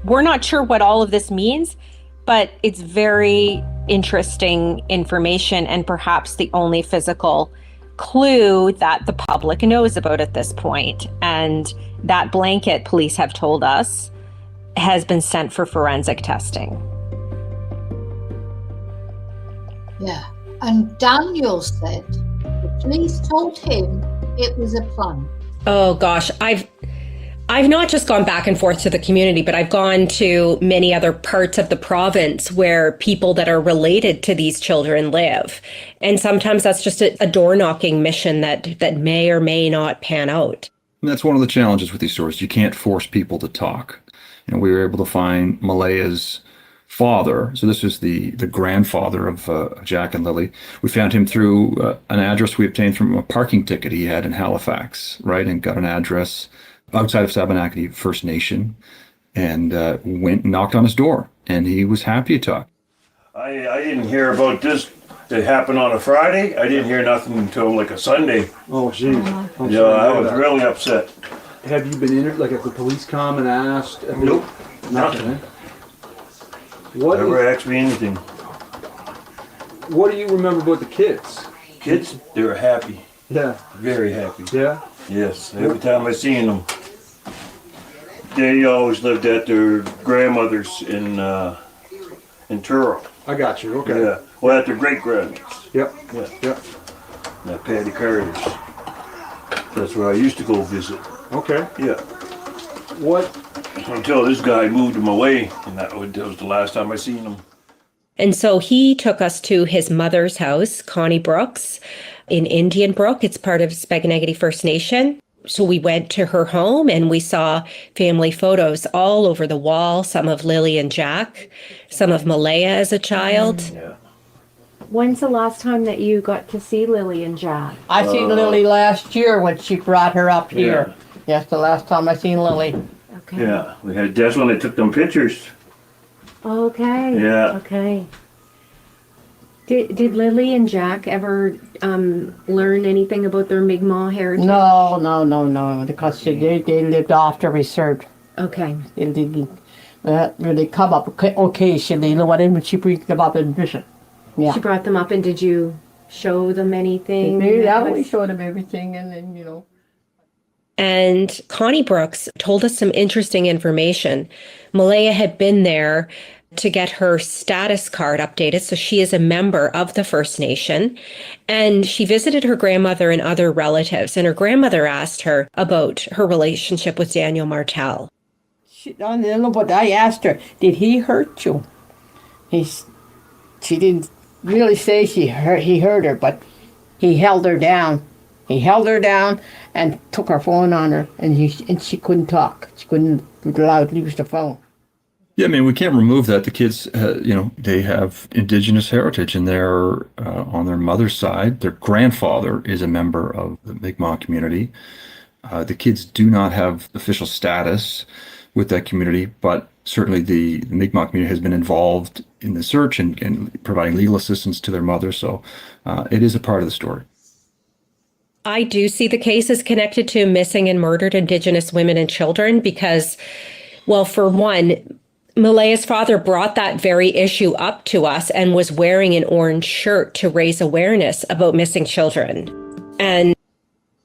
[SPEAKER 17] We're not sure what all of this means, but it's very interesting information and perhaps the only physical clue that the public knows about at this point. And that blanket, police have told us, has been sent for forensic testing.
[SPEAKER 1] Yeah. And Daniel said the police told him it was a plant.
[SPEAKER 18] Oh gosh, I've not just gone back and forth to the community, but I've gone to many other parts of the province where people that are related to these children live. And sometimes that's just a door-knocking mission that may or may not pan out.
[SPEAKER 12] And that's one of the challenges with these stories. You can't force people to talk. We were able to find Malaya's father. So this is the grandfather of Jack and Lilly. We found him through an address we obtained from a parking ticket he had in Halifax, right? And got an address outside of Sabanakati First Nation, and went and knocked on his door, and he was happy to talk.
[SPEAKER 21] I didn't hear about this. It happened on a Friday. I didn't hear nothing until like a Sunday.
[SPEAKER 16] Oh, jeez.
[SPEAKER 21] Yeah, I was really upset.
[SPEAKER 16] Have you been in it? Like, if the police come and asked?
[SPEAKER 21] Nope.
[SPEAKER 16] Nothing.
[SPEAKER 21] Never asked me anything.
[SPEAKER 16] What do you remember about the kids?
[SPEAKER 21] Kids, they were happy.
[SPEAKER 16] Yeah.
[SPEAKER 21] Very happy.
[SPEAKER 16] Yeah?
[SPEAKER 21] Yes, every time I seen them. They always lived at their grandmother's in Truro.
[SPEAKER 16] I got you, okay.
[SPEAKER 21] Yeah, well, at their great-grandmother's.
[SPEAKER 16] Yep.
[SPEAKER 21] Yeah.
[SPEAKER 16] Yep.
[SPEAKER 21] At Patty Carter's. That's where I used to go visit.
[SPEAKER 16] Okay.
[SPEAKER 21] Yeah.
[SPEAKER 16] What?
[SPEAKER 21] Until this guy moved him away, and that was the last time I seen him.
[SPEAKER 18] And so he took us to his mother's house, Connie Brooks, in Indian Brook. It's part of Spaganagity First Nation. So we went to her home and we saw family photos all over the wall, some of Lilly and Jack, some of Malaya as a child.
[SPEAKER 21] Yeah.
[SPEAKER 14] When's the last time that you got to see Lilly and Jack?
[SPEAKER 3] I seen Lilly last year when she brought her up here. Yes, the last time I seen Lilly.
[SPEAKER 14] Okay.
[SPEAKER 21] Yeah, that's when they took them pictures.
[SPEAKER 14] Okay.
[SPEAKER 21] Yeah.
[SPEAKER 14] Okay. Did Lilly and Jack ever learn anything about their Mi'kmaq heritage?
[SPEAKER 3] No, because they lived after we served.
[SPEAKER 14] Okay.
[SPEAKER 3] They didn't really come up occasionally, you know what I mean? She brings them up and visit. Yeah.
[SPEAKER 14] She brought them up, and did you show them anything?
[SPEAKER 3] Yeah, we showed them everything, and then, you know.
[SPEAKER 18] And Connie Brooks told us some interesting information. Malaya had been there to get her status card updated, so she is a member of the First Nation. And she visited her grandmother and other relatives, and her grandmother asked her about her relationship with Daniel Martell.
[SPEAKER 3] But I asked her, did he hurt you? She didn't really say he hurt her, but he held her down. He held her down and took her phone on her, and she couldn't talk. She couldn't allowed to use the phone.
[SPEAKER 12] Yeah, I mean, we can't remove that. The kids, they have Indigenous heritage, and they're on their mother's side. Their grandfather is a member of the Mi'kmaq community. The kids do not have official status with that community, but certainly the Mi'kmaq community has been involved in the search and providing legal assistance to their mother. So it is a part of the story.
[SPEAKER 18] I do see the case as connected to missing and murdered Indigenous women and children because, well, for one, Malaya's father brought that very issue up to us and was wearing an orange shirt to raise awareness about missing children. And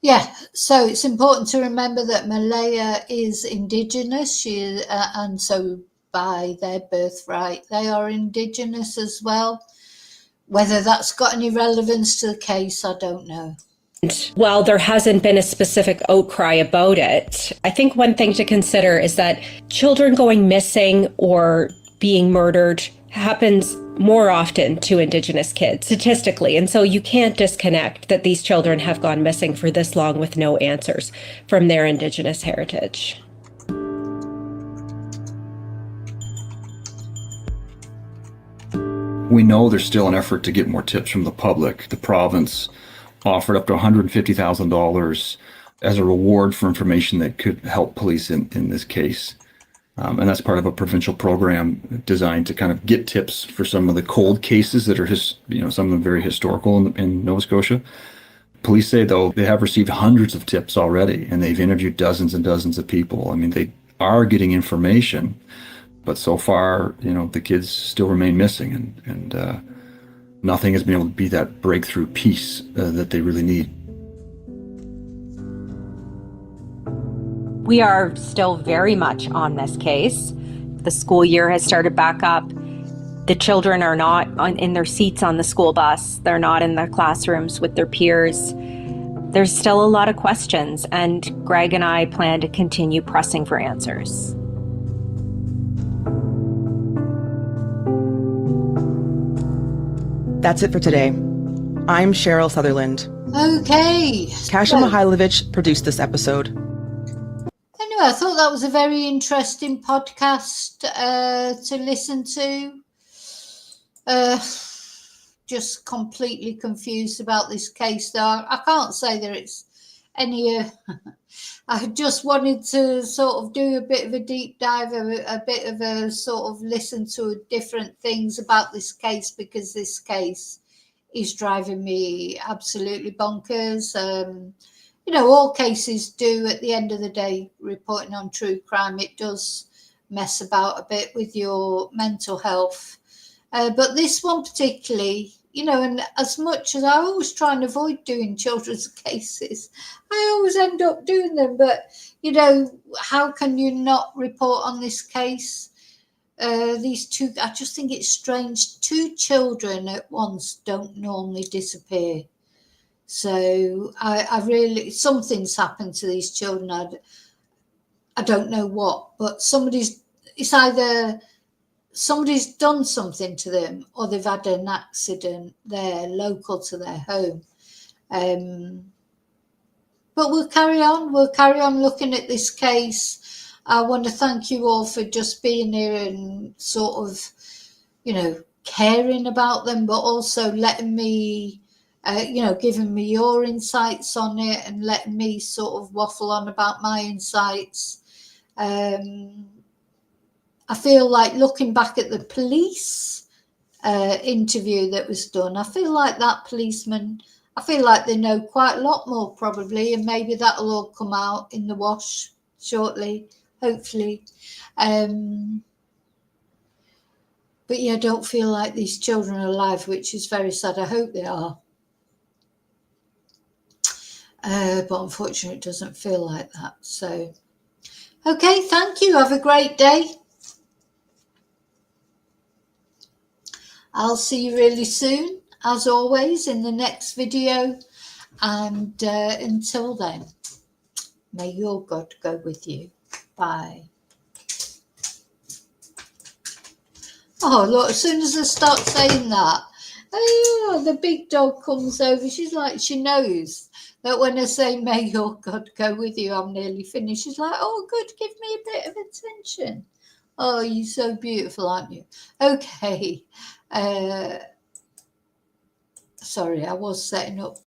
[SPEAKER 1] yeah, so it's important to remember that Malaya is Indigenous, and so by their birthright, they are Indigenous as well. Whether that's got any relevance to the case, I don't know.
[SPEAKER 18] While there hasn't been a specific outcry about it, I think one thing to consider is that children going missing or being murdered happens more often to Indigenous kids, statistically. And so you can't disconnect that these children have gone missing for this long with no answers from their Indigenous heritage.
[SPEAKER 12] We know there's still an effort to get more tips from the public. The province offered up to $150,000 as a reward for information that could help police in this case. And that's part of a provincial program designed to kind of get tips for some of the cold cases that are, some of them very historical in Nova Scotia. Police say, though, they have received hundreds of tips already, and they've interviewed dozens and dozens of people. I mean, they are getting information, but so far, the kids still remain missing, and nothing has been able to be that breakthrough piece that they really need.
[SPEAKER 17] We are still very much on this case. The school year has started back up. The children are not in their seats on the school bus. They're not in the classrooms with their peers. There's still a lot of questions, and Greg and I plan to continue pressing for answers.
[SPEAKER 13] That's it for today. I'm Cheryl Sutherland.
[SPEAKER 1] Okay.
[SPEAKER 13] Kasia Mihailovich produced this episode.
[SPEAKER 1] Anyway, I thought that was a very interesting podcast to listen to. Just completely confused about this case, though. I can't say that it's any... I just wanted to sort of do a bit of a deep dive, a bit of a sort of listen to different things about this case, because this case is driving me absolutely bonkers. All cases do, at the end of the day, reporting on true crime, it does mess about a bit with your mental health. But this one particularly, you know, and as much as I always try and avoid doing children's cases, I always end up doing them. But, you know, how can you not report on this case? These two, I just think it's strange. 2 children at once don't normally disappear. So I really, something's happened to these children. I don't know what, but it's either somebody's done something to them or they've had an accident there local to their home. But we'll carry on looking at this case. I want to thank you all for just being here and sort of, you know, caring about them, but also letting me, you know, giving me your insights on it and letting me sort of waffle on about my insights. I feel like looking back at the police interview that was done, I feel like that policeman, I feel like they know quite a lot more probably, and maybe that'll all come out in the wash shortly, hopefully. But yeah, I don't feel like these children are alive, which is very sad. I hope they are. But unfortunately, it doesn't feel like that. So, okay, thank you. Have a great day. I'll see you really soon, as always, in the next video. And until then, may your God go with you. Bye. Oh, look, as soon as I start saying that, oh, the big dog comes over. She's like, she knows that when I say, may your God go with you, I'm nearly finished. She's like, oh, good, give me a bit of attention. Oh, you're so beautiful, aren't you? Okay. Sorry, I was setting up.